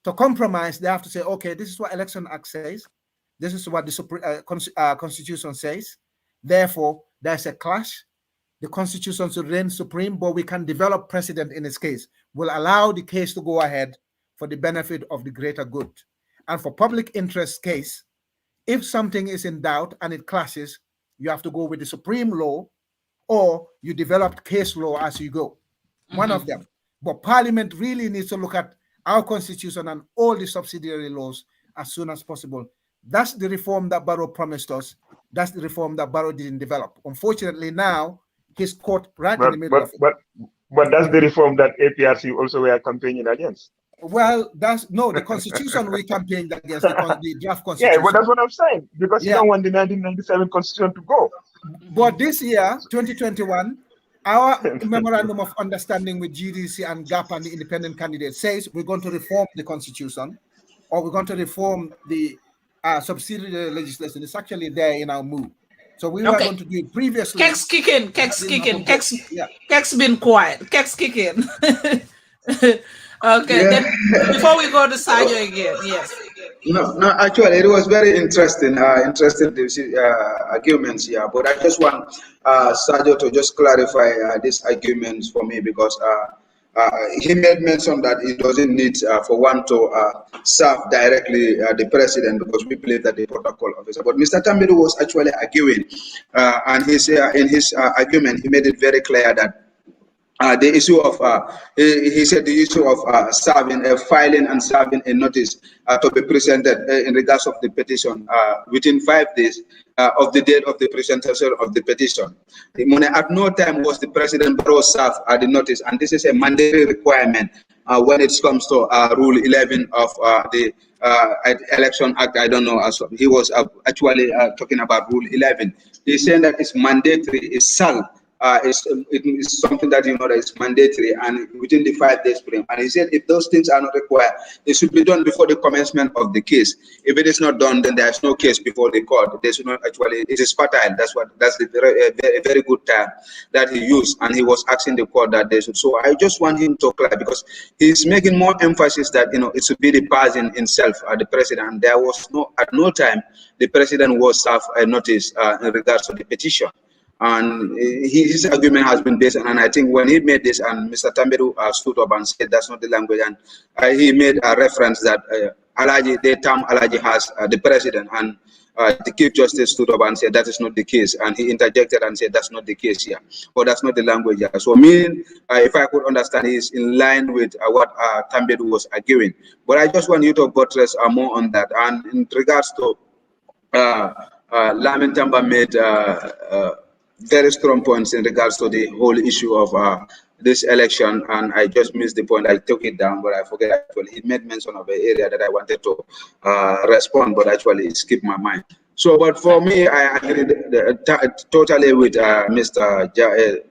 [SPEAKER 2] To compromise, they have to say, okay, this is what Election Act says. This is what the Constitution says. Therefore, there's a clash. The Constitution should reign supreme, but we can develop precedent in this case. We'll allow the case to go ahead for the benefit of the greater good. And for public interest case, if something is in doubt and it clashes, you have to go with the supreme law, or you develop case law as you go. One of them. But Parliament really needs to look at our Constitution and all the subsidiary laws as soon as possible. That's the reform that Barrow promised us. That's the reform that Barrow didn't develop. Unfortunately, now he's caught right in the middle of it.
[SPEAKER 5] But that's the reform that APRC also were campaigning against.
[SPEAKER 2] Well, that's no, the constitution we campaigned against, the draft constitution.
[SPEAKER 5] Yeah, but that's what I'm saying, because you don't want the 1997 constitution to go.
[SPEAKER 2] But this year, 2021, our memorandum of understanding with GDC and GAP and the independent candidate says we're going to reform the constitution, or we're going to reform the subsidiary legislation. It's actually there in our move. So we were going to do it previously.
[SPEAKER 1] Kexx kicking. Kexx been quiet. Kexx kicking. Okay,
[SPEAKER 3] Yeah.
[SPEAKER 1] then before we go to Sarjo again, yes.
[SPEAKER 3] No, actually, it was very interesting, arguments here. But I just want Sarjo to just clarify these arguments for me, because he made mention that it doesn't need for one to serve directly the president, because we believe that the protocol officer. But Mr. Tambadu was actually arguing, and in his argument, he made it very clear that the issue of, he said the issue of filing and serving a notice to be presented in regards of the petition within 5 days of the date of the presentation of the petition. At no time was the President Barrow served the notice, and this is a mandatory requirement when it comes to Rule 11 of the Election Act. I don't know, he was actually talking about Rule 11. He's saying that it's mandatory, it's shall. It is something that that is mandatory and within the 5 days frame. And he said if those things are not required, it should be done before the commencement of the case. If it is not done, then there is no case before the court. They should not actually. It is fertile. That's the very good term that he used, and he was asking the court that they should. So I just want him to clarify, because he's making more emphasis that it should be the person himself, the president. There was at no time the president was served a notice in regards to the petition. And his argument has been based on, and I think when he made this, and Mr. Tambadu stood up and said that's not the language, and he made a reference that the term Alaji has the president, and the Chief Justice stood up and said that is not the case, and he interjected and said that's not the case here, or that's not the language here. So if I could understand, he's in line with what Tambadu was arguing. But I just want you to buttress more on that. And in regards to Lamin Tamba made very strong points in regards to the whole issue of this election, and I just missed the point. I took it down, but I forget actually. He made mention of an area that I wanted to respond, but actually it skipped my mind. So, but for me, I agree totally with Mr.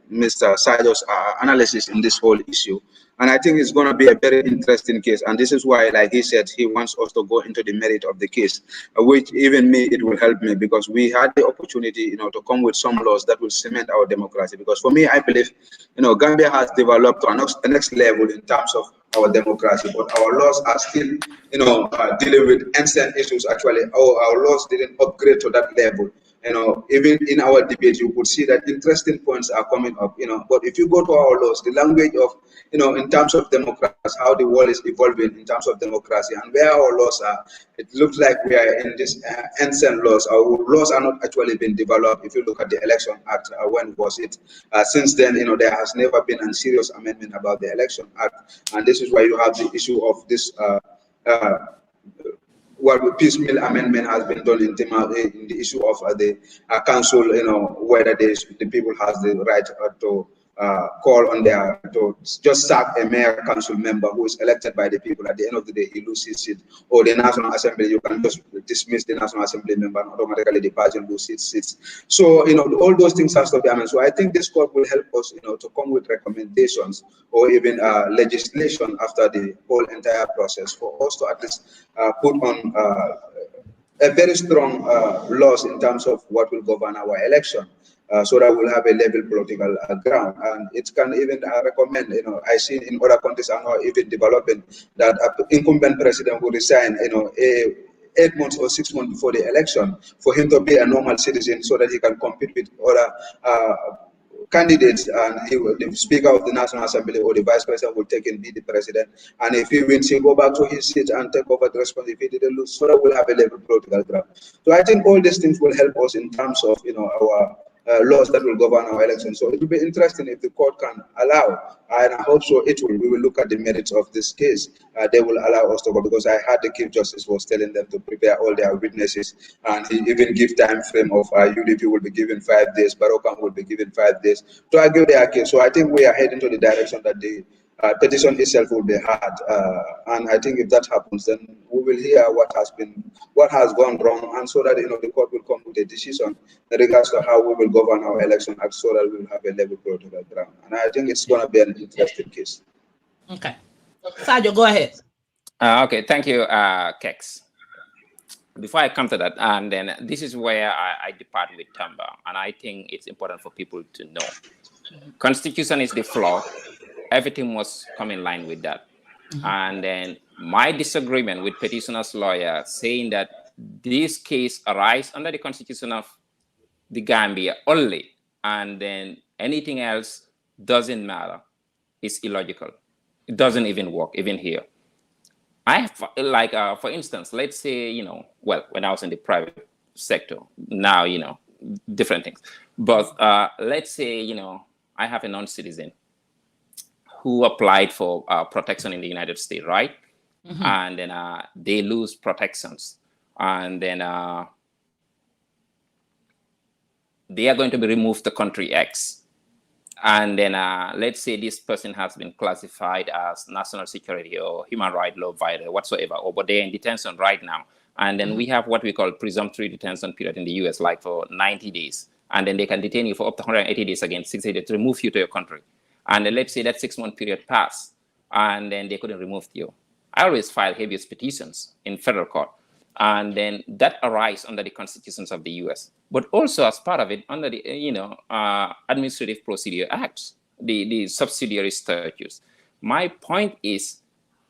[SPEAKER 3] Sarjo's analysis in this whole issue. And I think it's going to be a very interesting case. And this is why, like he said, he wants us to go into the merit of the case, which even me, it will help me, because we had the opportunity, to come with some laws that will cement our democracy. Because for me, I believe, Gambia has developed to a next level in terms of our democracy, but our laws are still, dealing with ancient issues. Actually, our laws didn't upgrade to that level. Even in our debate, you could see that interesting points are coming up, but if you go to our laws, the language of, in terms of democracy, how the world is evolving in terms of democracy and where our laws are, it looks like we are in this ancient laws. Our laws are not actually been developed. If you look at the Election Act, when was it? Since then, there has never been a serious amendment about the Election Act. And this is why you have the issue of this piecemeal amendment has been done in the issue of the council, whether the people has the right to call on to just sack a mayor council member who is elected by the people. At the end of the day, he loses his seat. Or the National Assembly, you can just dismiss the National Assembly member and automatically the person loses his seats. So, all those things have to be amended. So I think this court will help us, to come with recommendations or even legislation after the whole entire process for us to at least put on a very strong laws in terms of what will govern our election. So that we'll have a level political ground, and it can even recommend. I see in other countries are now even developing that incumbent president will resign. 8 months or 6 months before the election for him to be a normal citizen, so that he can compete with other candidates, and the Speaker of the National Assembly or the Vice President will take and be the president. And if he wins, he'll go back to his seat and take over the responsibility. If he didn't lose, so that we'll have a level political ground. So I think all these things will help us in terms of our laws that will govern our elections. So it will be interesting if the court can allow, and I hope so it will. We will look at the merits of this case. They will allow us to go, because I heard the Chief Justice was telling them to prepare all their witnesses, and he even give time frame of UDP will be given 5 days, Barrow will be given 5 days to argue their case. So I think we are heading to the direction that the petition itself will be hard, and I think if that happens, then we will hear what has gone wrong, and so that the court will come with a decision in regards to how we will govern our election act, so that we will have a level political ground. And I think it's going to be an interesting case.
[SPEAKER 1] Okay, Sarjo, go ahead.
[SPEAKER 6] Okay, thank you, Kexx. Before I come to that, and then this is where I depart with Tamba, and I think it's important for people to know. Constitution is the flaw. Everything must come in line with that. And then my disagreement with petitioner's lawyer saying that this case arises under the Constitution of the Gambia only, and then anything else doesn't matter, is illogical. It doesn't even work, even here. For instance, let's say, well, when I was in the private sector, now, different things. But let's say, I have a non-citizen who applied for protection in the United States, right? And then they lose protections. And then they are going to be removed to country X. And then let's say this person has been classified as national security or human rights law violator whatsoever, but they're in detention right now. And then we have what we call presumptive detention period in the US, like for 90 days. And then they can detain you for up to 180 days again, 60 days to remove you to your country. And then let's say that 6-month period passed, and then they couldn't remove you. I always file habeas petitions in federal court. And then that arises under the constitutions of the US, but also as part of it under the Administrative Procedure Acts, the subsidiary statutes. My point is,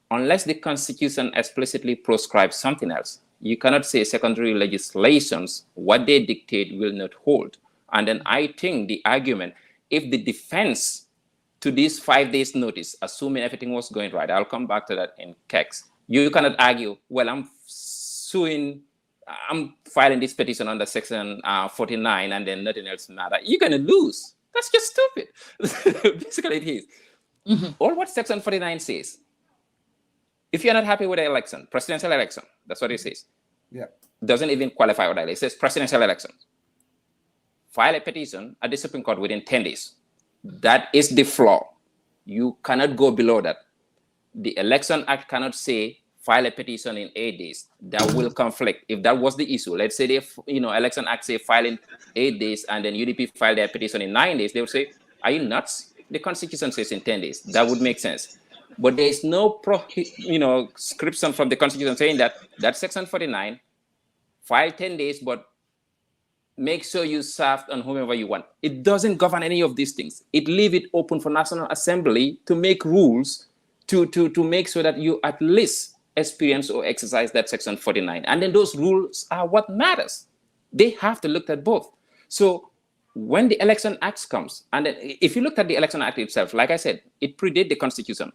[SPEAKER 6] unless the Constitution explicitly proscribes something else, you cannot say secondary legislations, what they dictate will not hold. And then I think the argument, if the defense to this 5 days notice, assuming everything was going right, I'll come back to that in Kexx, you cannot argue, well, I'm filing this petition under section 49 and then nothing else matters. You're going to lose. That's just stupid. Basically it is. All what section 49 says, if you're not happy with the election, presidential election, that's what it says.
[SPEAKER 2] Yeah.
[SPEAKER 6] Doesn't even qualify what it says presidential election. File a petition at the Supreme Court within 10 days. That is the flaw. You cannot go below that. The Election Act cannot say file a petition in 8 days. That will conflict. If that was the issue, let's say the Election Act say file in 8 days and then UDP file their petition in 9 days, they would say, are you nuts? The Constitution says in 10 days. That would make sense. But there is no scription from the Constitution saying that section 49, file 10 days, but make sure you serve on whomever you want. It doesn't govern any of these things. It leaves it open for National Assembly to make rules to make sure that you at least experience or exercise that section 49. And then those rules are what matters. They have to look at both. So when the Election Act comes, and then if you look at the Election Act itself, like I said, it predates the Constitution.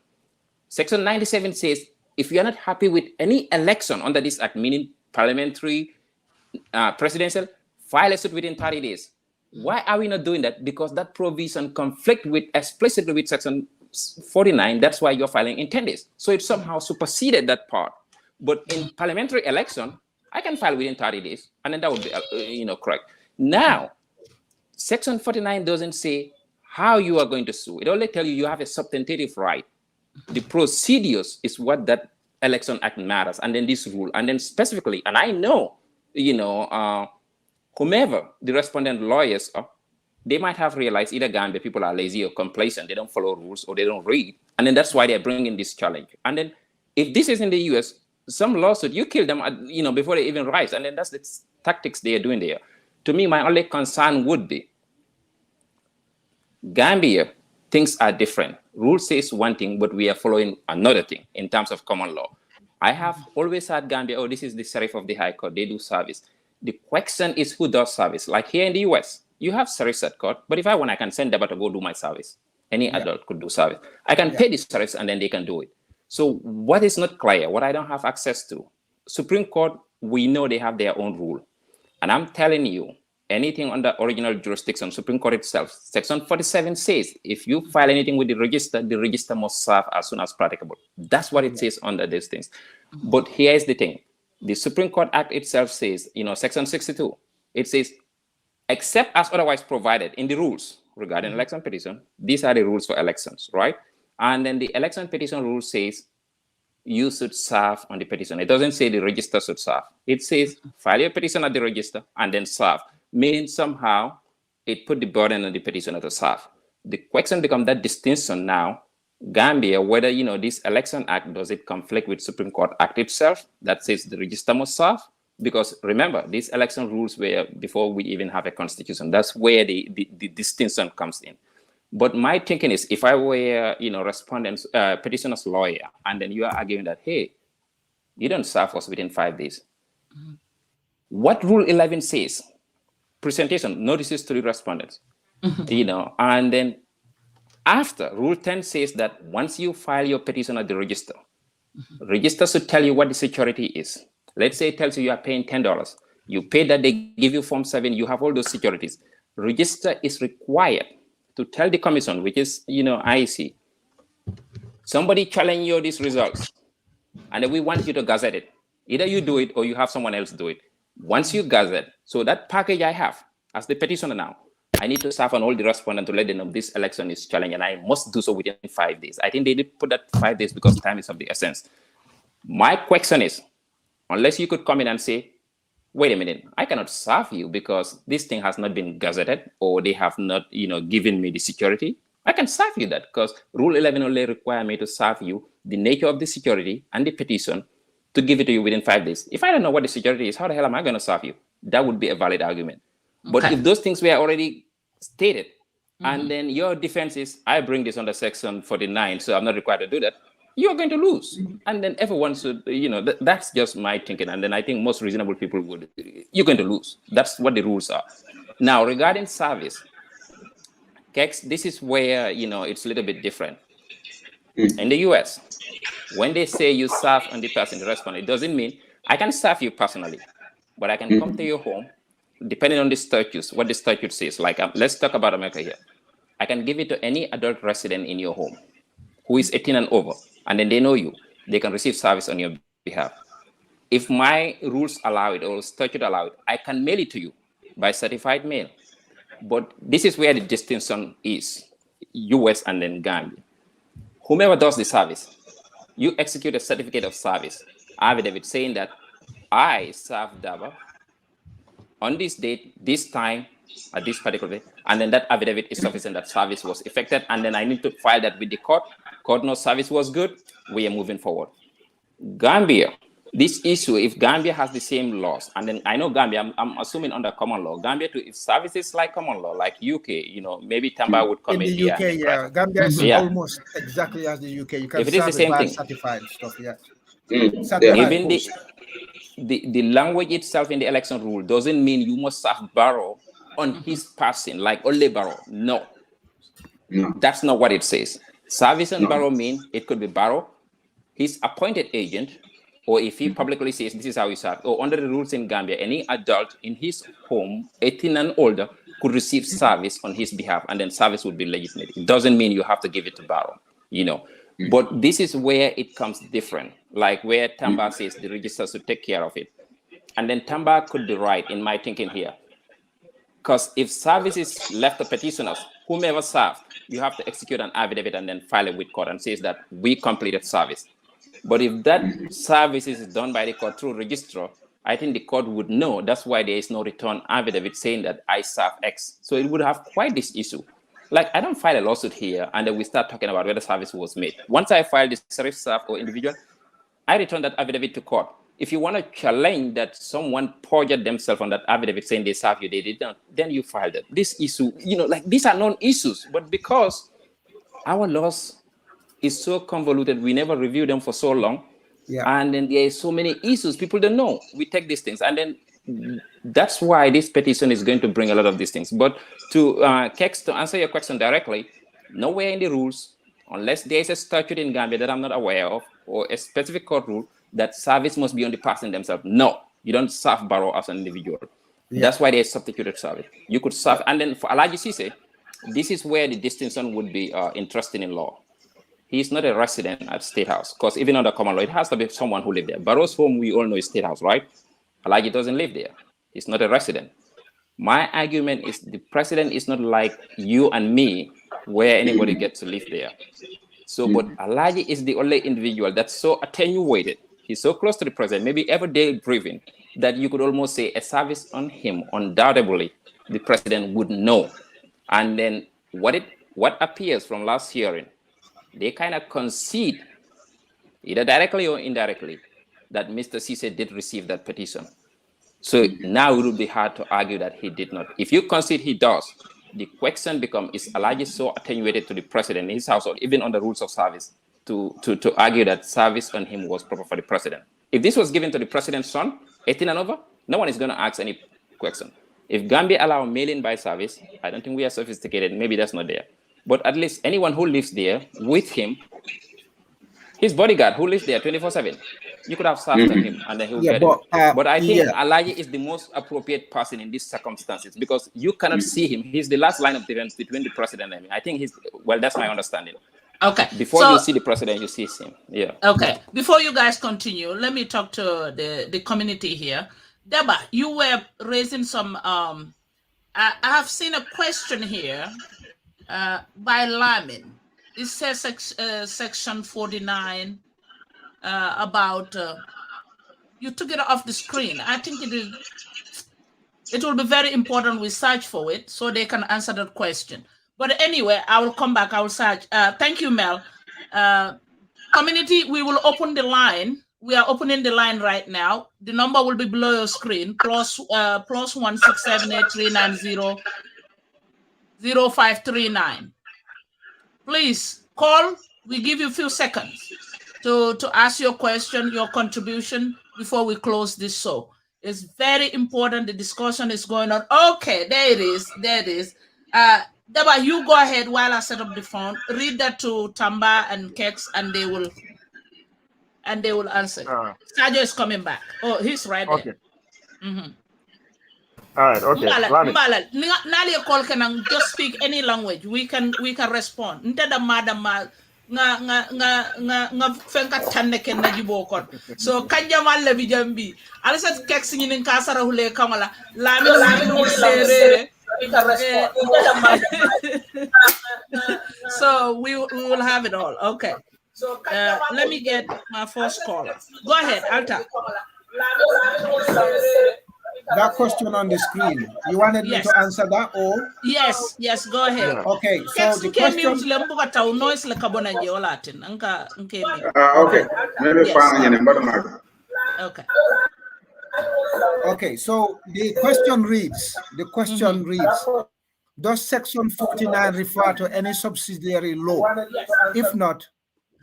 [SPEAKER 6] Section 97 says, if you are not happy with any election under this act, meaning parliamentary, presidential, file a suit within 30 days. Why are we not doing that? Because that provision conflicts explicitly with section 49. That's why you're filing in 10 days. So it somehow superseded that part. But in parliamentary election, I can file within 30 days, and then that would be, correct. Now, section 49 doesn't say how you are going to sue. It only tells you have a substantive right. The procedures is what that Election Act matters, and then this rule, and then specifically, and I know, whomever the respondent lawyers are, they might have realized either Gambia people are lazy or complacent, they don't follow rules or they don't read, and then that's why they're bringing this challenge. And then if this is in the US, some lawsuit, you kill them, before they even rise, and then that's the tactics they are doing there. To me, my only concern would be Gambia, things are different. Rule says one thing, but we are following another thing in terms of common law. I have always had Gambia, this is the sheriff of the High Court, they do service. The question is who does service. Like here in the US, you have sheriffs at court, but if I want, I can send Deba to go do my service. Any adult could do service. I can pay the sheriffs and then they can do it. So what is not clear, what I don't have access to, Supreme Court, we know they have their own rule. And I'm telling you, anything under original jurisdiction, Supreme Court itself, Section 47 says, if you file anything with the register must serve as soon as practicable. That's what it says under these things. But here is the thing. The Supreme Court Act itself says, Section 62, it says, except as otherwise provided in the rules regarding election petition, these are the rules for elections, right? And then the election petition rule says, you should serve on the petition. It doesn't say the register should serve. It says file your petition at the register and then serve. Meaning somehow it put the burden on the petitioner to serve. The question becomes that distinction now, Gambia, whether this election act, does it conflict with Supreme Court Act itself that says the register must serve? Because remember, these election rules were before we even have a constitution. That's where the distinction comes in. But my thinking is, if I were, respondent's petitioner's lawyer, and then you are arguing that, hey, you don't serve us within 5 days. What Rule 11 says, presentation, notices to the respondents, and then after, Rule 10 says that once you file your petition at the register, register should tell you what the security is. Let's say it tells you are paying $10. You pay that, they give you Form 7, you have all those securities. Register is required to tell the commission, which is, IEC, somebody challenge you these results, and then we want you to gazette it. Either you do it or you have someone else do it. Once you gazette, so that package I have as the petitioner now, I need to serve on all the respondents to let them know this election is challenged, and I must do so within 5 days. I think they did put that 5 days because time is of the essence. My question is, unless you could come in and say, wait a minute, I cannot serve you because this thing has not been gazetted or they have not, given me the security. I can serve you that because Rule 11 only require me to serve you the nature of the security and the petition to give it to you within 5 days. If I don't know what the security is, how the hell am I going to serve you? That would be a valid argument. Okay. But if those things were already stated, and then your defense is, I bring this under Section 49, so I'm not required to do that, you're going to lose. And then everyone should, that's just my thinking. And then I think most reasonable people would, you're going to lose. That's what the rules are. Now, regarding service, Kexx, this is where, it's a little bit different. In the US, when they say you serve on the person, the respondent, it doesn't mean I can serve you personally, but I can come to your home, depending on the statutes, what the statute says. Like, let's talk about America here. I can give it to any adult resident in your home who is 18 and over, and then they know you. They can receive service on your behalf. If my rules allow it or statute allow it, I can mail it to you by certified mail. But this is where the distinction is, US and then Gambia. Whomever does the service, you execute a certificate of service, affidavit saying that I served Dabakh on this date, this time, at this particular day, and then that affidavit is sufficient that service was effected, and then I need to file that with the court. Court knows service was good, we are moving forward. Gambia, this issue, if Gambia has the same laws, and then I know Gambia, I'm assuming under common law, Gambia too, if services like common law, like UK, maybe Tamba would come in
[SPEAKER 2] the UK,
[SPEAKER 6] here.
[SPEAKER 2] yeah.
[SPEAKER 6] Right?
[SPEAKER 2] Gambia is almost exactly as the UK. You can
[SPEAKER 6] if it is the same thing,
[SPEAKER 2] certified stuff, yeah.
[SPEAKER 6] Even the language itself in the election rule doesn't mean you must serve Barrow on his person, like only Barrow. No, that's not what it says. Service on Barrow means it could be Barrow, his appointed agent, or if he publicly says this is how he served, or under the rules in Gambia, any adult in his home, 18 and older, could receive service on his behalf, and then service would be legitimate. It doesn't mean you have to give it to Barrow, But this is where it comes different, like where Tamba says the register should take care of it. And then Tamba could be right in my thinking here. Because if service is left to petitioners, whomever served, you have to execute an affidavit and then file it with court and says that we completed service. But if that service is done by the court through registrar, I think the court would know. That's why there is no return affidavit saying that I serve X. So it would have quite this issue. Like, I don't file a lawsuit here and then we start talking about whether service was made. Once I file this serif serve or individual, I return that affidavit to court. If you want to challenge that someone perjured themselves on that affidavit saying they serve you, they did not, then you file that. This issue, these are non-issues, but because our laws is so convoluted, we never review them for so long, and then there are so many issues, people don't know. We take these things, and then that's why this petition is going to bring a lot of these things. But to Kexx, to answer your question directly, nowhere in the rules, unless there is a statute in Gambia that I'm not aware of, or a specific court rule, that service must be on the person themselves. No, you don't serve Barrow as an individual. That's why they substituted service. You could serve, and then for Alaji Cisse, this is where the distinction would be interesting in law. He's not a resident at State House, because even under common law, it has to be someone who lived there. Barrow's home, we all know, is State House, right? Alaji doesn't live there. He's not a resident. My argument is the president is not like you and me, where anybody gets to live there. So, but Alaji is the only individual that's so attenuated. He's so close to the president, maybe every day briefing, that you could almost say a service on him, undoubtedly, the president would know. And then what appears from last hearing, they kind of concede, either directly or indirectly, that Mr. Cisse did receive that petition. So now it would be hard to argue that he did not. If you concede he does, the question becomes, is Alaji so attenuated to the president in his household, even on the rules of service, to argue that service on him was proper for the president? If this was given to the president's son, 18 and over, no one is going to ask any question. If Gambia allow mail-in by service, I don't think we are sophisticated. Maybe that's not there. But at least anyone who lives there with him, his bodyguard who lives there 24/7, you could have served on him and then he would get it. But I think Alaji is the most appropriate person in these circumstances because you cannot see him. He's the last line of defense between the president and me. I think that's my understanding.
[SPEAKER 1] Okay.
[SPEAKER 6] Before you see the president, you see him. Yeah.
[SPEAKER 1] Okay. Before you guys continue, let me talk to the community here. Deba, you were raising some, I have seen a question here by Lamin. It says section 49 about, you took it off the screen. I think it will be very important we search for it so they can answer that question. But anyway, I will come back, I will search. Thank you, Mel. Community, we will open the line. We are opening the line right now. The number will be below your screen, plus 16783900539. Please call. We give you a few seconds to ask your question, your contribution before we close this show. It's very important. The discussion is going on. Okay, there it is. There it is. Deba, you go ahead while I set up the phone. Read that to Tamba and Kexx, and they will answer. Sarjo is coming back. Oh, he's right there.
[SPEAKER 5] Okay. All right. Okay.
[SPEAKER 1] Nalia call can just speak any language. We can respond. Intada madam nga fenka tanne ken na jibo kon. So kanja malle bi jambi. Ala sat Kexx ngin kasara hule kamala. Lamin serere. So we will have it all. Okay. So let me get my first caller. Go ahead, Alta.
[SPEAKER 2] That question on the screen, you wanted me to answer that or?
[SPEAKER 1] Yes, go ahead.
[SPEAKER 2] Okay, so the question...
[SPEAKER 1] Okay.
[SPEAKER 2] Okay, so the question reads, does section 49 refer to any subsidiary law? If not,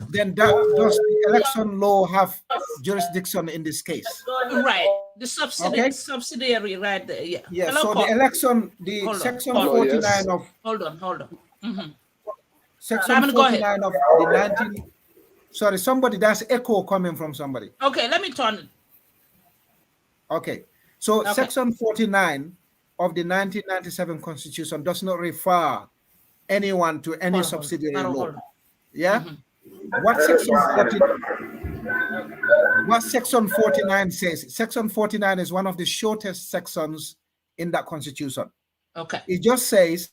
[SPEAKER 2] then does the election law have jurisdiction in this case?
[SPEAKER 1] Right, the subsidiary right there, yeah.
[SPEAKER 2] Yeah, hello, so the election, section 49 of...
[SPEAKER 1] Hold on.
[SPEAKER 2] Section 49 of the 19... Sorry, somebody, that's echo coming from somebody.
[SPEAKER 1] Okay, let me turn it.
[SPEAKER 2] Okay, so section 49 of the 1997 Constitution does not refer anyone to any subsidiary law. Yeah? What section 49 says? Section 49 is one of the shortest sections in that Constitution.
[SPEAKER 1] Okay.
[SPEAKER 2] It just says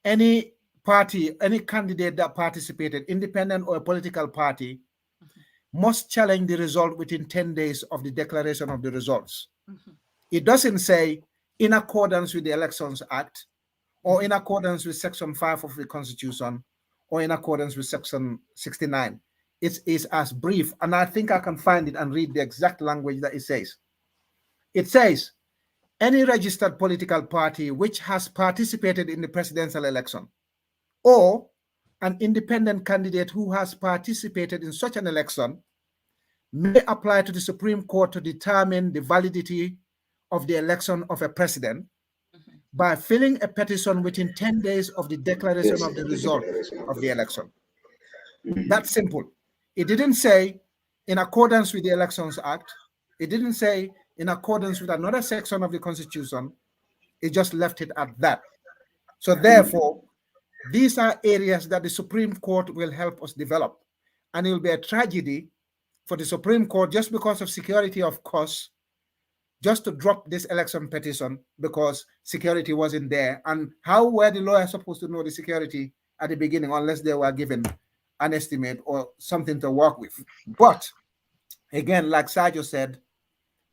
[SPEAKER 2] any party, any candidate that participated, independent or a political party, must challenge the result within 10 days of the declaration of the results. It doesn't say in accordance with the Elections Act or in accordance with Section 5 of the Constitution or in accordance with Section 69. It is as brief, and I think I can find it and read the exact language that it says. It says, any registered political party which has participated in the presidential election or an independent candidate who has participated in such an election may apply to the Supreme Court to determine the validity of the election of a president by filling a petition within 10 days of the declaration of the result of the election. That's simple. It didn't say in accordance with the Elections Act. It didn't say in accordance with another section of the Constitution. It just left it at that. So therefore, these are areas that the Supreme Court will help us develop. And it will be a tragedy for the Supreme Court, just because of security, of course, just to drop this election petition because security wasn't there. And how were the lawyers supposed to know the security at the beginning unless they were given an estimate or something to work with? But again, like Sarjo said,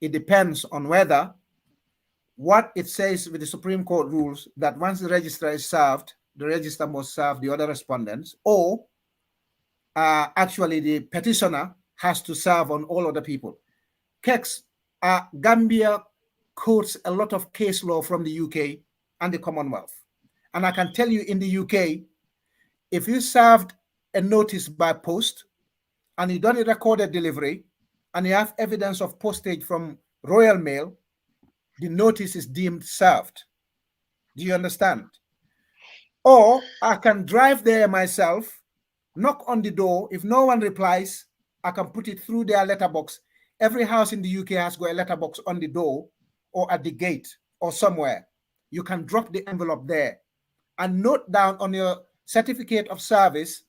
[SPEAKER 2] it depends on whether what it says with the Supreme Court rules that once the registrar is served, the registrar must serve the other respondents, or actually the petitioner has to serve on all other people. Kexx, Gambia quotes a lot of case law from the UK and the Commonwealth. And I can tell you in the UK, if you served a notice by post and you done a recorded delivery and you have evidence of postage from Royal Mail, the notice is deemed served. Do you understand? Or I can drive there myself, knock on the door. If no one replies, I can put it through their letterbox. Every house in the UK has got a letterbox on the door or at the gate or somewhere. You can drop the envelope there and note down on your certificate of service,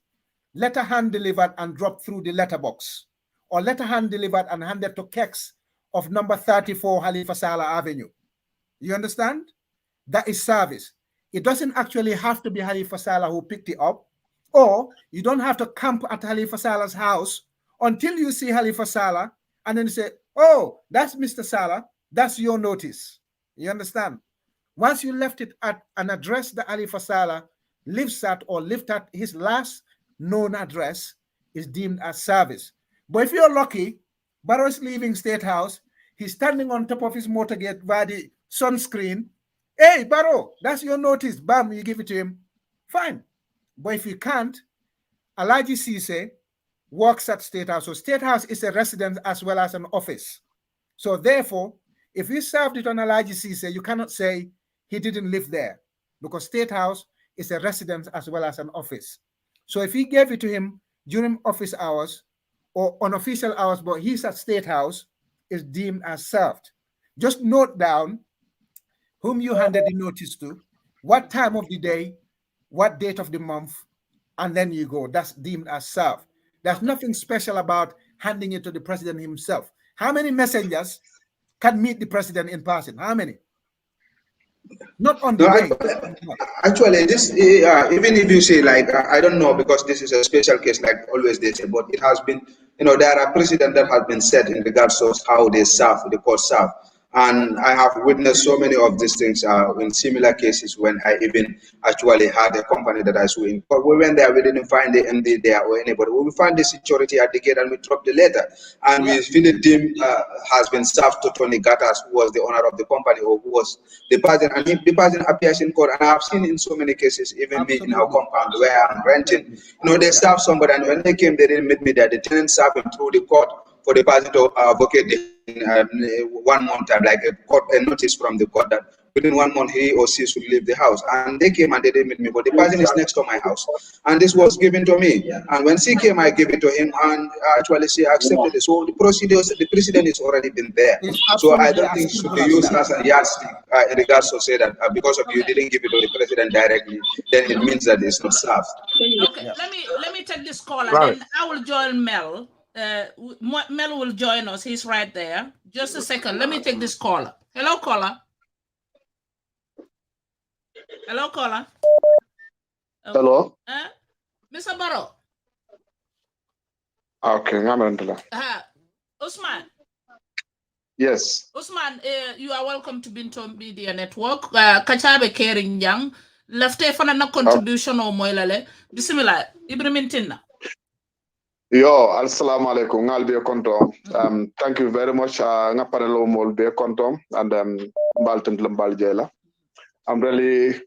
[SPEAKER 2] letter hand delivered and dropped through the letterbox, or letter hand delivered and handed to Kexx of number 34 Halifa Saleh Avenue. You understand? That is service. It doesn't actually have to be Halifa Saleh who picked it up, or you don't have to camp at Halifa Saleh's house until you see Halifa Saleh and then you say, oh, that's Mr. Saleh, that's your notice. You understand? Once you left it at an address that Halifa Saleh lives at or lived at, his last known address is deemed as service. But if you're lucky, Barrow is leaving State House, he's standing on top of his motorgate by the sunscreen. Hey, Barrow, that's your notice. Bam, you give it to him. Fine. But if you can't, Alaji Cisse works at State House. So State House is a residence as well as an office. So therefore, if you served it on Alaji Cisse, you cannot say he didn't live there because State House is a residence as well as an office. So if he gave it to him during office hours or unofficial hours, but he's at State House, is deemed as served. Just note down whom you handed the notice to, what time of the day, what date of the month, and then you go. That's deemed as served. There's nothing special about handing it to the president himself. How many messengers can meet the president in person? How many? Not on the day.
[SPEAKER 3] Actually, this even if you say like I don't know, because this is a special case, like always they say, but it has been, you know, there are precedents that have been set in regards to how they serve, the court serve. And I have witnessed so many of these things in similar cases when I even actually had a company that I sued. But we went there, we didn't find the MD there or anybody. We found the security at the gate and we dropped the letter. And we feel the team has been served to Tony Gattas, who was the owner of the company or who was the person. And the person appears in court. And I have seen in so many cases, even me in our compound where I'm renting, you know, they serve somebody. And when they came, they didn't meet me there. The tenant served him through the court for the person to advocate the 1 month time, like a notice from the court that within 1 month he or she should leave the house. And they came and they didn't meet me, but the person is next to my house. And this was given to me. And when she came, I gave it to him, and actually she accepted it. So the procedures, the precedent has already been there. So I don't think it should be used as a yardstick in regards to say that because of you didn't give it to the president directly, then it means that it's not served.
[SPEAKER 1] Okay, let me take this call, and then I will join Mel. Mel will join us. He's right there. Just a second. Let me take this caller. Hello, caller. Hello, caller.
[SPEAKER 7] Hello.
[SPEAKER 1] Mr. Barrow.
[SPEAKER 7] Okay,
[SPEAKER 1] Usman.
[SPEAKER 7] Yes.
[SPEAKER 1] Usman, you are welcome to Binto Media Network. Kachabe Kering Yang. Lefte fana na contribution o moilale. Bismillah. Ibrahim Tinna.
[SPEAKER 7] Yo, assalamu alaikum. Ngal be kontom. Thank you very much. Nga panelo mol be kontom and mbaltem lambal jela. I'm really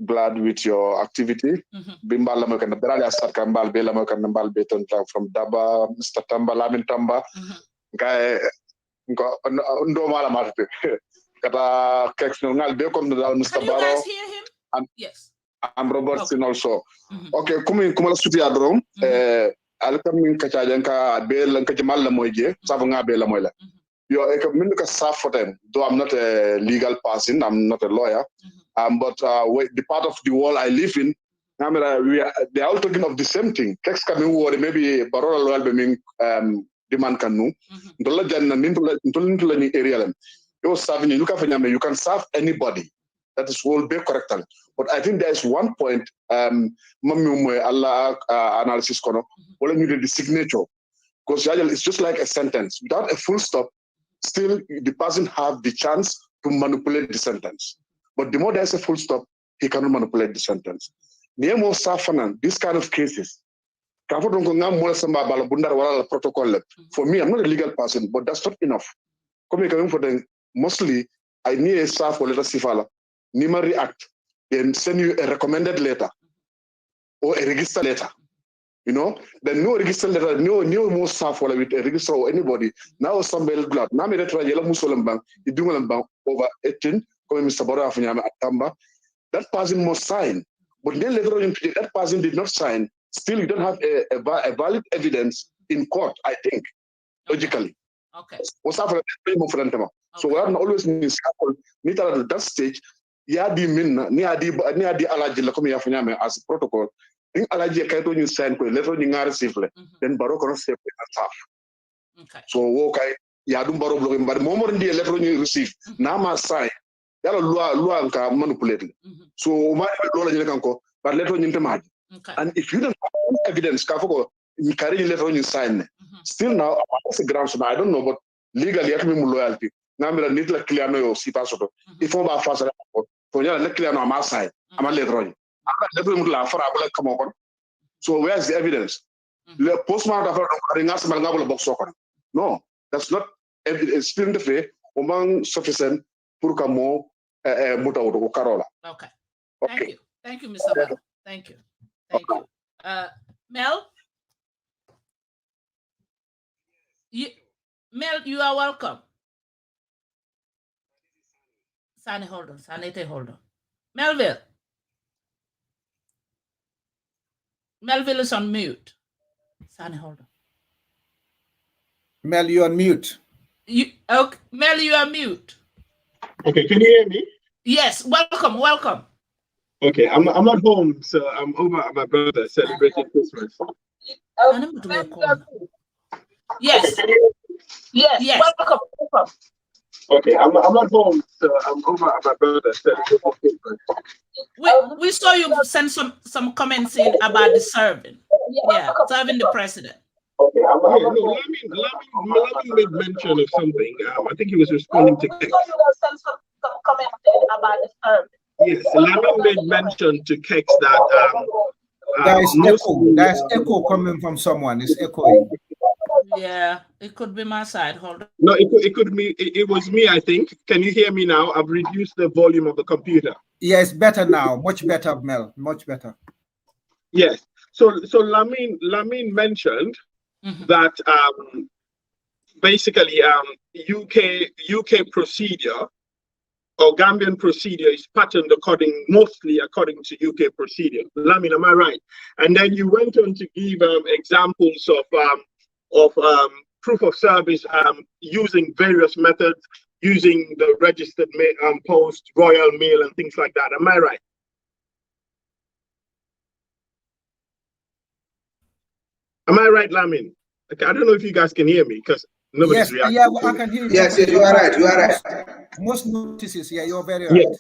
[SPEAKER 7] glad with your activity. Bimbal lamo kan berali asat kan mbal be lamo kan mbal be ton from Daba, Mr. Tamba, Lamin Tamba. Kay ndo mala marte. Kata Kexx ngal be kontom dal Mr. Barrow.
[SPEAKER 1] Can you guys hear him? Yes.
[SPEAKER 7] I'm Robertson also. Okay, kumala suti adrom. Alkamin kacajan ka be lan ka jamal la moyje sabu nga be la moy la you're a staff for them, though I'm not a legal person, I'm not a lawyer. But the part of the world I live in, they're all talking of the same thing. Kexx coming word maybe Barrow loyal being demand canoe. Area you're serving you can serve anybody. That is will be correctly. But I think there is one point Allah analysis kono wala you the signature. Because it's just like a sentence. Without a full stop, still the person have the chance to manipulate the sentence. But the more there's a full stop, he cannot manipulate the sentence. This kind of cases. For me, I'm not a legal person, but that's not enough. Mostly, I need a staff or letter sifala. Nima react, then send you a recommended letter or a register letter. You know, the no register letter, no more staff with a register or anybody. Now some bell blood. Now me try yellow Muslim bank, you do bank over 18, coming Mr. Barrow at Tamba. That person must sign. But then later on, that person did not sign. Still, you don't have a valid evidence in court, I think, logically.
[SPEAKER 1] Okay.
[SPEAKER 7] So we are always in this at that stage. Yadi minna, ni adi alaji la komi yafunyame as a protocol. In alaji kaito you sign ko letter ni ngare sifle. Then Barrow can step staff.
[SPEAKER 1] Okay.
[SPEAKER 7] So okay, yadum Barrow blocking, but moment ndi letter you receive. Nama sign. Yalo lua anka manipulate. So my lola jine kanko, but letter you intemaji.
[SPEAKER 1] Okay.
[SPEAKER 7] And if you don't have evidence, kafoko you carry letter you sign. Still now, that's a ground. So I don't know, but legally, you have to be loyalty. Now, I'm going to clear no si paso. If I'm fast, for you, let clear on my side. I'm a letter on. So where's the evidence? The postmark of box. No, that's not evidence. Still in the faith, among sufficient pour camo muta or Carola.
[SPEAKER 1] Okay. Thank you. Thank you, Mr. Barrow. Thank you. Thank you. Mel? Mel, you are welcome. Sanneh, hold on. Sanneh, hold on. Melville. Melville is on mute. Sanneh, hold on.
[SPEAKER 2] Mel, you're on mute.
[SPEAKER 1] Okay. Mel, you are mute.
[SPEAKER 8] Okay, can you hear me?
[SPEAKER 1] Yes, welcome, welcome.
[SPEAKER 8] Okay, I'm at home, so I'm over at my brother celebrating Christmas.
[SPEAKER 1] Yes.
[SPEAKER 8] Okay,
[SPEAKER 1] yes. Welcome.
[SPEAKER 8] Okay, I'm at home, so I'm over at my brother celebrating Christmas.
[SPEAKER 1] We saw you send some comments in about the serving. Yeah, serving the president.
[SPEAKER 8] Okay, Lamin made mention of something. I think he was responding to Kexx.
[SPEAKER 1] We saw you send some comments in about the serving.
[SPEAKER 8] Yes, Lamin made mention to Kexx that
[SPEAKER 2] there's echo coming from someone. It's echoing.
[SPEAKER 1] Yeah, it could be my side. Hold on.
[SPEAKER 8] No, it could be. It was me, I think. Can you hear me now? I've reduced the volume of the computer.
[SPEAKER 2] Yeah, it's better now. Much better, Mel. Much better.
[SPEAKER 8] Yes. So Lamin mentioned that basically UK procedure or Gambian procedure is patterned mostly according to UK procedure. Lamin, am I right? And then you went on to give examples of proof of service using various methods, using the registered post, royal mail, and things like that. Am I right? Am I right, Lamin? Okay, I don't know if you guys can hear me because nobody's reacting.
[SPEAKER 2] Yeah, I can hear you.
[SPEAKER 3] Yes, you are right. You are right.
[SPEAKER 2] Most notices, yeah, you're very right.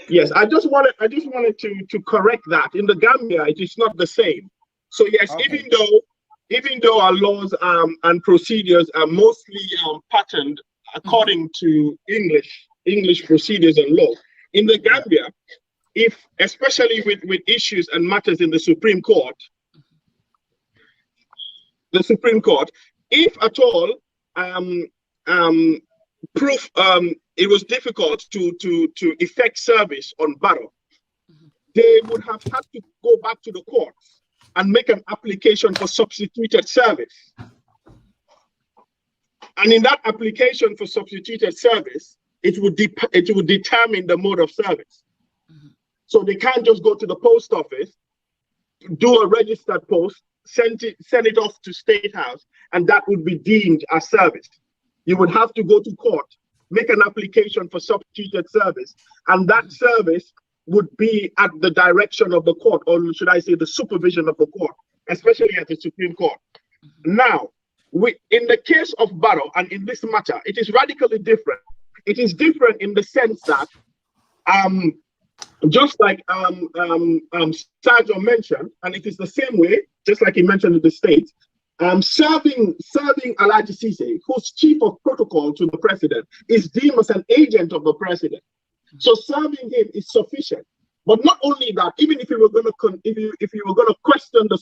[SPEAKER 8] Yes. I just wanted to correct that. In the Gambia, it is not the same. So yes, okay. Even though our laws and procedures are mostly patterned according to English procedures and law, in the Gambia, especially with issues and matters in the Supreme Court, if at all proof it was difficult to effect service on Barrow, they would have had to go back to the courts and make an application for substituted service. And in that application for substituted service, it would determine the mode of service. So they can't just go to the post office, do a registered post, send it off to State House, and that would be deemed as service. you would have to go to court, make an application for substituted service, and that service would be at the direction of the court, or should I say the supervision of the court, especially at the Supreme Court. Now, in the case of Barrow and in this matter, it is radically different. It is different in the sense that, just like Sarjo mentioned, and it is the same way, just like he mentioned in the States, serving Alhaji Ceesay, who's chief of protocol to the president, is deemed as an agent of the president. So serving him is sufficient. But not only that, even if you were going to question the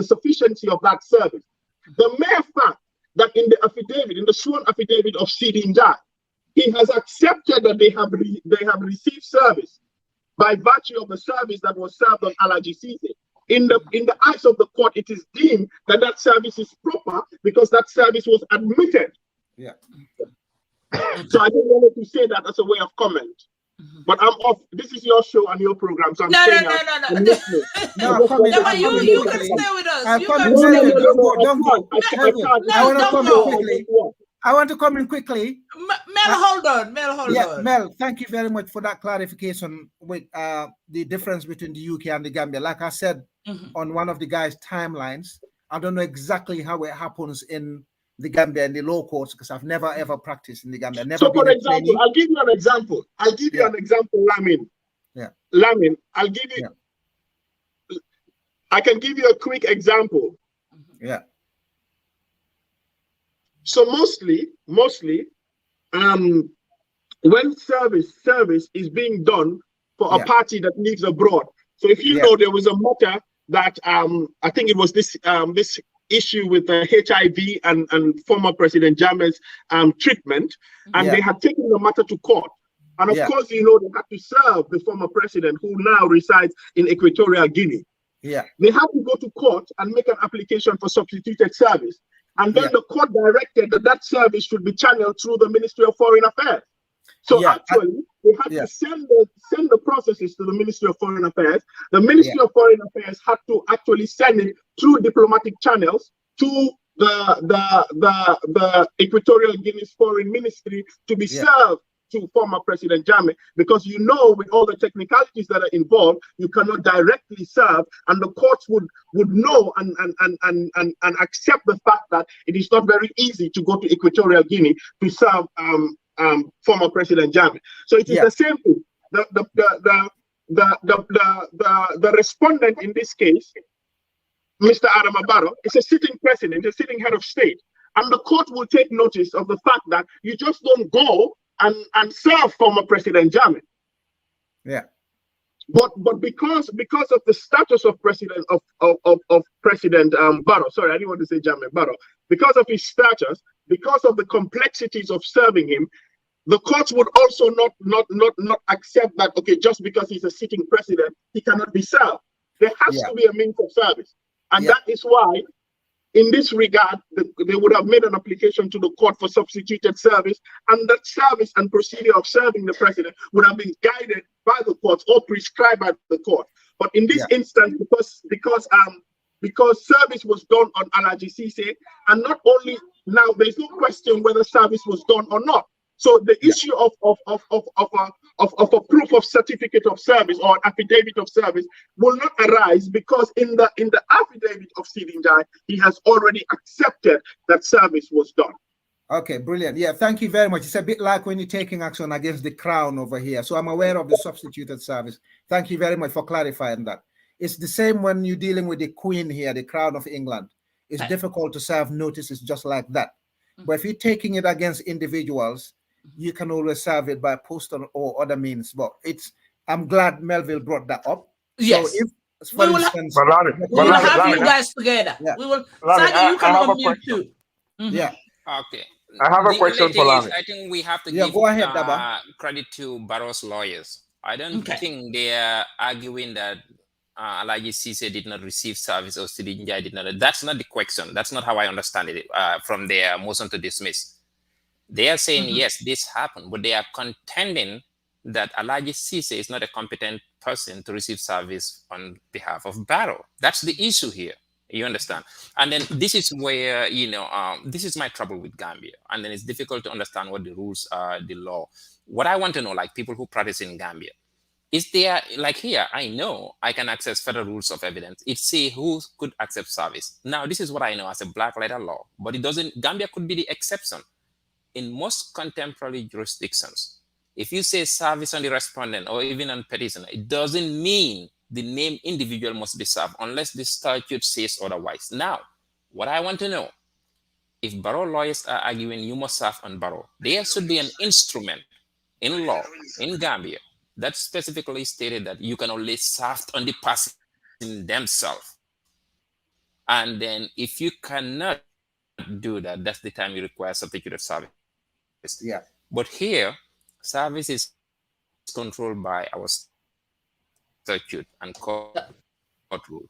[SPEAKER 8] sufficiency of that service, the mere fact that in the affidavit, in the sworn affidavit of Sidi Njai, he has accepted that they have received service by virtue of the service that was served on Alhaji Ceesay. In the eyes of the court, it is deemed that that service is proper because that service was admitted.
[SPEAKER 2] Yeah.
[SPEAKER 8] So I just wanted to say that as a way of comment. But I'm off. This is your show and your program, so I'm
[SPEAKER 1] No.
[SPEAKER 8] You
[SPEAKER 1] can stay with us.
[SPEAKER 2] I want to come in quickly.
[SPEAKER 1] Mel, hold on.
[SPEAKER 2] Mel, thank you very much for that clarification with the difference between the UK and the Gambia. Like I said on one of the guys' timelines, I don't know exactly how it happens in the Gambia and the law courts because I've never ever practiced in the Gambia.
[SPEAKER 8] So, for example, I'll give you an example. Lamin.
[SPEAKER 2] Yeah.
[SPEAKER 8] Lamin, I'll give you. Yeah. I can give you a quick example.
[SPEAKER 2] Yeah.
[SPEAKER 8] So mostly, when service is being done for a party that lives abroad. So if you know, there was a matter that I think it was this issue with the HIV and former President Jammeh's treatment, and they had taken the matter to court. And of course, you know, they had to serve the former president who now resides in Equatorial Guinea.
[SPEAKER 2] Yeah.
[SPEAKER 8] They had to go to court and make an application for substituted service. And then the court directed that that service should be channeled through the Ministry of Foreign Affairs. So actually, they had to send the processes to the Ministry of Foreign Affairs. The Ministry of Foreign Affairs had to actually send it through diplomatic channels to the Equatorial Guinea's Foreign Ministry to be served to former President Jammeh, because you know, with all the technicalities that are involved, you cannot directly serve, and the courts would know and accept the fact that it is not very easy to go to Equatorial Guinea to serve former President Jammeh. So it is the same thing. The respondent in this case, Mr. Adama Barrow, is a sitting president, a sitting head of state, and the court will take notice of the fact that you just don't go and serve former President Jammeh.
[SPEAKER 2] Yeah.
[SPEAKER 8] But because of the status of President Barrow, sorry, I didn't want to say Jammeh, Barrow, because of his status, because of the complexities of serving him, the courts would also not accept that, okay, just because he's a sitting president, he cannot be served. There has to be a means of service. And that is why, in this regard, they would have made an application to the court for substituted service, and that service and procedure of serving the president would have been guided by the courts or prescribed by the court. But in this instance, because service was done on Alhaji Ceesay, and not only now, there's no question whether service was done or not. So the issue of a proof of certificate of service or affidavit of service will not arise, because in the affidavit of Sidi Njai, he has already accepted that service was done.
[SPEAKER 2] Okay, brilliant. Yeah, thank you very much. It's a bit like when you're taking action against the crown over here. So I'm aware of the substituted service. Thank you very much for clarifying that. It's the same when you're dealing with the Queen here, the Crown of England. It's difficult to serve notices just like that. But if you're taking it against individuals, you can always serve it by postal or other means. But I'm glad Melville brought that up.
[SPEAKER 1] Yes.
[SPEAKER 2] So if, for instance,
[SPEAKER 1] we will have you guys together. We will. Sarjo, you can unmute too.
[SPEAKER 2] Yeah.
[SPEAKER 4] Okay.
[SPEAKER 5] I have a question for Lamin.
[SPEAKER 4] I think we have to
[SPEAKER 2] give
[SPEAKER 4] go ahead, credit to Barrow's lawyers. I don't think they are arguing that Alhaji Ceesay did not receive service or Sidi Njai did not. That's not the question. That's not how I understand it from their motion to dismiss. They are saying, yes, this happened, but they are contending that Alhaji Ceesay is not a competent person to receive service on behalf of Barrow. That's the issue here. You understand? And then this is where, this is my trouble with Gambia. And then it's difficult to understand what the rules are, the law. What I want to know, like people who practice in Gambia, is there, like here, I know I can access federal rules of evidence. It say who could accept service. Now, this is what I know as a black letter law, but it doesn't, Gambia could be the exception. In most contemporary jurisdictions, if you say service on the respondent or even on petitioner, it doesn't mean the named individual must be served unless the statute says otherwise. Now, what I want to know, if Barrow lawyers are arguing you must serve on Barrow, there should be an instrument in law in Gambia that specifically stated that you can only serve on the person themselves. And then if you cannot do that, that's the time you require substituted service.
[SPEAKER 2] Yeah.
[SPEAKER 4] But here, service is controlled by our statute and court rule.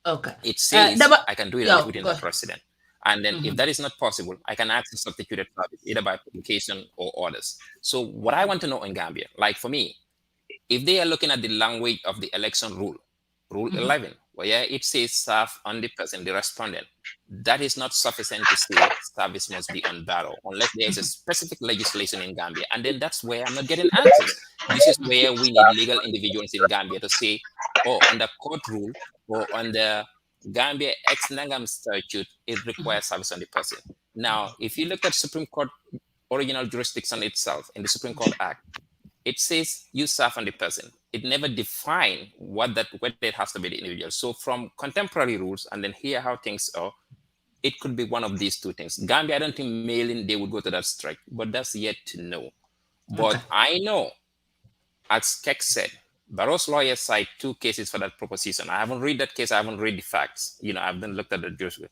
[SPEAKER 1] Okay.
[SPEAKER 4] It says I can do it within the president. And then if that is not possible, I can access substituted service either by publication or orders. So what I want to know in Gambia, like for me, if they are looking at the language of the election rule, Rule 11, where it says serve on the person, the respondent, that is not sufficient to say service must be on Barrow unless there is a specific legislation in Gambia. And then that's where I'm not getting answers. This is where we need legal individuals in Gambia to say, oh, under court rule or under Gambia ex Nangam statute, it requires service on the person. Now, if you look at Supreme Court original jurisdiction itself in the Supreme Court Act, it says you serve on the person. It never defined whether it has to be the individual. So from contemporary rules, and then here how things are, it could be one of these two things. Gambia, I don't think mailing, they would go to that strike, but that's yet to know. But I know, as Kexx said, Barrow's lawyers cite 2 cases for that proposition. I haven't read that case. I haven't read the facts. I haven't looked at the jurisdiction.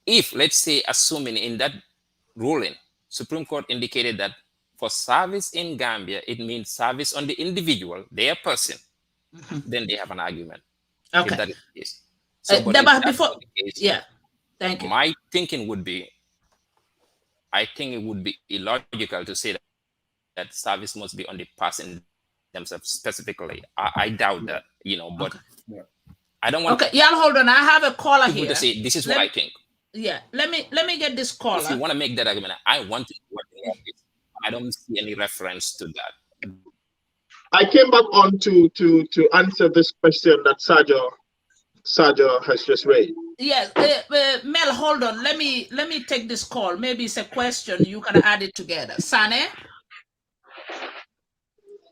[SPEAKER 4] If, let's say, assuming in that ruling, Supreme Court indicated that for service in Gambia, it means service on the individual, their person, then they have an argument.
[SPEAKER 1] Okay.
[SPEAKER 4] If that is the case. So,
[SPEAKER 1] thank you.
[SPEAKER 4] My thinking would be, I think it would be illogical to say that service must be on the person themselves specifically. I doubt that, but I don't want.
[SPEAKER 1] Okay, y'all hold on. I have a caller here.
[SPEAKER 4] To say this is what I think.
[SPEAKER 1] Yeah, let me get this caller.
[SPEAKER 4] If you want to make that argument, I want to know what the law is. I don't see any reference to that.
[SPEAKER 8] I came back on to answer this question that Sarjo has just raised.
[SPEAKER 1] Yes, Mel, hold on. Let me take this call. Maybe it's a question. You can add it together. Sanneh?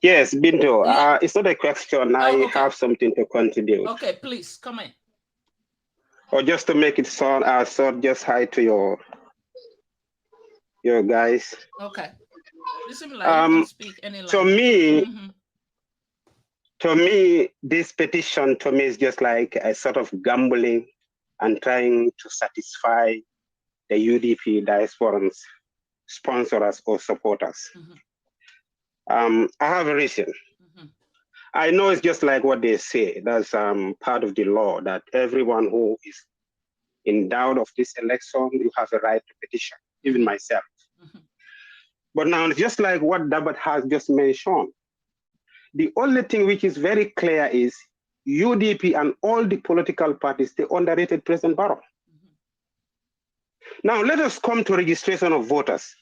[SPEAKER 9] Yes, Binto. It's not a question. I have something to contribute.
[SPEAKER 1] Okay, please come in.
[SPEAKER 9] Or just to make it sound just hi to your guys.
[SPEAKER 1] Okay. Listen, like you can speak any
[SPEAKER 9] language. To me, this petition to me is just like a sort of gambling and trying to satisfy the UDP diasporans, sponsors or supporters. I have a reason. I know it's just like what they say. That's part of the law that everyone who is in doubt of this election, you have a right to petition, even myself. But now, it's just like what Dabakh has just mentioned. The only thing which is very clear is UDP and all the political parties, they underrated President Barrow. Now, let us come to registration of voters.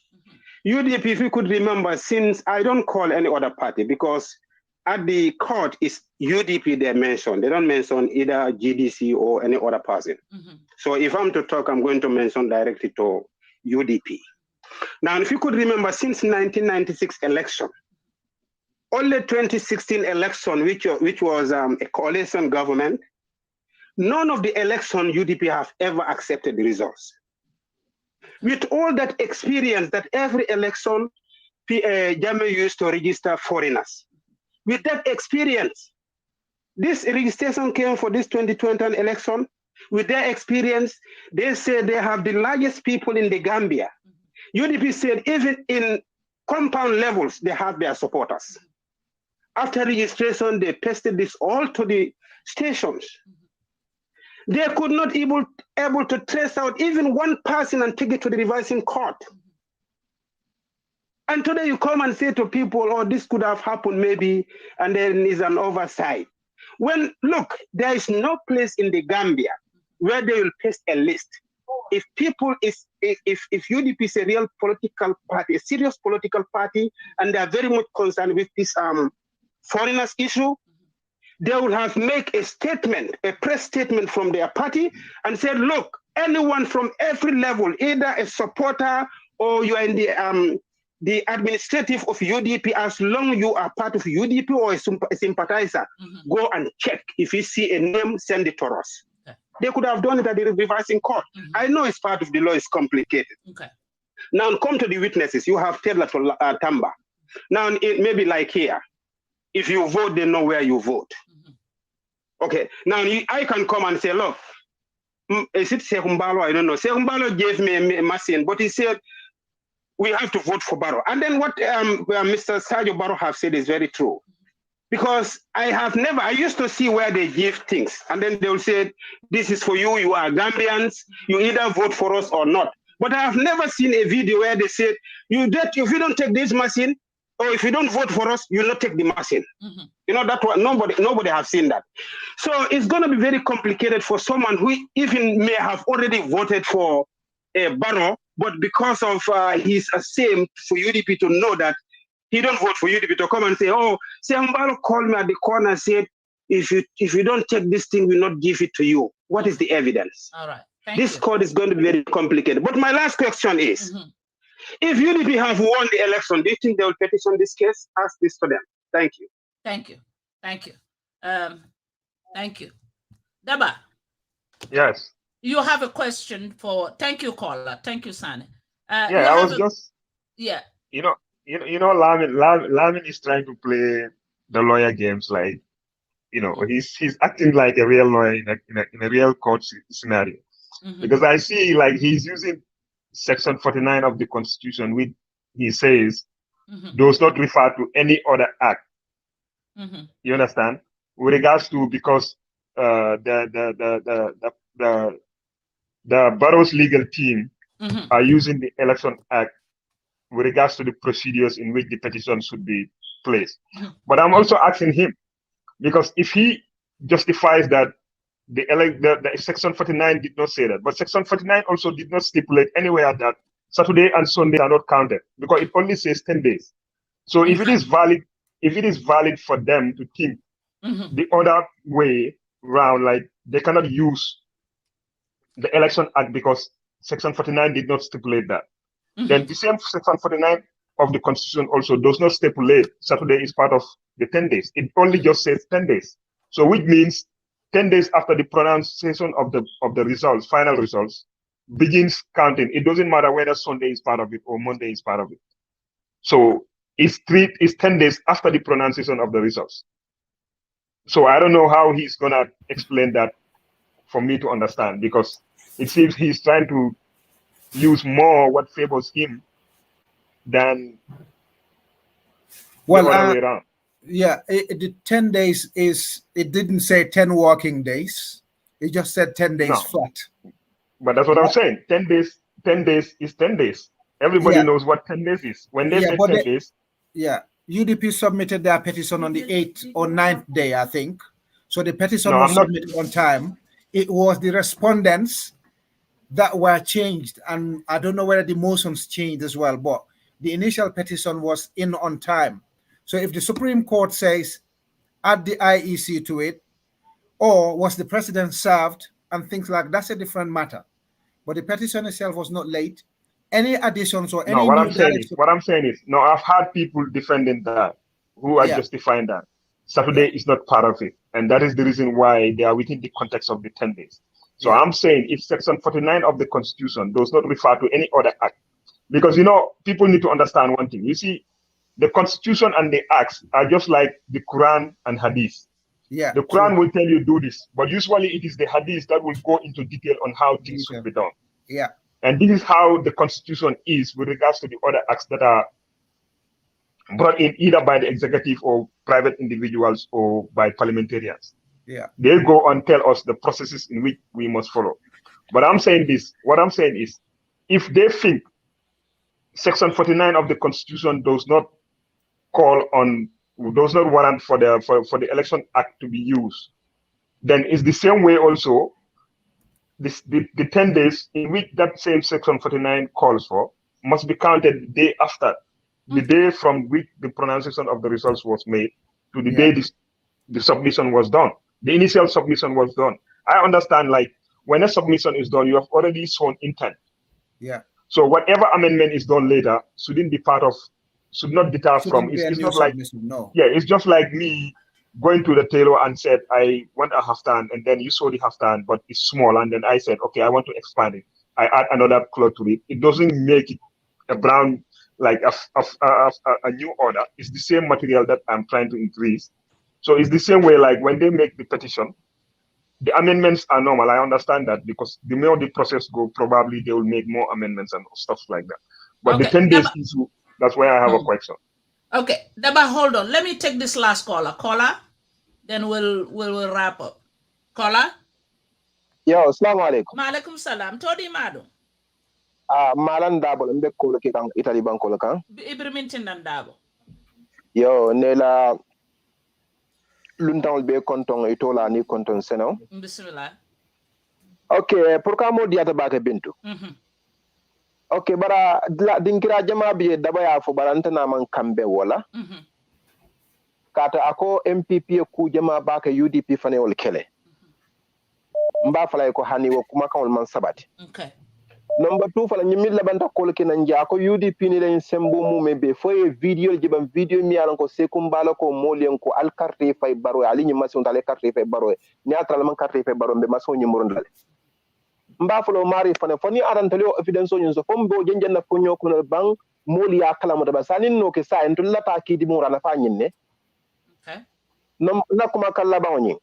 [SPEAKER 9] UDP, if you could remember, since I don't call any other party because at the court is UDP they mention. They don't mention either GDC or any other person. So if I'm to talk, I'm going to mention directly to UDP. Now, if you could remember, since 1996 election, only 2016 election, which was a coalition government, none of the election UDP have ever accepted the results. With all that experience that every election, Jammeh used to register foreigners. With that experience, this registration came for this 2020 election. With their experience, they said they have the largest people in the Gambia. UDP said even in compound levels, they have their supporters. After registration, they pasted this all to the stations. They could not able to trace out even one person and take it to the revising court. And today you come and say to people, oh, this could have happened maybe, and then is an oversight. When, look, there is no place in the Gambia where they will paste a list. If people if UDP is a real political party, a serious political party, and they are very much concerned with this foreigners issue, they will have make a statement, a press statement from their party, and say, look, anyone from every level, either a supporter or you are in the administrative of UDP, as long as you are part of UDP or a sympathizer, go and check. If you see a name, send it to us. They could have done it at the revising court. I know it's part of the law, it's complicated. Now come to the witnesses. You have Tamba. Now maybe like here, if you vote, they know where you vote. Okay, now I can come and say, look, is it Sekumbalo? I don't know. Sekumbalo gave me a machine, but he said, we have to vote for Barrow. And then what Mr. Sarjo Barrow have said is very true. Because I used to see where they give things, and then they will say, this is for you, you are Gambians, you either vote for us or not. But I have never seen a video where they said, if you don't take this machine, or if you don't vote for us, you'll not take the machine. You know, that one, nobody have seen that. So it's going to be very complicated for someone who even may have already voted for Barrow, but because of his ashamed for UDP to know that he don't vote for UDP, to come and say, oh, Barrow called me at the corner and said, if you don't take this thing, we'll not give it to you. What is the evidence?
[SPEAKER 1] All right.
[SPEAKER 9] This court is going to be very complicated. But my last question is, if UDP have won the election, do you think they will petition this case? Ask this to them. Thank you.
[SPEAKER 1] Thank you. Thank you. Thank you. Daba.
[SPEAKER 5] Yes.
[SPEAKER 1] You have a question for, thank you, caller. Thank you, Sanneh.
[SPEAKER 5] Yeah, I was just,
[SPEAKER 1] yeah.
[SPEAKER 5] You know, Lamin is trying to play the lawyer games, like, you know, he's acting like a real lawyer in a real court scenario. Because I see, like, he's using Section 49 of the Constitution, which he says does not refer to any other act. You understand? With regards to, because the Barrow's legal team are using the Election Act with regards to the procedures in which the petition should be placed. But I'm also asking him, because if he justifies that the Section 49 did not say that, but Section 49 also did not stipulate anywhere that Saturday and Sunday are not counted, because it only says 10 days. So if it is valid for them to think the other way round, like they cannot use the Election Act because Section 49 did not stipulate that, then the same Section 49 of the Constitution also does not stipulate Saturday is part of the 10 days. It only just says 10 days. So which means 10 days after the pronunciation of the results, final results, begins counting. It doesn't matter whether Sunday is part of it or Monday is part of it. So it's 10 days after the pronunciation of the results. So I don't know how he's gonna explain that for me to understand, because it seems he's trying to use more what favors him than the other way around.
[SPEAKER 2] Yeah, the 10 days is, it didn't say 10 working days. It just said 10 days flat.
[SPEAKER 5] But that's what I'm saying. 10 days is 10 days. Everybody knows what 10 days is. When they say 10 days.
[SPEAKER 2] Yeah, UDP submitted their petition on the 8th or 9th day, I think. So the petition was submitted on time. It was the respondents that were changed. And I don't know whether the motions changed as well, but the initial petition was in on time. So if the Supreme Court says, add the IEC to it, or was the president served and things like that's a different matter. But the petition itself was not late. Any additions or any
[SPEAKER 5] what I'm saying is, no, I've had people defending that, who are justifying that Saturday is not part of it. And that is the reason why they are within the context of the 10 days. So I'm saying if Section 49 of the Constitution does not refer to any other act, because, you know, people need to understand one thing. You see, the Constitution and the acts are just like the Quran and Hadith.
[SPEAKER 2] Yeah.
[SPEAKER 5] The Quran will tell you do this, but usually it is the Hadith that will go into detail on how things should be done.
[SPEAKER 2] Yeah.
[SPEAKER 5] And this is how the Constitution is with regards to the other acts that are brought in either by the executive or private individuals or by parliamentarians.
[SPEAKER 2] Yeah.
[SPEAKER 5] They go and tell us the processes in which we must follow. But I'm saying this, what I'm saying is, if they think Section 49 of the Constitution does not warrant for the Election Act to be used, then it's the same way also the 10 days in which that same section 49 calls for must be counted the day after, the day from which the pronunciation of the results was made to the day the submission was done. The initial submission was done. I understand, like, when a submission is done, you have already shown intent.
[SPEAKER 2] Yeah.
[SPEAKER 5] So whatever amendment is done later should not deter from. It's not like,
[SPEAKER 2] no.
[SPEAKER 5] Yeah, it's just like me going to the tailor and said, I want a haftan, and then you saw the haftan, but it's small, and then I said, okay, I want to expand it. I add another cloth to it. It doesn't make it a brown, like a new order. It's the same material that I'm trying to increase. So it's the same way, like when they make the petition, the amendments are normal. I understand that, because the more the process go, probably they will make more amendments and stuff like that. But the 10 days issue, that's where I have a question.
[SPEAKER 1] Okay, Dabakh, hold on. Let me take this last caller. Then we'll wrap up. Caller?
[SPEAKER 10] Yo, assalamu alaikum.
[SPEAKER 1] Maalaikum salam. Todi madu.
[SPEAKER 10] Malan dabo mbe ko ke kan Italy banko kan.
[SPEAKER 1] Ibrahim Tindan dabo.
[SPEAKER 10] Yo, nela luntangol be konton itola ni konton seno.
[SPEAKER 1] Bismillah.
[SPEAKER 10] Okay, pourquoi mo diata bake Bintu? Okay, bara dinkira jama biye daba ya fo barantana man kambe wala. Kata ako MPP ku jama bake UDP fane wol kele. Mba fala ko hani wo kuma kan man sabati.
[SPEAKER 1] Okay.
[SPEAKER 10] Number 2 fala nyimmi labanta kol ke nan ja ko UDP ni len sembo mu mebe foye video jibam video mi alan ko sekum bala ko molien ko al carte fay baro ali nyi mason dale carte fay baro ni atral man carte fay baro be mason nyi morondal mba falo mari fani arantale o evidence on so fombo jenjenna ko nyoko no bang moli ya kala mo da sanin no ke sa en tulla ta ki di mo rana fa nyinne.
[SPEAKER 1] Okay.
[SPEAKER 10] No na kuma kala ba woni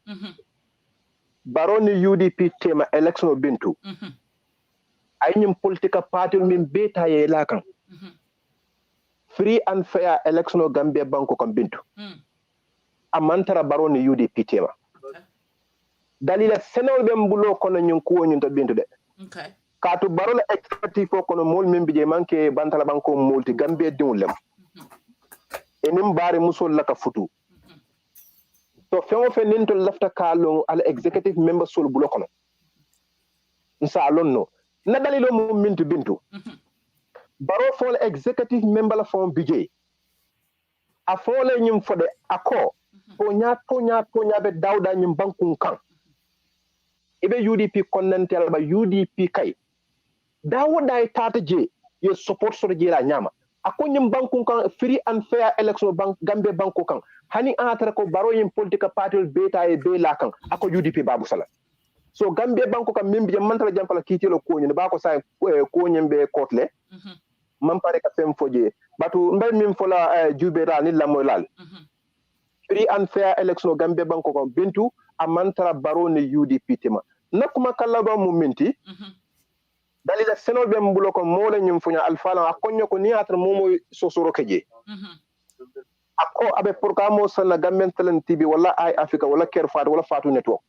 [SPEAKER 10] baro ni UDP tema election Bintu. Aynyum political party min beta ye lakan. Free and fair election o Gambia banko kan Bintu. Amantara baro ni UDP tema. Dalila senol be mbulo kono nyun ko nyun to Bintu de.
[SPEAKER 1] Okay.
[SPEAKER 10] Katu baro la executive ko kono mol min bije manke bantala banko multi Gambia diwlem. Enim bari musol laka futu. So fengo fe ninto lafta kalon al executive member sol bulo kono. Nsa alonno. Na dalilo mo mintu Bintu. Baro fol executive member la fon bije. A fole nyim fode ako. Ponya be dawda nyim bankun kan. Ibe UDP konnentel ba UDP kay. Dawoda e tata je ye support so je la nyama. Ako nyim bankun kan free and fair election bank Gambia banko kan. Hani atara ko baro yim political party beta e be la kan. Ako UDP babu sala. So Gambia banko kam membi jam mantala jam fala kitelo ko nyine ba ko sa ko nyembe kotle man pare ka fem foje batu mbay mim fola jubera ni la moy lal free and fair election Gambia banko ko Bintu amantara baro ni UDP tema nakuma kala do mu minti dalila senol be mbulo ko mola nyum funya alfala akonyo ko ni atra momo sosoro keje ako abe programme sala Gambian Talent TV wala ay Africa wala Care Fat wala Fatu Network.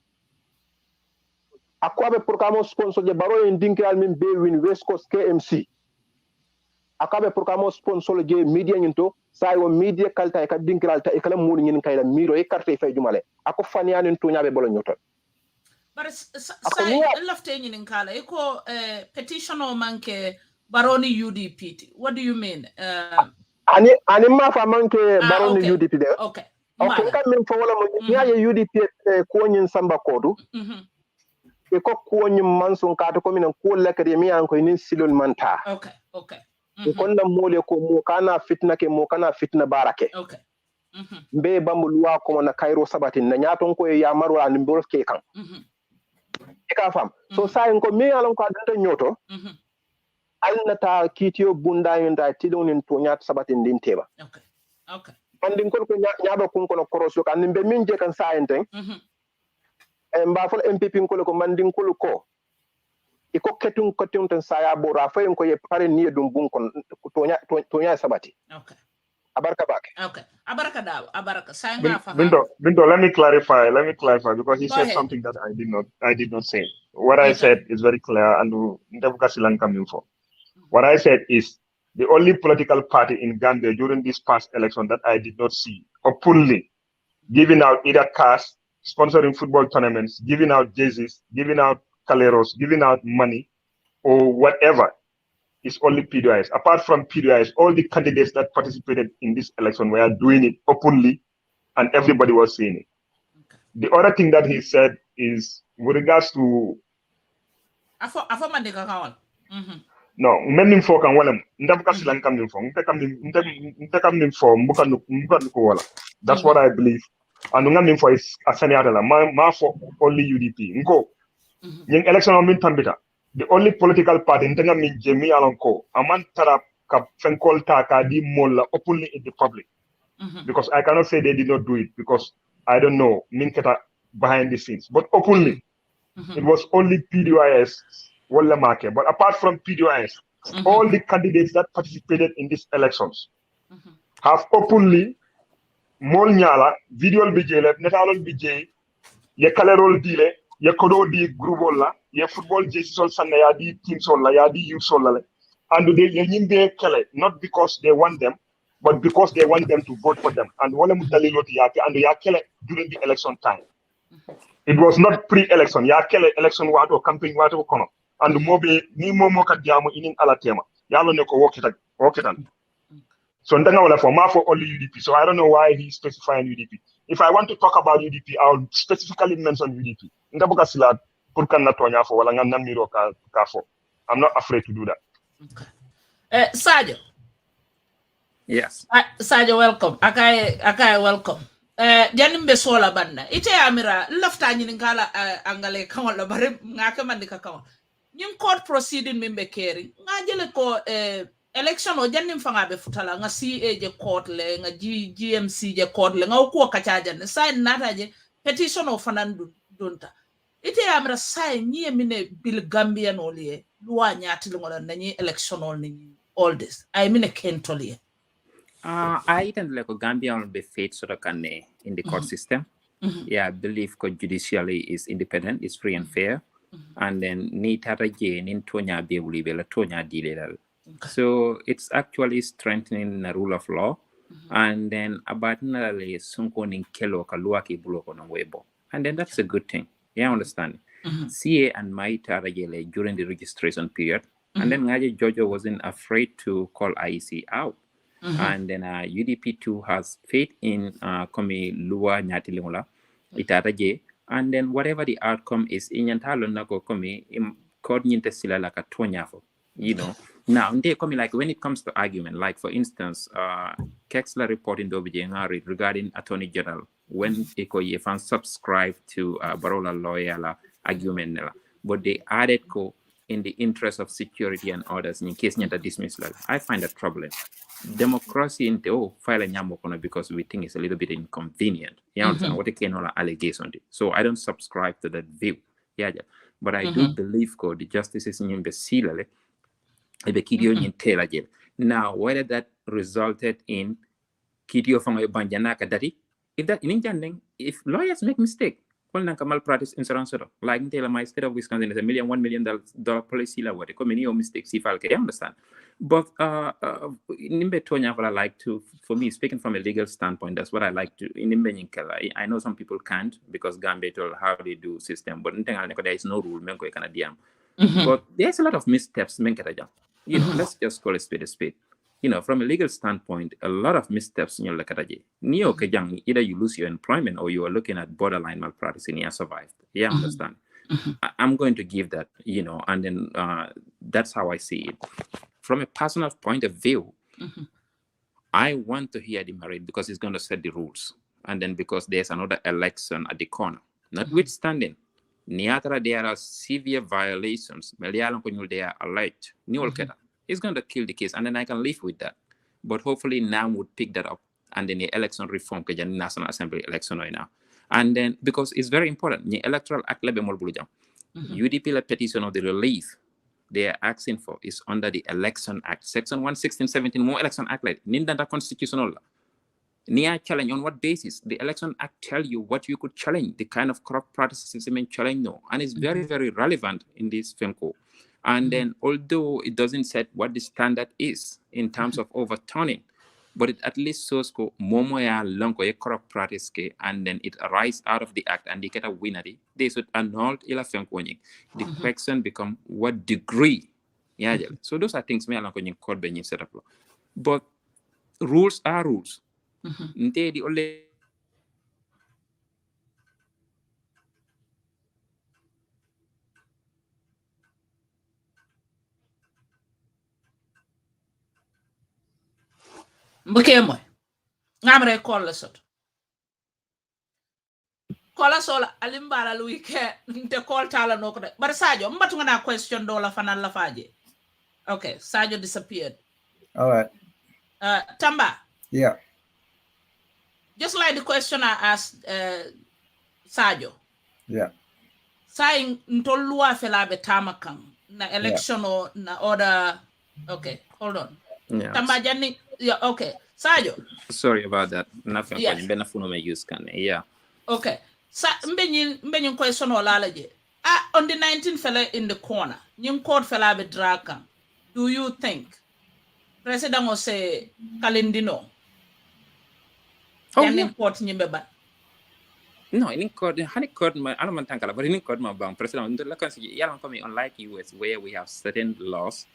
[SPEAKER 10] Ako abe programme sponsor je baro en dinkiral min be win West Coast KMC. Ako abe programme sponsor je media nyinto sa yo media kalta e ka dinkiral ta e kala mulu nyin kayla miro e carte fay jumale. Ako fanianen to nyaabe bolo nyoto.
[SPEAKER 1] But say lafte nyin kala e ko petition o manke baroni UDP. What do you mean?
[SPEAKER 10] Ani ma fa manke baroni
[SPEAKER 1] okay.
[SPEAKER 10] UDP de.
[SPEAKER 1] Okay.
[SPEAKER 10] Okay, kam min fa wala mo nyaa UDP ko nyin samba kodu. E ko nyim manson kata ko minen ko lekade mi an ko ni silol manta.
[SPEAKER 1] Okay.
[SPEAKER 10] E kon na mole ko mo kana fitna ke mo kana fitna barake.
[SPEAKER 1] Okay.
[SPEAKER 10] Mbe bambul wa ko na Cairo sabatin na nyaton ko ya marwa ni mbor ke kan. E ka fam. So sa en ko mi alon ko adanta nyoto. Alnata kitio bunda yonda tidonin to nyat sabatin din teba.
[SPEAKER 1] Okay.
[SPEAKER 10] Andin ko nyaaba kun ko no koroso kan mbe min je kan sa enten. Mba fol MPP ko mandin ko iko ketun tan saya bora fayen ko ye pare ni dum bun kon tonya sabati.
[SPEAKER 1] Okay.
[SPEAKER 10] Abarka bake.
[SPEAKER 1] Okay. Abarka. Sayanga fa.
[SPEAKER 5] Binto, let me clarify because he said something that I did not say. What I said is very clear and what I said is the only political party in Gambia during this past election that I did not see openly giving out either cash, sponsoring football tournaments, giving out jerseys, giving out caleros giving out money or whatever is only PDOIS. Apart from PDOIS, all the candidates that participated in this election were doing it openly and everybody was seeing it. The other thing that he said is with regards to no, men for can wala ndabka silan kam nim for that's what I believe. And ngam for is asaniata la ma for only UDP. Ngo yung election on min tambita. The only political party ntenga min jemi alonko aman tarap ka fenkol ta ka di molla openly in the public. Because I cannot say they did not do it because I don't know min keta behind the scenes. But openly it was only PDOIS wala market. But apart from PDOIS, all the candidates that participated in these elections have openly mol nyala video BJ le netalol BJ ye kalerol dile ye kodo di groupe la ye football jersey sol sanna ya di team sol la ya di youth sol la and they ye nyimbe kele not because they want them but because they want them to vote for them and wala mutaliloti ya and ya kele during the election time. It was not pre-election ya kele election wato campaign wato kono and mobe ni momo ka diamo inin ala tema yalo ne ko wokitan. So for only UDP. So I don't know why he's specifying UDP. If I want to talk about UDP, I'll specifically mention UDP. I'm not afraid to do that.
[SPEAKER 1] Sarjo.
[SPEAKER 6] Yes.
[SPEAKER 1] Sarjo, welcome. Akai, welcome. Janimbe sola banda. Ite amira lafta nyingala angale kawon la bare ngaka mandika kawon. Nyim court proceeding mimbe keri. Ngajele ko election o jannim fanga be futala nga CA je court le nga GMC je court le nga ko kachaja ne sign nata je petition o fanan dunta ite amra sign ni mine bil Gambia no le loi nyati le ngola nani election o ni all this I mean kentoli
[SPEAKER 6] I don't like Gambia on be faith sort of in the court system. Yeah, I believe court judicially is independent, is free and fair, and then ni tata je ni tonya be wuli be la tonya dile. So it's actually strengthening the rule of law, and then about sunkoning kelo kaluaki buloko na webo, and then that's a good thing. Yeah, understand. CA and my taragele during the registration period, and then Ngaji Jojo wasn't afraid to call IEC out, and then UDP too has faith in komi lua nyatilingola itaraje, and then whatever the outcome is, inyantalo nako komi im court nyinte sila laka tonyafo, you know. Now, they come like when it comes to argument, like for instance, Kexx report in Dobijengari regarding Attorney General when Eko fan subscribed to Barrow Lawyer argument, but they added ko in the interest of security and others in case nyata dismissal. I find that troubling. Democracy in the file a nyamo because we think it's a little bit inconvenient. You understand what they can allegation. So I don't subscribe to that view. Yeah, but I do believe the justices in the now, whether that resulted in Kidio from Banjanaka Daddy, if lawyers make mistake, malpractice insurance, like in my state of Wisconsin is $1 million policy law, what community mistakes, if I understand. But Nimbe Tonya, what I like to, for me, speaking from a legal standpoint, that's what I like to in Nimbe. I know some people can't because Gambia told how they do system, but there is no rule, but there's a lot of missteps, you know, let's just call a spade a spade. You know, from a legal standpoint, a lot of missteps in your lakadaji. Neo kajang, either you lose your employment or you are looking at borderline malpractice and you survived. Yeah, understand. I'm going to give that, you know, and then that's how I see it. From a personal point of view, I want to hear the merit because it's going to set the rules. And then because there's another election at the corner. Notwithstanding, Niatra, there are severe violations. They are alleged. It's going to kill the case, and then I can live with that. But hopefully now would pick that up, and then the election reform, the National Assembly election right now. And then because it's very important, the Electoral Act UDP la petition of the relief they are asking for is under the Election Act, Section 116-17, more Election Act like Nindanda constitutional. Near challenge on what basis? The Election Act tell you what you could challenge, the kind of corrupt practices you may challenge, no. And it's very, very relevant in this FEMCO. And then although it doesn't set what the standard is in terms of overturning, but it at least shows ko momoya lonko ye corrupt practice ke, and then it arises out of the act and they get a winner. They should annul ila fenkoning. The question become what degree. Yeah, so those are things me alonko in court be set up. But rules are rules. The only
[SPEAKER 1] Mbukemo. Ngamre call la sot. Kola sola alimbala luike nte call tala nokode. But Sarjo, mbatu na question dola fanal la faje. Okay, Sarjo disappeared.
[SPEAKER 2] All right.
[SPEAKER 1] Tamba.
[SPEAKER 2] Yeah.
[SPEAKER 1] Just like the question I asked Sarjo.
[SPEAKER 2] Yeah.
[SPEAKER 1] Saying ntolua felabe tamakang na election or na order. Okay, hold on.
[SPEAKER 6] Yeah.
[SPEAKER 1] Tamba jani. Yeah, okay. Sarjo.
[SPEAKER 6] Sorry about that. Nothing.
[SPEAKER 1] Yes.
[SPEAKER 6] Yeah.
[SPEAKER 1] Okay. Sa mbenyin question olalaje. On the 19th fella in the corner. Nyim court fella be draka. Do you think President will say Kalindino?
[SPEAKER 6] Yeah.
[SPEAKER 1] Court nyimbe ba.
[SPEAKER 6] No, in court, honey court, I don't want to but in court, my bank president, unlike US, where we have certain laws,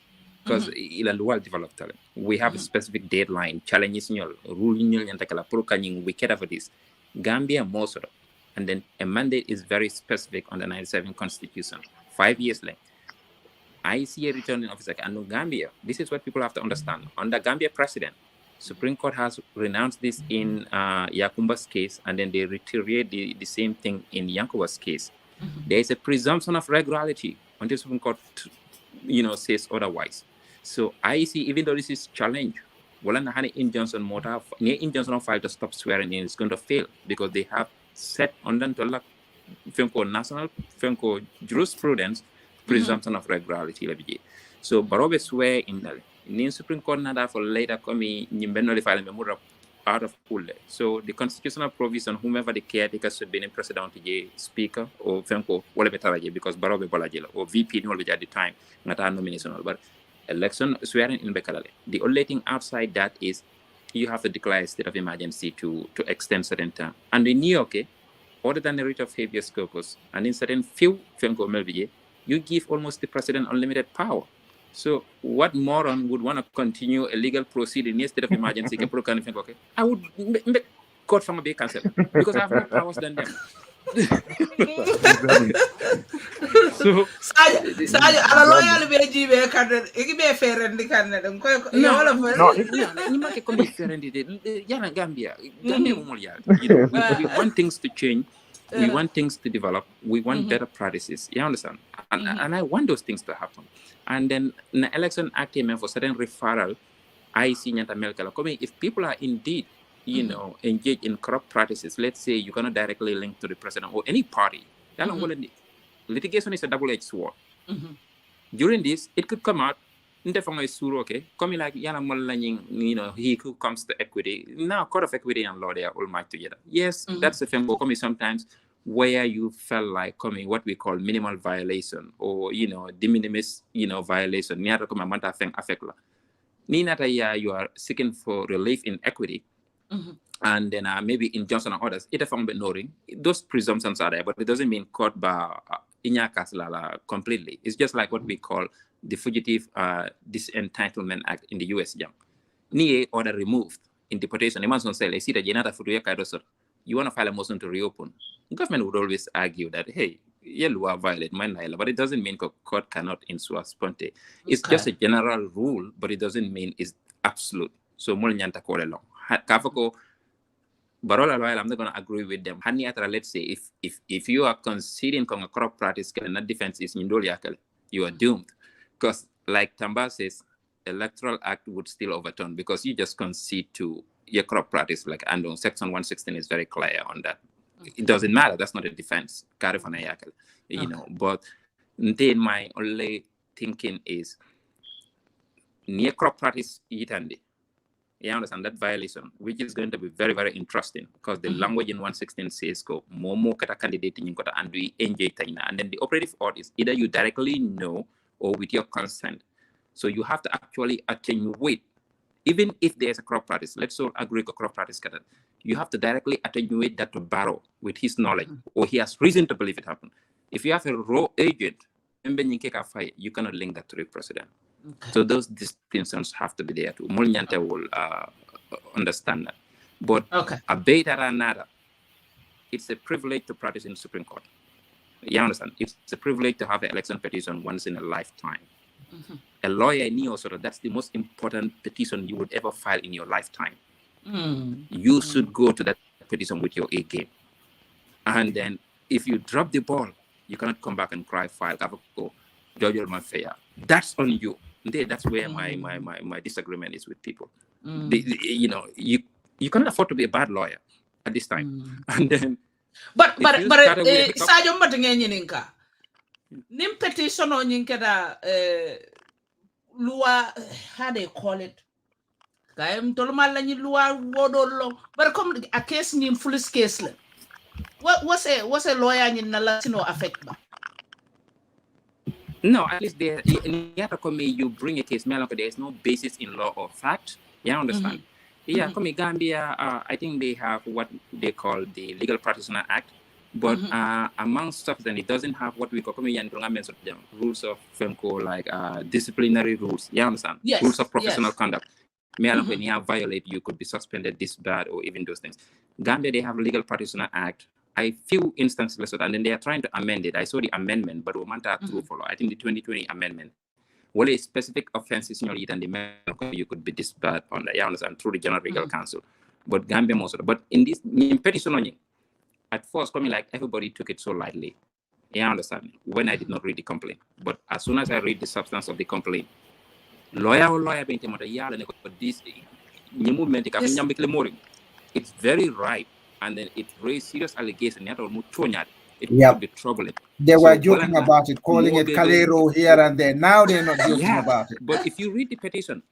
[SPEAKER 6] because ila developed, we have a specific deadline, challenges in your ruling, and we care for this. Gambia, most of it. And then a mandate is very specific on the 97 Constitution. 5 years later, I see a returning officer, and Gambia, this is what people have to understand. Under Gambia president, Supreme Court has renounced this in Yakumba's case, and then they reiterate the same thing in Yankuba's case. There is a presumption of regularity until Supreme Court, says otherwise. So I see, even though this is challenge, injunction file to stop swearing in is going to fail because they have set under national jurisprudence presumption of regularity. So Barrow swear in the Supreme Court nada for later coming out of pool. So the constitutional provision, whomever the caretaker should be in president speaker or Fenko whatever because Barrow or VP at the time, not a nomination, but election swearing in Bekalale. The only thing outside that is you have to declare a state of emergency to extend certain term. And in New York, other than the writ of habeas corpus, and in certain few Fenko Melville, you give almost the president unlimited power. So what moron would want to continue a legal proceeding in a state of emergency? I would make court from a big cancel because I have more powers than them. So
[SPEAKER 1] Saja ala loyal be jibe kan igibe ferrendi kan dem ko wala
[SPEAKER 6] ni ma ke ko be ferrendi de yana Gambia mo yal we want things to change, we want things to develop, we want better practices, you understand, and I want those things to happen. And then the election act for certain referral I see nyanta melkala come if people are indeed engaged in corrupt practices, let's say you're going to directly link to the president or any party. Litigation is a double-edged sword. During this, it could come out, come like he who comes to equity. Now, Court of Equity and Law, they are all matched together. Yes, that's the thing, but sometimes where you felt like coming what we call minimal violation or, de minimis, violation. You are seeking for relief in equity. And then maybe injunction or others, it found ignoring those presumptions are there, but it doesn't mean court by inyakaslala completely. It's just like what we call the Fugitive Disentitlement Act in the US. Ni order removed in deportation. You want to file a motion to reopen. The government would always argue that hey, you are violate but it doesn't mean court cannot ensue sponte. It's just a general rule, but it doesn't mean it's absolute. So Kafako Barola Royal, I'm not going to agree with them. Let's say if you are conceding a corrupt practice and not defense is you are doomed. Because like Tamba says, electoral act would still overturn because you just concede to your corrupt practice. Like and on section 116 is very clear on that. It doesn't matter. That's not a defense. But then my only thinking is near corrupt practice yitandi. You understand that violation, which is going to be very, very interesting because the language in 116 says go more kata candidate in kota Undue and then the operative order is either you directly know or with your consent. So you have to actually attenuate even if there's a crop practice, let's all agree to crop practice, you have to directly attenuate that to Barrow with his knowledge, or he has reason to believe it happened. If you have a raw agent, you cannot link that to the president. Okay. So those distinctions have to be there too. Mulinyante will understand that. But a beta or nada, it's a privilege to practice in the Supreme Court. You understand? It's a privilege to have an election petition once in a lifetime. A lawyer in your sort of, that's the most important petition you would ever file in your lifetime. You should go to that petition with your A game. And then if you drop the ball, you cannot come back and cry, file, that's on you. That's where my disagreement is with people. You cannot afford to be a bad lawyer at this time. And then
[SPEAKER 1] but Sarjo Mbatinga nim petition on Yinkeda Lua, how they call it? Kaim Tolmalani Lua Wodolo, but come a case named Fullis case. What's a lawyer in the Latino affect?
[SPEAKER 6] No, at least there you bring a case, there is no basis in law or fact. You understand? Yeah, come Gambia, I think they have what they call the Legal Practitioner Act, but among stuff, then it doesn't have what we call rules of FEMCO, like disciplinary rules. You understand?
[SPEAKER 1] Yes.
[SPEAKER 6] Rules of professional conduct. When you violate, you could be suspended, disbarred, or even those things. Gambia, they have Legal Practitioner Act. I few instances, and then they are trying to amend it. I saw the amendment, but we want to follow. I think the 2020 amendment. Well, a specific offenses in your lead and the you could be disbarred on the and through the General Legal Council. But Gambia most of it. But in this petition, at first coming like everybody took it so lightly. You understand? When I did not read the complaint. But as soon as I read the substance of the complaint, lawyer this it's very right. And then it raised serious allegations. It could be troubling.
[SPEAKER 2] They were joking about it, calling it Calero here and there. Now they're not joking about it.
[SPEAKER 6] But if you read the petition,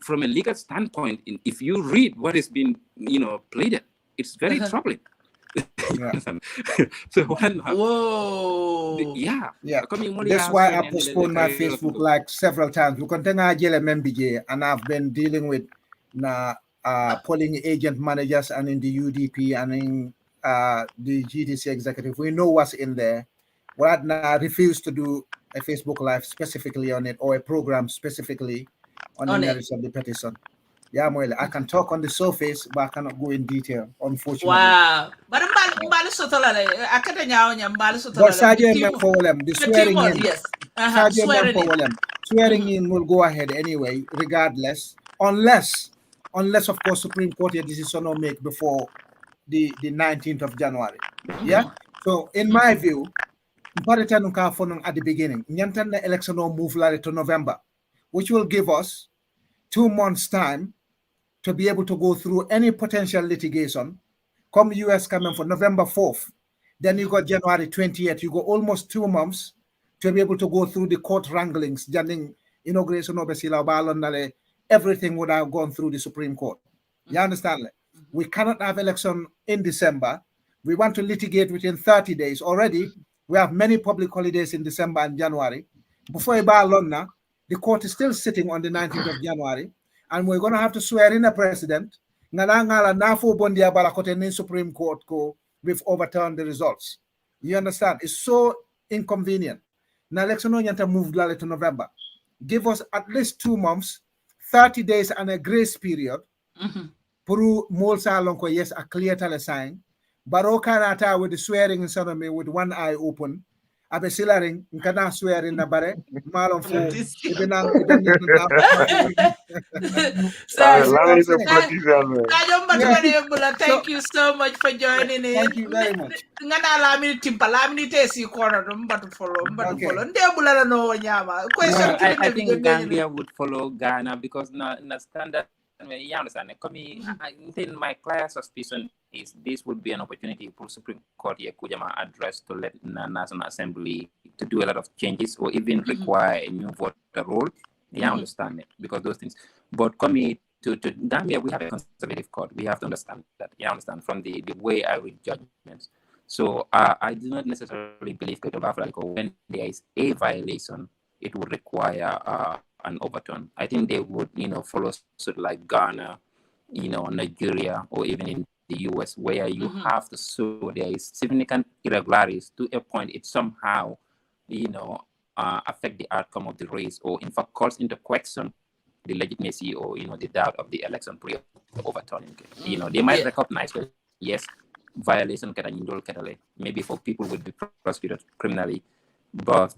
[SPEAKER 6] from a legal standpoint, if you read what has been, pleaded, it's very troubling. So
[SPEAKER 1] whoa.
[SPEAKER 2] Yeah. That's why I postponed my Facebook like several times. And I've been dealing with polling agent managers and in the UDP and in the GDC executive. We know what's in there. But I refuse to do a Facebook Live specifically on it or a program specifically on the merits of the petition. Yeah, well, I can talk on the surface, but I cannot go in detail, unfortunately.
[SPEAKER 1] Wow. But the swearing in. Yes.
[SPEAKER 2] Swearing in will go ahead anyway, regardless, unless of course Supreme Court a decision will make before the 19th of January. Yeah. So in my view, at the beginning, the election will move to November, which will give us 2 months' time to be able to go through any potential litigation. Come US coming for November 4th, then you got January 20th, you go almost 2 months to be able to go through the court wranglings, inauguration of everything would have gone through the Supreme Court. You understand? We cannot have election in December. We want to litigate within 30 days. Already, we have many public holidays in December and January. Before the court is still sitting on the 19th of January, and we're going to have to swear in a president. Supreme Court we've overturned the results. You understand? It's so inconvenient. Now election moved to November. Give us at least 2 months, 30 days and a grace period. Puru Molsa Lonko, yes, a clear sign. Baroka with the swearing in front of me with one eye open. Abe silaring, nkana swear in the bare, malon fo.
[SPEAKER 1] Thank you so much for joining in.
[SPEAKER 2] Thank you very much.
[SPEAKER 1] Ngana Lamin tesi corner but follow.
[SPEAKER 6] I think Gambia would follow Ghana because na standard. You understand? I think my clear suspicion is this would be an opportunity for Supreme Court Kujama address to let the National Assembly to do a lot of changes or even require a new voter rule. You understand it because those things. But coming to Gambia, we have a conservative court. We have to understand that. You understand from the way I read judgments. So I do not necessarily believe that when there is a violation, it would require an overturn. I think they would, follow suit like Ghana, Nigeria, or even in the US, where you have to show there is significant irregularities to a point it somehow, affect the outcome of the race, or in fact calls into question the legitimacy or the doubt of the election overturning. They might recognize that yes, violation maybe for people would be prosecuted criminally, but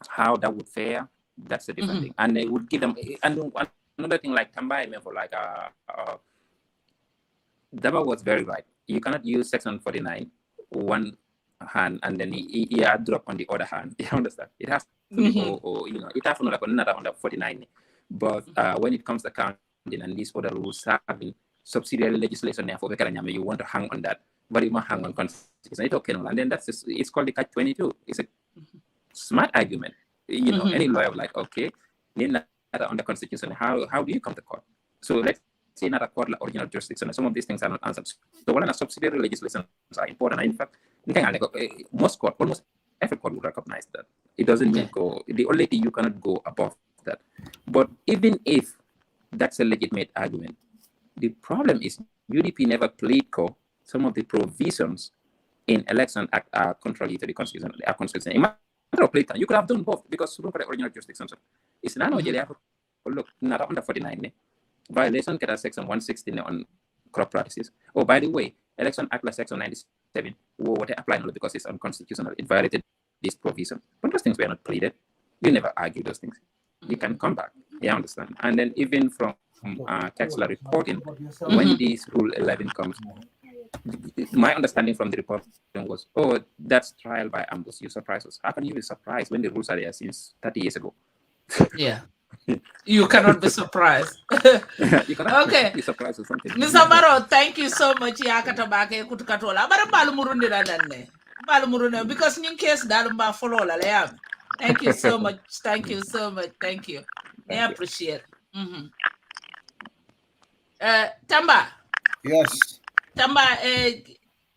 [SPEAKER 6] how that would fare, that's a different thing. And they would give them, and another thing like Tamba, for like Dabakh was very right. You cannot use Section 49 one hand and then drop on the other hand. You understand? It has to be, or it has to be like another under 49. But when it comes to counting and these other rules having subsidiary legislation, therefore you want to hang on that, but you must hang on constitution. It's okay, and then it's called the catch-22. It's a smart argument. Any lawyer like, okay, under constitution, how do you come to court? So let's say not a court like original jurisdiction. Some of these things are not answered. So one of the subsidiary legislations are important. In fact, almost every court would recognize that. It doesn't mean the only thing you cannot go above that. But even if that's a legitimate argument, the problem is UDP never played some of the provisions in Election Act are contrary to the Constitution. They are constitutional. You could have done both because look at the original jurisdiction. It's not look, not under 49. Violation get Section 116 on crop practices. Oh, by the way, Election Act Section 97, what they apply only because it's unconstitutional. It violated this provision. But those things were not pleaded. You never argue those things. You can come back. You understand? And then even from Kexx reporting, when this Rule 11 comes, my understanding from the report was, that's trial by ambush. You surprise us. How can you be surprised when the rules are there since 30 years ago?
[SPEAKER 1] Yeah. You cannot be surprised.
[SPEAKER 6] You cannot
[SPEAKER 1] Okay.
[SPEAKER 6] be surprised with something.
[SPEAKER 1] Mr. Barrow, thank you so much. Yakata kutukatola. Bara balumurundi danne. Balumurundi because in case dalumba follow la leam. Thank you so much. Thank you so much. Thank you. I appreciate. Tamba.
[SPEAKER 2] Yes.
[SPEAKER 1] Tamba,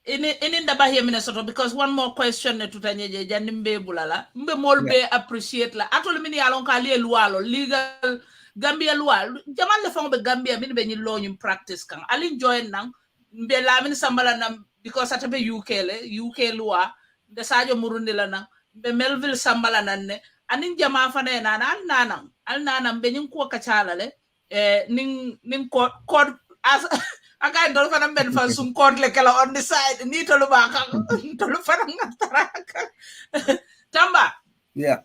[SPEAKER 1] in the Bahia Minnesota, because one more question to Tanya Janimbe Bulala. Mbe molbe appreciate la. Atol mini alon kali lualo legal Gambia lual. Jaman le fong be Gambia mini be ni law in practice kang. Alin join nang mbe Lamin Sambala nam because atabe UK law the Sarjo Murundi la nang be Melville Sambala nanne anin jama fane nana al nanam be nyim ko kachala le ning court as I don't want to for some court like on the side. Need to look back. Tamba.
[SPEAKER 2] Yeah.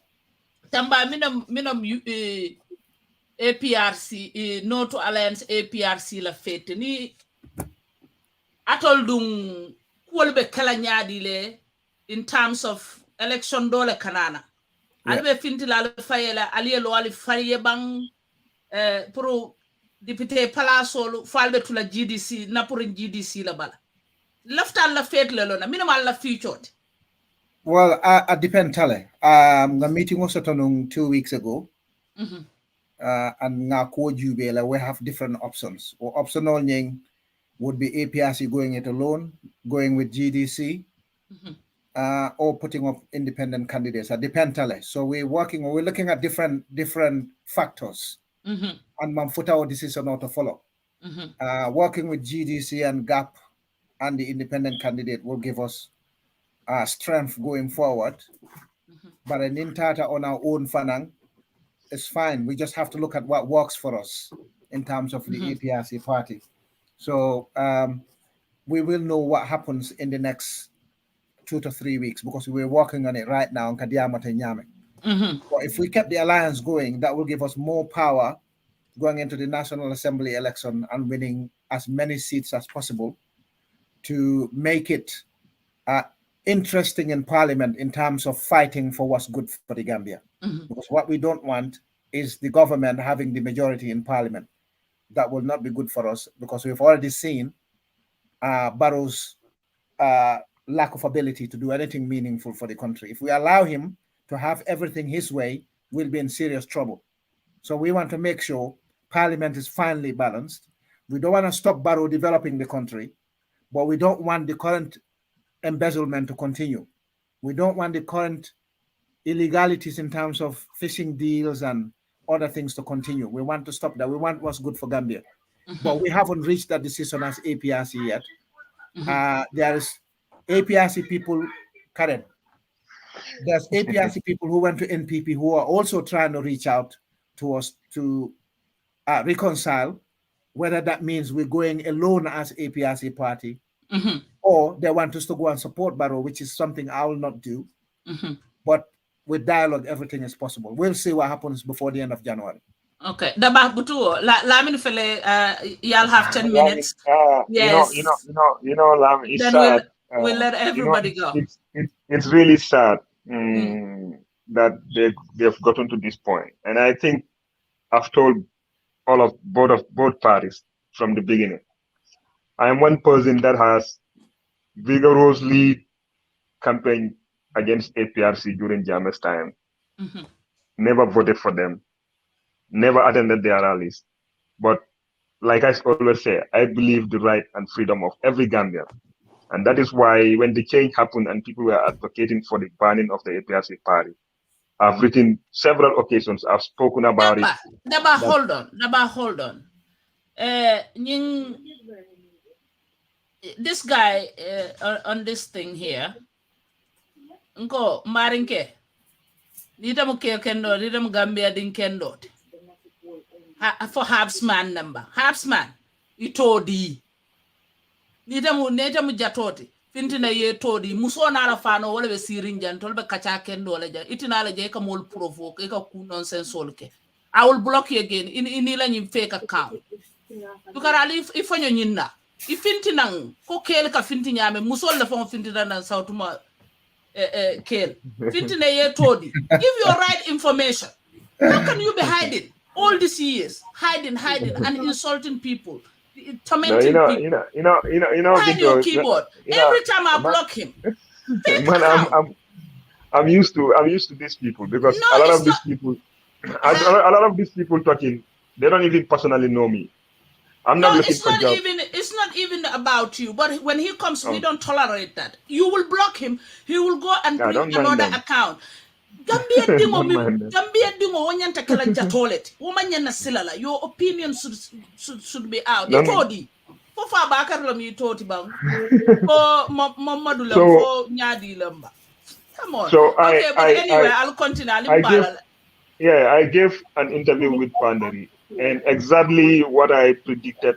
[SPEAKER 1] Tamba, minum APRC, no to Alliance APRC la fete. Ni atol dung kuolbe kalanyadi le in terms of election dole kanana. Albe finti la fayela aliye lo ali faye bang pro député Palasol falbe to la GDC na pour GDC la bala lafta la fete le lona minimal la future.
[SPEAKER 2] Well, I depend tale. The meeting was on 2 weeks ago. And nga ko jubela we have different options. Or option only would be APRC going it alone, going with GDC, or putting up independent candidates. I depend tale. So we're looking at different factors. And Mamfuta our decision not to follow. Working with GDC and GAP and the independent candidate will give us strength going forward. But an intata on our own fanang is fine. We just have to look at what works for us in terms of the APRC party. So we will know what happens in the next 2 to 3 weeks because we're working on it right now in Kadiamata Nyame. But if we kept the alliance going, that will give us more power going into the National Assembly election and winning as many seats as possible to make it interesting in Parliament in terms of fighting for what's good for the Gambia. Because what we don't want is the government having the majority in Parliament. That will not be good for us because we've already seen Barrow's lack of ability to do anything meaningful for the country. If we allow him to have everything his way, we'll be in serious trouble. So we want to make sure Parliament is finely balanced. We don't want to stop Barrow developing the country, but we don't want the current embezzlement to continue. We don't want the current, illegalities in terms of fishing deals and other things to continue. We want to stop that. We want what's good for Gambia. But we haven't reached that decision as APRC yet. There is APRC people, Karen. There's APRC people who went to NPP who are also trying to reach out to us to reconcile, whether that means we're going alone as APRC party, or they want us to go and support Barrow, which is something I will not do. But with dialogue, everything is possible. We'll see what happens before the end of January.
[SPEAKER 1] Okay. Dabakh Butuo, Lamin Fele, y'all have 10 minutes. Yes.
[SPEAKER 5] You know, Lam, it's
[SPEAKER 1] then
[SPEAKER 5] sad.
[SPEAKER 1] We'll let everybody go.
[SPEAKER 5] It's really sad that they've gotten to this point. And I think I've told both parties from the beginning. I am one person that has vigorously campaigned against APRC during Jammeh's time. Never voted for them. Never attended their rallies. But like I always say, I believe the right and freedom of every Gambian. And that is why when the change happened and people were advocating for the banning of the APRC party, I've written several occasions, I've spoken about it.
[SPEAKER 1] Dabakh, hold on. This guy on this thing here, Nko Marinke, Nidam Kendo, Nidam Gambia din Kendo. For Habsman number. Habsman, itodi. Nidam Jatoti. Fintina ye todi. Musona Rafano, whatever Sirinjan, Tolbe Kacha Kendo, Itinala Jaka mol provoke, Eka nonsense solke. I will block you again in Ilan fake account. Because I live if on your nina. If Fintinang, ko Kel ka Fintinyame, Musol the phone Fintinan and Southuma Kel. Fintina ye todi. Give your right information. How can you be hiding all these years? Hiding and insulting people. Tormenting people.
[SPEAKER 5] You know,
[SPEAKER 1] Hide your keyboard. Every time I block him.
[SPEAKER 5] Man, I'm used to these people because a lot of these people talking, they don't even personally know me. I'm not looking for jobs.
[SPEAKER 1] It's not even about you. But when he comes, we don't tolerate that. You will block him. He will go and bring another account. Gambia dingo wanyanta kala jatolet. Womanyana silala. Your opinion should be out. You todi. For far back you toti bang. For Mamadula for Nyadi Lamba. Come on.
[SPEAKER 5] So
[SPEAKER 1] anyway, I'll continue.
[SPEAKER 5] I gave an interview with Pandari, and exactly what I predicted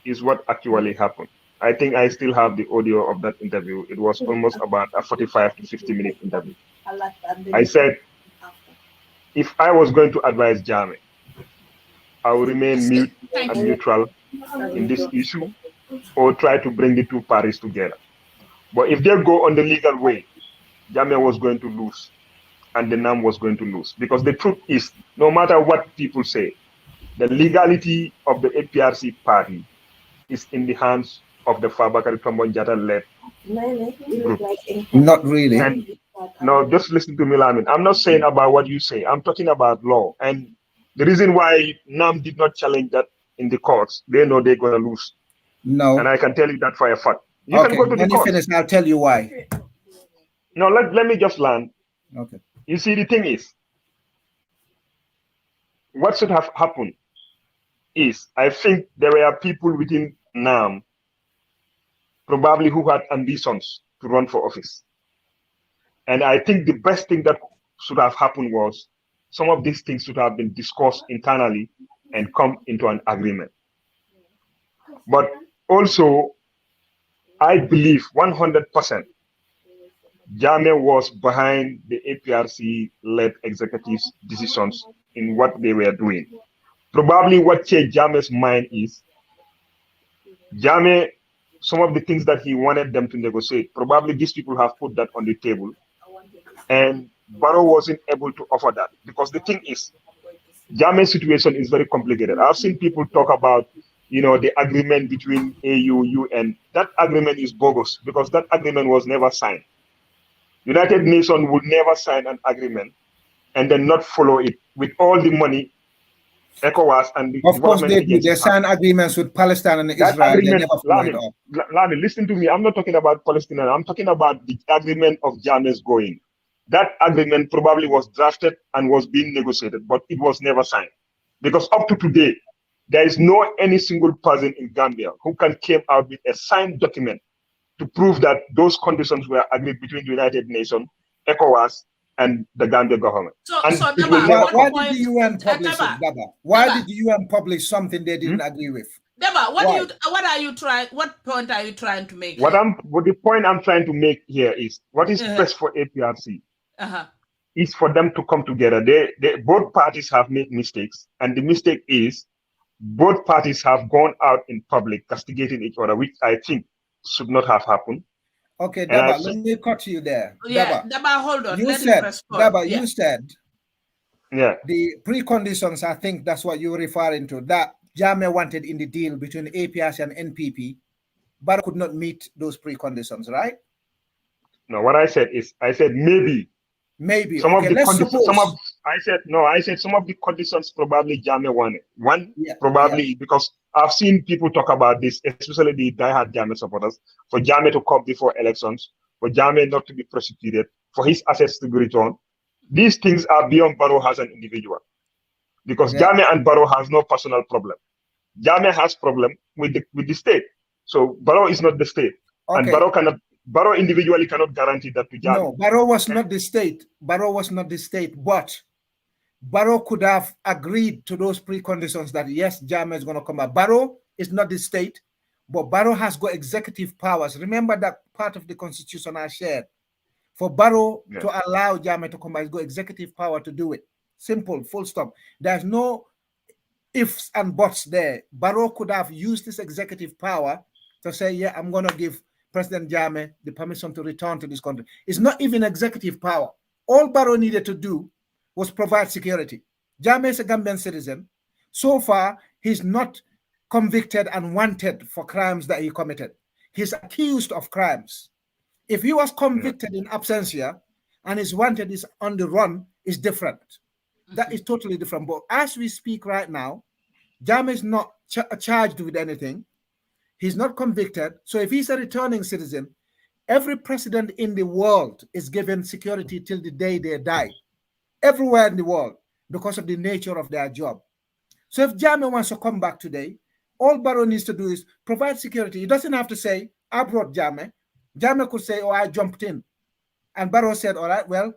[SPEAKER 5] is what actually happened. I think I still have the audio of that interview. It was almost about a 45 to 50-minute interview. I said, if I was going to advise Jammeh, I would remain mute and neutral in this issue or try to bring the two parties together. But if they go on the legal way, Jammeh was going to lose and the NAM was going to lose. Because the truth is, no matter what people say, the legality of the APRC party is in the hands of the Fabakary Tombong-Jatta-led group.
[SPEAKER 2] Not really.
[SPEAKER 5] And no, just listen to me, Lamin. I'm not saying about what you say. I'm talking about law. And the reason why NAM did not challenge that in the courts, they know they're going to lose.
[SPEAKER 2] No.
[SPEAKER 5] And I can tell you that for a fact. You
[SPEAKER 2] okay,
[SPEAKER 5] can go to the courts.
[SPEAKER 2] Finish, I'll tell you why.
[SPEAKER 5] No, let me just land.
[SPEAKER 2] Okay.
[SPEAKER 5] You see, the thing is, what should have happened is, I think there were people within NAM probably who had ambitions to run for office. And I think the best thing that should have happened was some of these things should have been discussed internally and come into an agreement. But also, I believe 100% Jammeh was behind the APRC-led executives' decisions in what they were doing. Probably what changed Jammeh's mind is Jammeh, some of the things that he wanted them to negotiate, probably these people have put that on the table. And Barrow wasn't able to offer that. Because the thing is, Jammeh's situation is very complicated. I've seen people talk about, the agreement between AU, UN. That agreement is bogus because that agreement was never signed. United Nations would never sign an agreement and then not follow it with all the money ECOWAS and the
[SPEAKER 2] of course they do. They sign agreements with Palestine and Israel. They never follow it up.
[SPEAKER 5] Lami, listen to me. I'm not talking about Palestine. I'm talking about the agreement of Jammeh's going. that agreement probably was drafted and was being negotiated, but it was never signed. Because up to today, there is no any single person in Gambia who can come out with a signed document to prove that those conditions were agreed between the United Nations, ECOWAS, and the Gambia government.
[SPEAKER 1] So,
[SPEAKER 5] and
[SPEAKER 1] so
[SPEAKER 5] it will never
[SPEAKER 2] why did the UN publish it, Daba? Why did the UN publish something they didn't agree with?
[SPEAKER 1] Daba, what point are you trying to make?
[SPEAKER 5] The point I'm trying to make here is what is best for APRC is for them to come together. Both parties have made mistakes, and the mistake is both parties have gone out in public castigating each other, which I think should not have happened.
[SPEAKER 2] Okay, Daba, let me cut you there.
[SPEAKER 1] Yeah, Daba, hold on.
[SPEAKER 2] You said the preconditions, I think that's what you were referring to, that Jammeh wanted in the deal between APRC and NPP, but could not meet those preconditions, right?
[SPEAKER 5] No, what I said is, maybe.
[SPEAKER 2] Maybe.
[SPEAKER 5] Some
[SPEAKER 2] okay,
[SPEAKER 5] of the
[SPEAKER 2] let's
[SPEAKER 5] conditions,
[SPEAKER 2] suppose.
[SPEAKER 5] I said some of the conditions probably Jammeh wanted. Probably because I've seen people talk about this, especially the diehard Jammeh supporters, for Jammeh to come before elections, for Jammeh not to be prosecuted, for his assets to be returned. These things are beyond Barrow as an individual. Because Jammeh and Barrow has no personal problem. Jammeh has problem with the state. So Barrow is not the state.
[SPEAKER 2] Okay.
[SPEAKER 5] And Barrow individually cannot guarantee that to Jammeh.
[SPEAKER 2] No, Barrow was not the state. Barrow was not the state, but Barrow could have agreed to those preconditions that yes, Jammeh is going to come out. Barrow is not the state, but Barrow has got executive powers. Remember that part of the constitution I shared. For Barrow to allow Jammeh to come out, he's got executive power to do it. Simple, full stop. There's no ifs and buts there. Barrow could have used this executive power to say, yeah, I'm going to give President Jammeh the permission to return to this country. It's not even executive power. All Barrow needed to do was provide security. Jammeh is a Gambian citizen. So far, he's not convicted and wanted for crimes that he committed. He's accused of crimes. If he was convicted in absentia and is wanted is on the run, is different. That is totally different. But as we speak right now, Jammeh is not charged with anything. He's not convicted. So if he's a returning citizen, every president in the world is given security till the day they die. Everywhere in the world, because of the nature of their job. So if Jammeh wants to come back today, all Barrow needs to do is provide security. He doesn't have to say, I brought Jammeh. Jammeh could say, oh, I jumped in. And Barrow said, all right, well,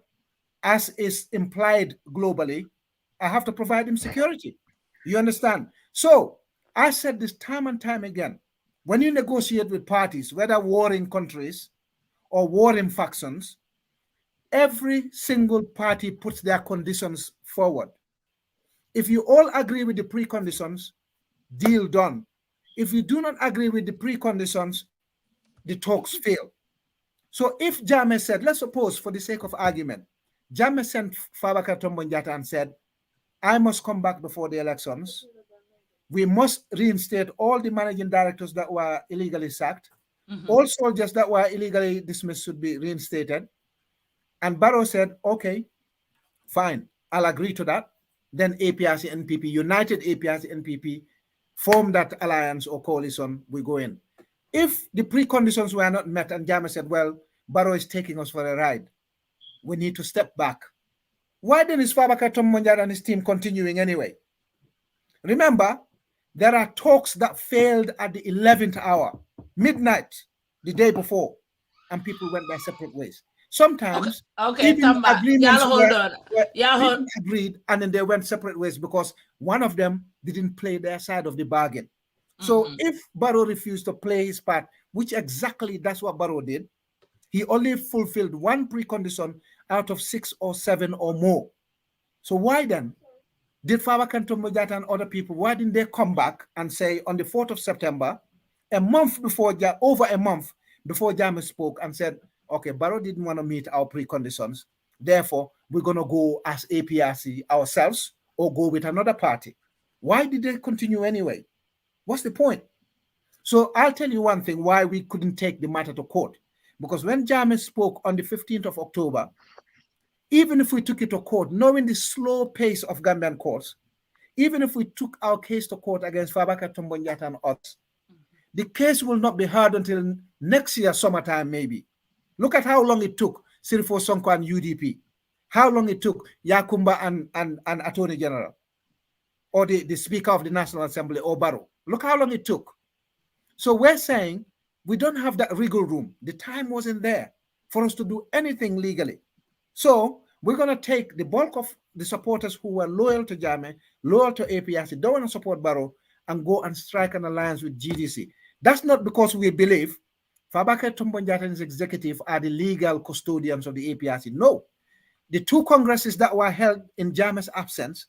[SPEAKER 2] as is implied globally, I have to provide him security. You understand? So I said this time and time again, when you negotiate with parties, whether warring countries or warring factions, every single party puts their conditions forward. If you all agree with the preconditions, deal done. If you do not agree with the preconditions, the talks fail. So if Jammeh said, let's suppose for the sake of argument, Jammeh sent Fabakary Tombong Jatta and said, I must come back before the elections. We must reinstate all the managing directors that were illegally sacked. All soldiers that were illegally dismissed should be reinstated. And Barrow said, okay, fine, I'll agree to that. Then APRC, NPP, United APRC, NPP, form that alliance or coalition, we go in. If the preconditions were not met and Jammeh said, well, Barrow is taking us for a ride, we need to step back. Why then is Fabakary Tombong Jatta and his team continuing anyway? Remember, there are talks that failed at the 11th hour, midnight, the day before, and people went their separate ways. Sometimes
[SPEAKER 1] Tamba,
[SPEAKER 2] agreements
[SPEAKER 1] were
[SPEAKER 2] agreed and then they went separate ways because one of them didn't play their side of the bargain. So if Barrow refused to play his part, which exactly that's what Barrow did, he only fulfilled one precondition out of 6 or 7 or more. So why then did Fabakary Tombong Jatta and other people, why didn't they come back and say on the 4th of September, over a month before Jammeh spoke and said, okay, Barrow didn't want to meet our preconditions. Therefore, we're going to go as APRC ourselves or go with another party. Why did they continue anyway? What's the point? So I'll tell you one thing why we couldn't take the matter to court. Because when Jammeh spoke on the 15th of October, even if we took it to court, knowing the slow pace of Gambian courts, even if we took our case to court against Fabakary Tombong Jatta and others, the case will not be heard until next year, summertime maybe. Look at how long it took. Sirifo Sonko and UDP. How long it took Yakumba and Attorney General, or the Speaker of the National Assembly, or Barrow. Look how long it took. So we're saying we don't have that wiggle room. The time wasn't there for us to do anything legally. So we're going to take the bulk of the supporters who were loyal to Jammeh, loyal to APRC, don't want to support Barrow, and go and strike an alliance with GDC. That's not because we believe Fabakary Tombong and his executive are the legal custodians of the APRC. No. The two congresses that were held in Jammeh's absence,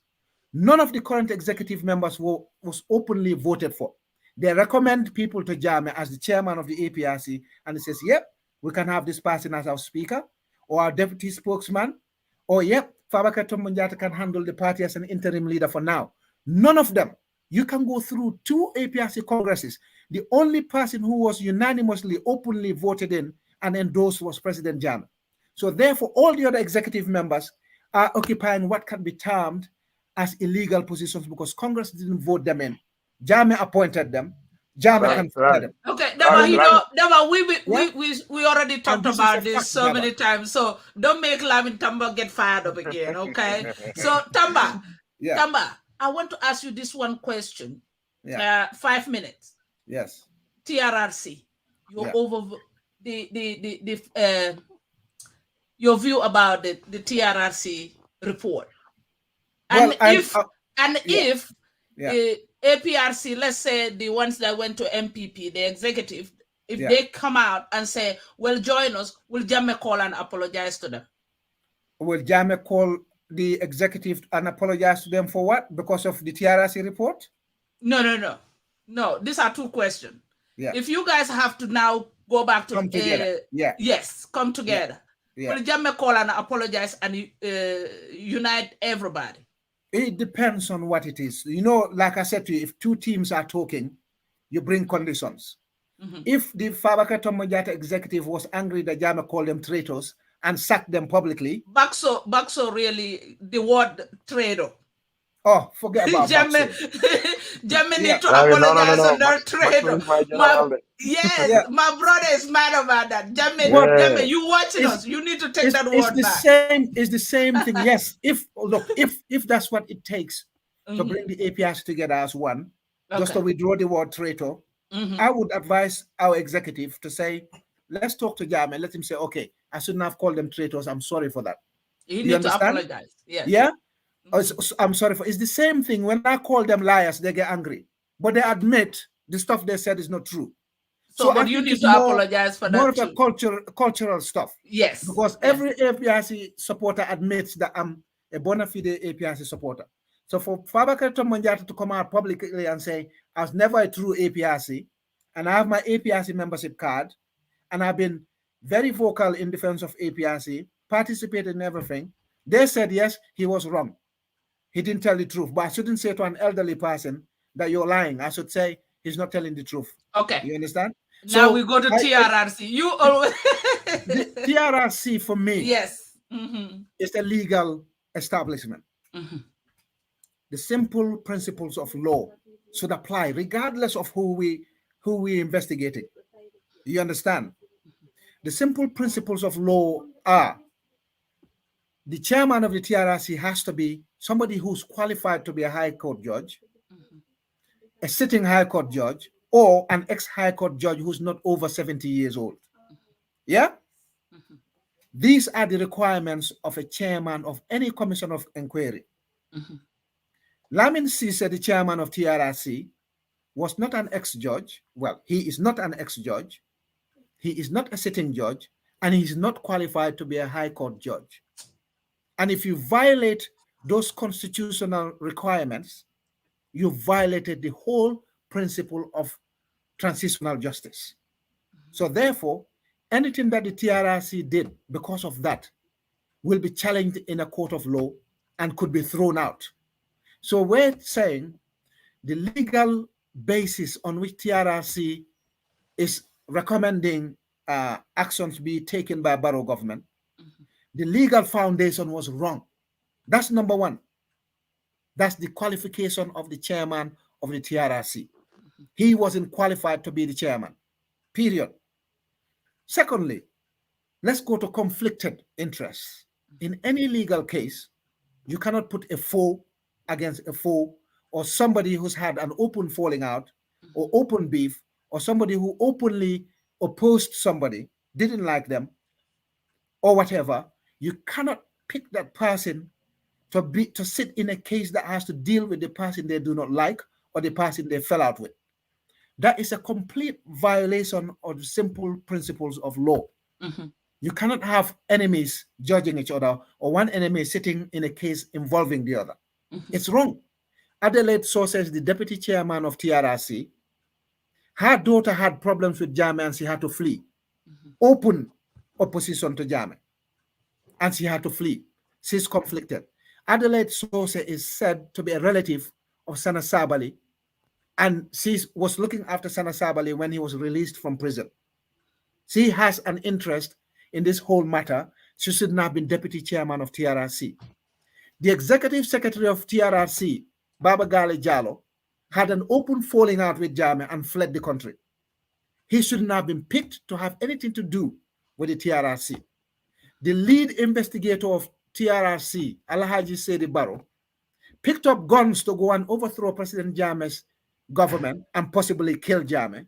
[SPEAKER 2] none of the current executive members was openly voted for. They recommend people to Jammeh as the chairman of the APRC, and he says, yep, we can have this person as our speaker or our deputy spokesman, or yep, Fabakary Tombong can handle the party as an interim leader for now. None of them. You can go through two APRC congresses. The only person who was unanimously, openly voted in and endorsed was President Jammeh. So therefore, all the other executive members are occupying what can be termed as illegal positions because Congress didn't vote them in. Jammeh appointed them. Jammeh can fire them.
[SPEAKER 1] Okay, Daba, we already talked about this so many times. So don't make Lamin Tamba get fired up again, okay? So Tamba, Tamba, I want to ask you this one question. 5 minutes.
[SPEAKER 2] Yes.
[SPEAKER 1] TRRC, your view about the TRRC report. And if APRC, let's say the ones that went to MPP, the executive, if they come out and say, well, join us, will Jammeh call and apologize to them?
[SPEAKER 2] Will Jammeh call the executive and apologize to them for what? Because of the TRRC report?
[SPEAKER 1] No, these are two questions. If you guys have to now go back to
[SPEAKER 2] come together.
[SPEAKER 1] Yes, come together. Will Jammeh call and apologize and unite everybody?
[SPEAKER 2] It depends on what it is. You know, like I said to you, if two teams are talking, you bring conditions. If the Fabakary Tombong executive was angry that Jammeh called them traitors and sacked them publicly.
[SPEAKER 1] Bakso really, the word traitor.
[SPEAKER 2] Oh, forget about
[SPEAKER 1] Jammeh. Jammeh need to apologize on that traitor. My brother is mad about that. Jammeh, you watching us. You need to take that word back.
[SPEAKER 2] It's the same thing. Yes. If that's what it takes to bring the APRs together as one, just to withdraw the word traitor, I would advise our executive to say, let's talk to Jammeh. Let him say, okay, I shouldn't have called them traitors. I'm sorry for that.
[SPEAKER 1] You need to apologize. Yes.
[SPEAKER 2] Yeah. I'm sorry for it's the same thing. When I call them liars, they get angry, but they admit the stuff they said is not true.
[SPEAKER 1] So but you need to apologize for that.
[SPEAKER 2] More of a cultural stuff.
[SPEAKER 1] Yes,
[SPEAKER 2] because every APRC supporter admits that I'm a bona fide APRC supporter. So for Fabakary Tombong to come out publicly and say I was never a true APRC, and I have my APRC membership card, and I've been very vocal in defense of APRC, participated in everything. They said yes, he was wrong. He didn't tell the truth. But I shouldn't say to an elderly person that you're lying. I should say he's not telling the truth.
[SPEAKER 1] Okay.
[SPEAKER 2] You understand?
[SPEAKER 1] Now we go to TRRC. You always
[SPEAKER 2] the TRRC for me,
[SPEAKER 1] yes,
[SPEAKER 2] is a legal establishment. The simple principles of law should apply regardless of who we investigating. You understand? The simple principles of law are the chairman of the TRRC has to be somebody who's qualified to be a high court judge, a sitting high court judge, or an ex-high court judge who's not over 70 years old. Yeah? These are the requirements of a chairman of any commission of inquiry. Lamin Tamba, the chairman of TRRC, was not an ex-judge. Well, he is not an ex-judge. He is not a sitting judge, and he is not qualified to be a high court judge. And if you violate those constitutional requirements, you violated the whole principle of transitional justice. So therefore, anything that the TRRC did because of that will be challenged in a court of law and could be thrown out. So we're saying the legal basis on which TRRC is recommending actions be taken by Barrow government, the legal foundation was wrong. That's number one. That's the qualification of the chairman of the TRRC. He wasn't qualified to be the chairman, period. Secondly, Let's go to conflicted interests. In any legal case, you cannot put a foe against a foe, or somebody who's had an open falling out or open beef, or somebody who openly opposed somebody, didn't like them, or whatever. You cannot pick that person to sit in a case that has to deal with the person they do not like or the person they fell out with. That is a complete violation of the simple principles of law. You cannot have enemies judging each other, or one enemy sitting in a case involving the other. It's wrong. Adelaide Sources, the deputy chairman of TRRC, her daughter had problems with Jammeh and she had to flee. Open opposition to Jammeh. And she had to flee. She's conflicted. Adelaide Sources is said to be a relative of Sana Sabali, and she was looking after Sana Sabali when he was released from prison. She has an interest in this whole matter. She should not have been deputy chairman of TRRC. The executive secretary of TRRC, Baba Gale Jallo, had an open falling out with Jammeh and fled the country. He shouldn't have been picked to have anything to do with the TRRC. The lead investigator of TRRC, Alhaji Sedi Barrow, picked up guns to go and overthrow President Jammeh's government and possibly kill Jammeh.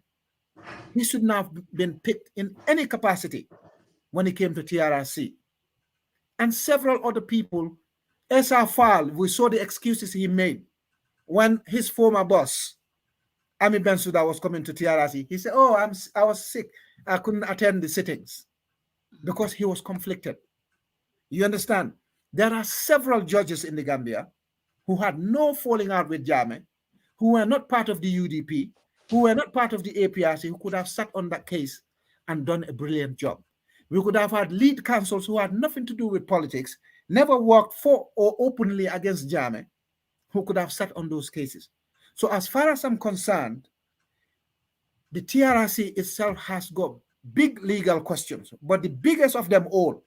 [SPEAKER 2] He shouldn't have been picked in any capacity when he came to TRRC. And several other people, Esa Fall, we saw the excuses he made when his former boss, Ami Bensouda, was coming to TRRC. He said, oh, I was sick. I couldn't attend the sittings because he was conflicted. You understand? There are several judges in the Gambia who had no falling out with Jammeh, who were not part of the UDP, who were not part of the APRC, who could have sat on that case and done a brilliant job. We could have had lead counsels who had nothing to do with politics, never worked for or openly against Jammeh, who could have sat on those cases. So as far as I'm concerned, the TRRC itself has got big legal questions, but the biggest of them all,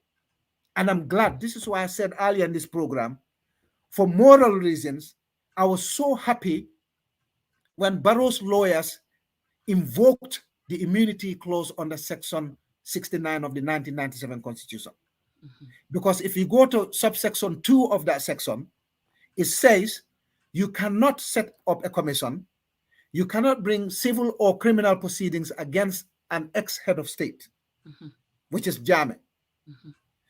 [SPEAKER 2] and I'm glad, this is why I said earlier in this program, for moral reasons, I was so happy when Barrow's lawyers invoked the immunity clause under Section 69 of the 1997 Constitution. Because if you go to subsection 2 of that section, it says you cannot set up a commission, you cannot bring civil or criminal proceedings against an ex-head of state, which is Jammeh.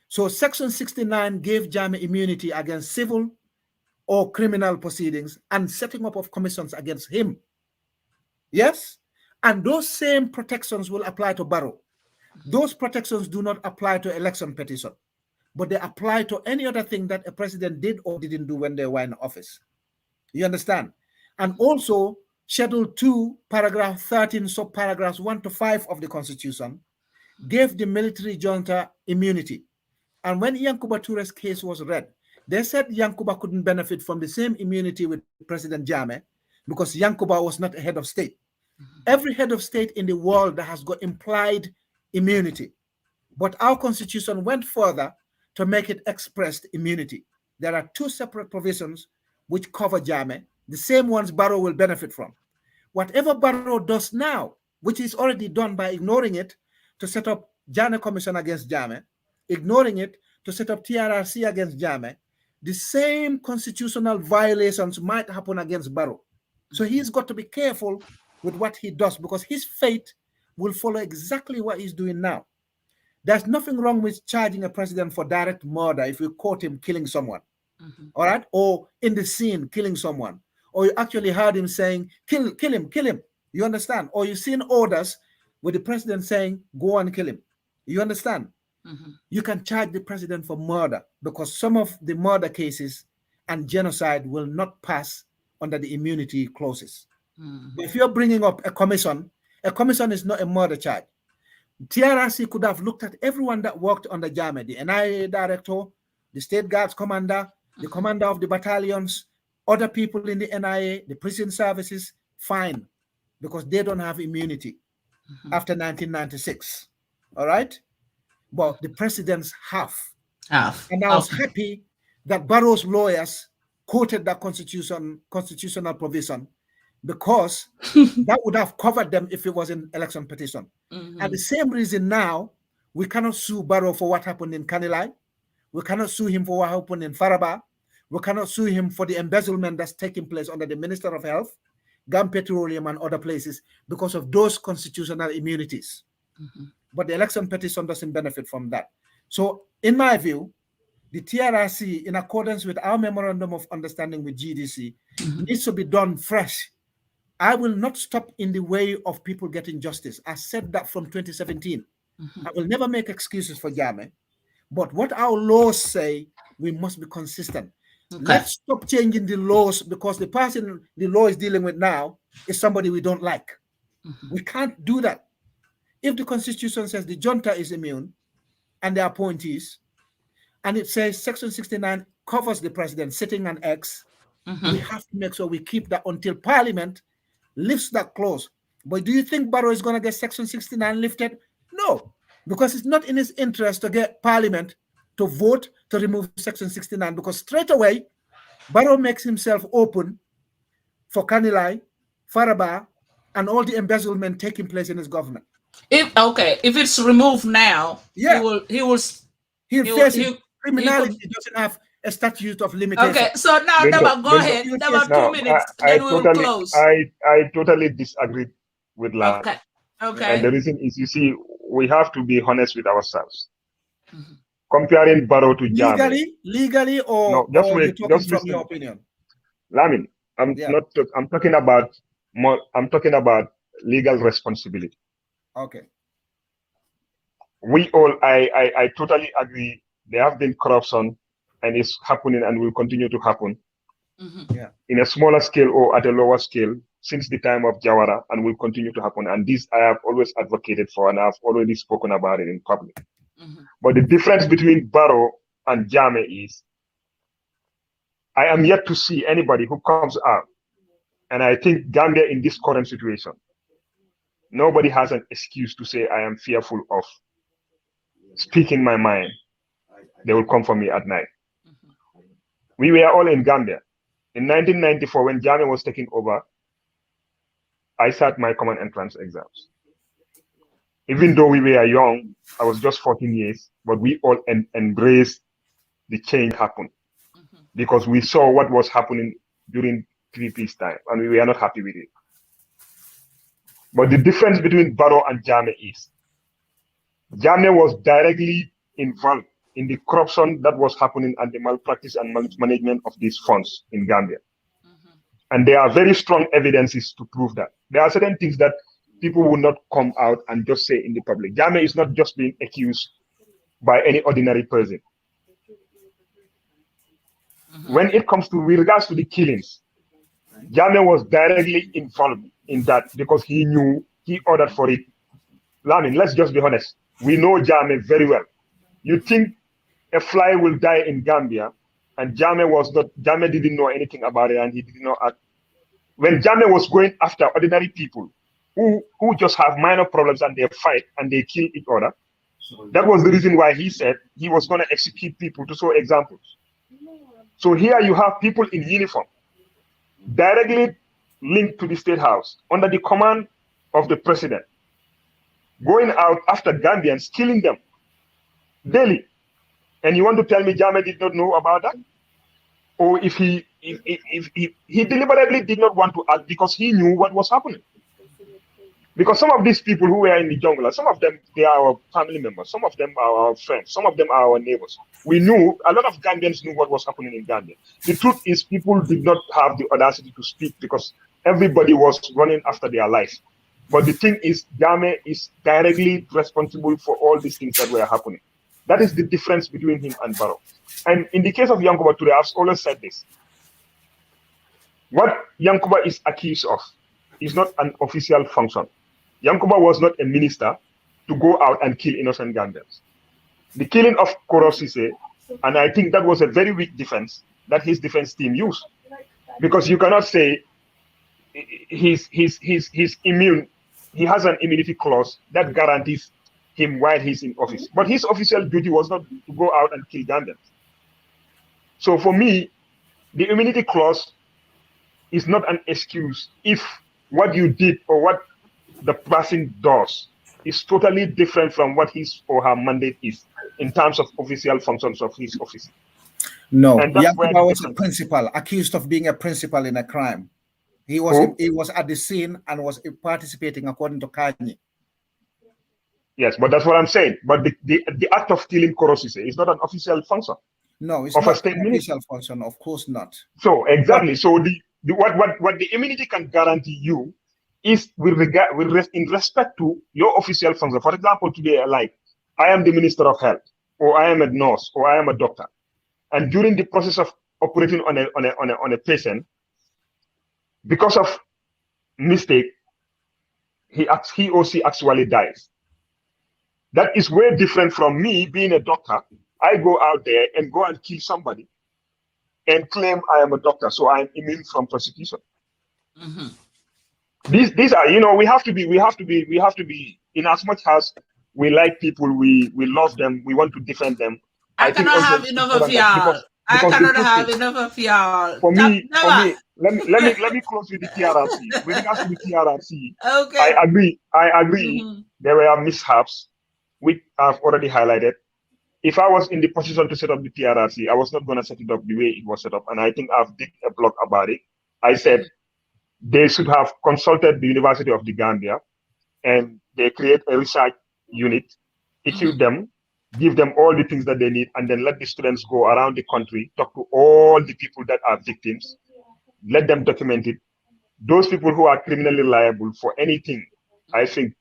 [SPEAKER 2] So Section 69 gave Jammeh immunity against civil or criminal proceedings and setting up of commissions against him. Yes? And those same protections will apply to Barrow. Those protections do not apply to election petition, but they apply to any other thing that a president did or didn't do when they were in office. You understand? And also, Schedule 2, Paragraph 13, subparagraphs 1 to 5 of the Constitution gave the military junta immunity. And when Yankuba Toure's case was read, they said Yankuba couldn't benefit from the same immunity with President Jammeh because Yankuba was not a head of state. Every head of state in the world that has got implied immunity. But our constitution went further to make it expressed immunity. There are 2 separate provisions which cover Jammeh, the same ones Barrow will benefit from. Whatever Barrow does now, which is already done by ignoring it to set up Jammeh Commission against Jammeh, ignoring it to set up TRRC against Jammeh, the same constitutional violations might happen against Barrow. So he's got to be careful with what he does because his fate will follow exactly what he's doing now. There's nothing wrong with charging a president for direct murder if you caught him killing someone, all right? Or in the scene killing someone, or you actually heard him saying, kill him. You understand? Or you've seen orders with the president saying, go and kill him. You understand? You can charge the president for murder because some of the murder cases and genocide will not pass under the immunity clauses. But if you're bringing up a commission is not a murder charge. TRRC could have looked at everyone that worked under Jammeh, the NIA director, the state guards commander, the commander of the battalions, other people in the NIA, the prison services, fine, because they don't have immunity after 1996. All right? But the presidents have. And I was happy that Barrow's lawyers quoted that constitutional provision because that would have covered them if it was an election petition. And the same reason now, We cannot sue Barrow for what happened in Kanilai. We cannot sue him for what happened in Faraba. We cannot sue him for the embezzlement that's taking place under the Minister of Health, Gam Petroleum, and other places because of those constitutional immunities. But the election petition doesn't benefit from that. So, in my view, the TRRC, in accordance with our memorandum of understanding with GDC, needs to be done fresh. I will not stop in the way of people getting justice. I said that from 2017. I will never make excuses for Jammeh. But what our laws say, we must be consistent. Let's stop changing the laws because the person the law is dealing with now is somebody we don't like. We can't do that. If the Constitution says the junta is immune and the appointees, and it says Section 69 covers the president sitting on X, we have to make sure we keep that until Parliament lifts that clause. But do you think Barrow is going to get Section 69 lifted? No, because it's not in his interest to get Parliament to vote to remove Section 69, because straight away, Barrow makes himself open for Kanilai, Faraba, and all the embezzlement taking place in his government.
[SPEAKER 1] If it's removed now, he'll face
[SPEAKER 2] criminality. He doesn't have a statute of limitation.
[SPEAKER 1] Okay, so now Dabakh, go ahead. Dabakh, 2 minutes, then we'll close.
[SPEAKER 5] I totally disagree with Lam.
[SPEAKER 1] Okay.
[SPEAKER 5] And the reason is, you see, we have to be honest with ourselves. Comparing Barrow to Jammeh.
[SPEAKER 2] Legally, or
[SPEAKER 5] no, just
[SPEAKER 2] or
[SPEAKER 5] wait,
[SPEAKER 2] you're
[SPEAKER 5] just
[SPEAKER 2] talking from
[SPEAKER 5] listen.
[SPEAKER 2] your opinion?
[SPEAKER 5] Lamin, I'm talking about I'm talking about legal responsibility.
[SPEAKER 2] Okay.
[SPEAKER 5] We all, I totally agree. There have been corruption, and it's happening and will continue to happen. In a smaller scale or at a lower scale since the time of Jawara, and will continue to happen. And this I have always advocated for, and I've already spoken about it in public. But the difference between Barrow and Jammeh is, I am yet to see anybody who comes out, and I think Gambia in this current situation, nobody has an excuse to say I am fearful of speaking my mind. They will come for me at night. We were all in Gambia. In 1994, when Jammeh was taking over, I sat my common entrance exams. Even though we were young, I was just 14 years, but we all embraced the change happen because we saw what was happening during 3P's time, and we were not happy with it. But the difference between Barrow and Jammeh is, Jammeh was directly involved in the corruption that was happening and the malpractice and mismanagement of these funds in Gambia. And there are very strong evidences to prove that. There are certain things that people will not come out and just say in the public. Jammeh is not just being accused by any ordinary person. When it comes to, with regards to the killings, Jammeh was directly involved in that because he knew, he ordered for it. Lamin, let's just be honest. We know Jammeh very well. You think a fly will die in Gambia, and Jammeh didn't know anything about it, and he did not act. When Jammeh was going after ordinary people who just have minor problems and they fight and they kill each other, that was the reason why he said he was going to execute people to show examples. So here you have people in uniform, directly linked to the State House, under the command of the president, going out after Gambians, killing them daily. And you want to tell me Jammeh did not know about that? Or if he deliberately did not want to act because he knew what was happening? Because some of these people who were in the jungle, some of them, they are our family members, some of them are our friends, some of them are our neighbors. We knew, a lot of Gambians knew what was happening in Gambia. The truth is, people did not have the audacity to speak because everybody was running after their lives. But the thing is, Jammeh is directly responsible for all these things that were happening. That is the difference between him and Barrow. And in the case of Yankuba Toure, I've always said this. What Yankuba is accused of is not an official function. Yankuba was not a minister to go out and kill innocent Gambians. The killing of Koro Sise, and I think that was a very weak defense that his defense team used. Because you cannot say he's immune. He has an immunity clause that guarantees him while he's in office. But his official duty was not to go out and kill Gambians. So for me, the immunity clause is not an excuse if what you did or what the person does is totally different from what his or her mandate is in terms of official functions of his office.
[SPEAKER 2] No,
[SPEAKER 5] And that's where
[SPEAKER 2] Yankuba was a principal, accused of being a principal in a crime. He was at the scene and was participating according to Kanye.
[SPEAKER 5] Yes, but that's what I'm saying. But the act of stealing Korosise is not an official function.
[SPEAKER 2] No, it's
[SPEAKER 5] of
[SPEAKER 2] not
[SPEAKER 5] a state
[SPEAKER 2] an
[SPEAKER 5] minister.
[SPEAKER 2] official function, of course not.
[SPEAKER 5] So exactly. So what the immunity can guarantee you is in respect to your official function. For example, today, like I am the Minister of Health, or I am a nurse, or I am a doctor, and during the process of operating on a patient, because of mistake, he or she actually dies. That is way different from me being a doctor. I go out there and go and kill somebody and claim I am a doctor, so I am immune from prosecution.
[SPEAKER 1] Mm-hmm.
[SPEAKER 5] These are, you know, we have to be in as much as we like people, we love them, we want to defend them.
[SPEAKER 1] I cannot have enough of y'all. I cannot have enough of y'all.
[SPEAKER 5] For me, let me close with the TRRC. With regards to the TRRC,
[SPEAKER 1] okay.
[SPEAKER 5] I agree.
[SPEAKER 1] Mm-hmm.
[SPEAKER 5] There were mishaps, which I've already highlighted. If I was in the position to set up the TRRC, I was not going to set it up the way it was set up. And I think I've did a blog about it. I said they should have consulted the University of the Gambia, and they create a research unit, equip them, give them all the things that they need, and then let the students go around the country, talk to all the people that are victims, let them document it. Those people who are criminally liable for anything, I think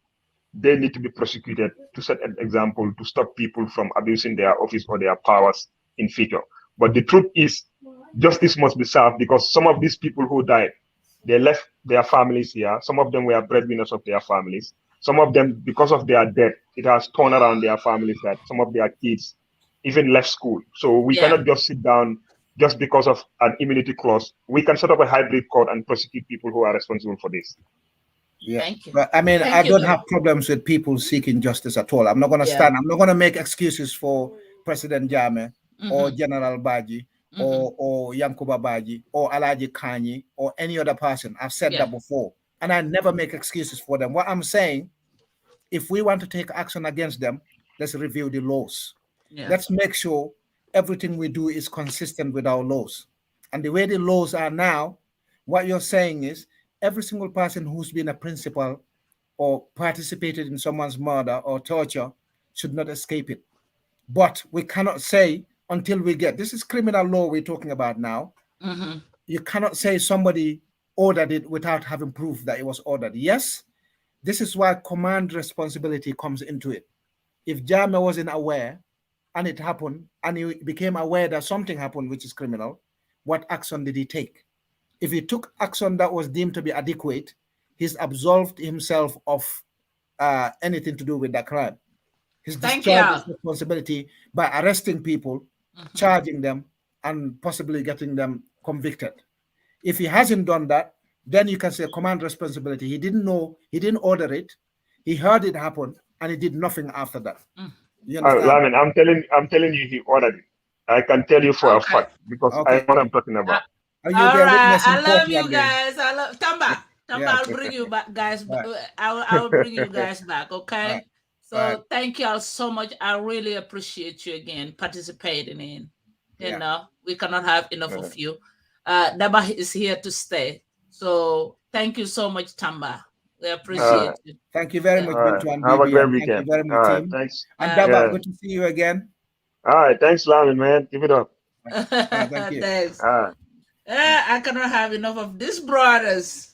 [SPEAKER 5] they need to be prosecuted to set an example to stop people from abusing their office or their powers in future. But the truth is, justice must be served, because some of these people who died, they left their families here. Some of them were breadwinners of their families. Some of them, because of their death, it has torn around their families that some of their kids even left school. So we cannot just sit down just because of an immunity clause. We can set up a hybrid court and prosecute people who are responsible for this.
[SPEAKER 2] Yeah,
[SPEAKER 1] thank you.
[SPEAKER 2] But I mean, I don't have problems with people seeking justice at all. I'm not going to stand. I'm not going to make excuses for President Jammeh or General Baji or Yankuba Baji or Alaji Kanye or any other person. I've said that before, and I never make excuses for them. What I'm saying, if we want to take action against them, let's review the laws. Let's make sure everything we do is consistent with our laws. And the way the laws are now, what you're saying is, every single person who's been a principal or participated in someone's murder or torture should not escape it. But we cannot say until we get, this is criminal law we're talking about now. You cannot say somebody ordered it without having proof that it was ordered. Yes, this is why command responsibility comes into it. If Jammeh wasn't aware and it happened and he became aware that something happened which is criminal, what action did he take? If he took action that was deemed to be adequate, he's absolved himself of anything to do with that crime. He's discharged his responsibility by arresting people, charging them, and possibly getting them convicted. If he hasn't done that, then you can say command responsibility. He didn't know, he didn't order it, he heard it happen, and he did nothing after that. You understand?
[SPEAKER 5] Lamin, I'm telling you, he ordered it. I can tell you for a fact, because I know what I'm talking about.
[SPEAKER 1] All right, I love you guys. I love Tamba. I'll bring you back, guys. I will bring you guys back. Okay. So thank you all so much. I really appreciate you again participating in. You know, we cannot have enough of you. Dabakh is here to stay. So thank you so much, Tamba. We appreciate you.
[SPEAKER 2] Thank you very much, Binto and
[SPEAKER 5] Have a great
[SPEAKER 2] BB.
[SPEAKER 5] weekend.
[SPEAKER 2] Thank you very much, team.
[SPEAKER 5] Thanks.
[SPEAKER 2] And Dabakh, good to see you again.
[SPEAKER 5] All right, thanks, Lamin, man. Give it up.
[SPEAKER 2] Thank you.
[SPEAKER 1] Thanks. I cannot have enough of these brothers.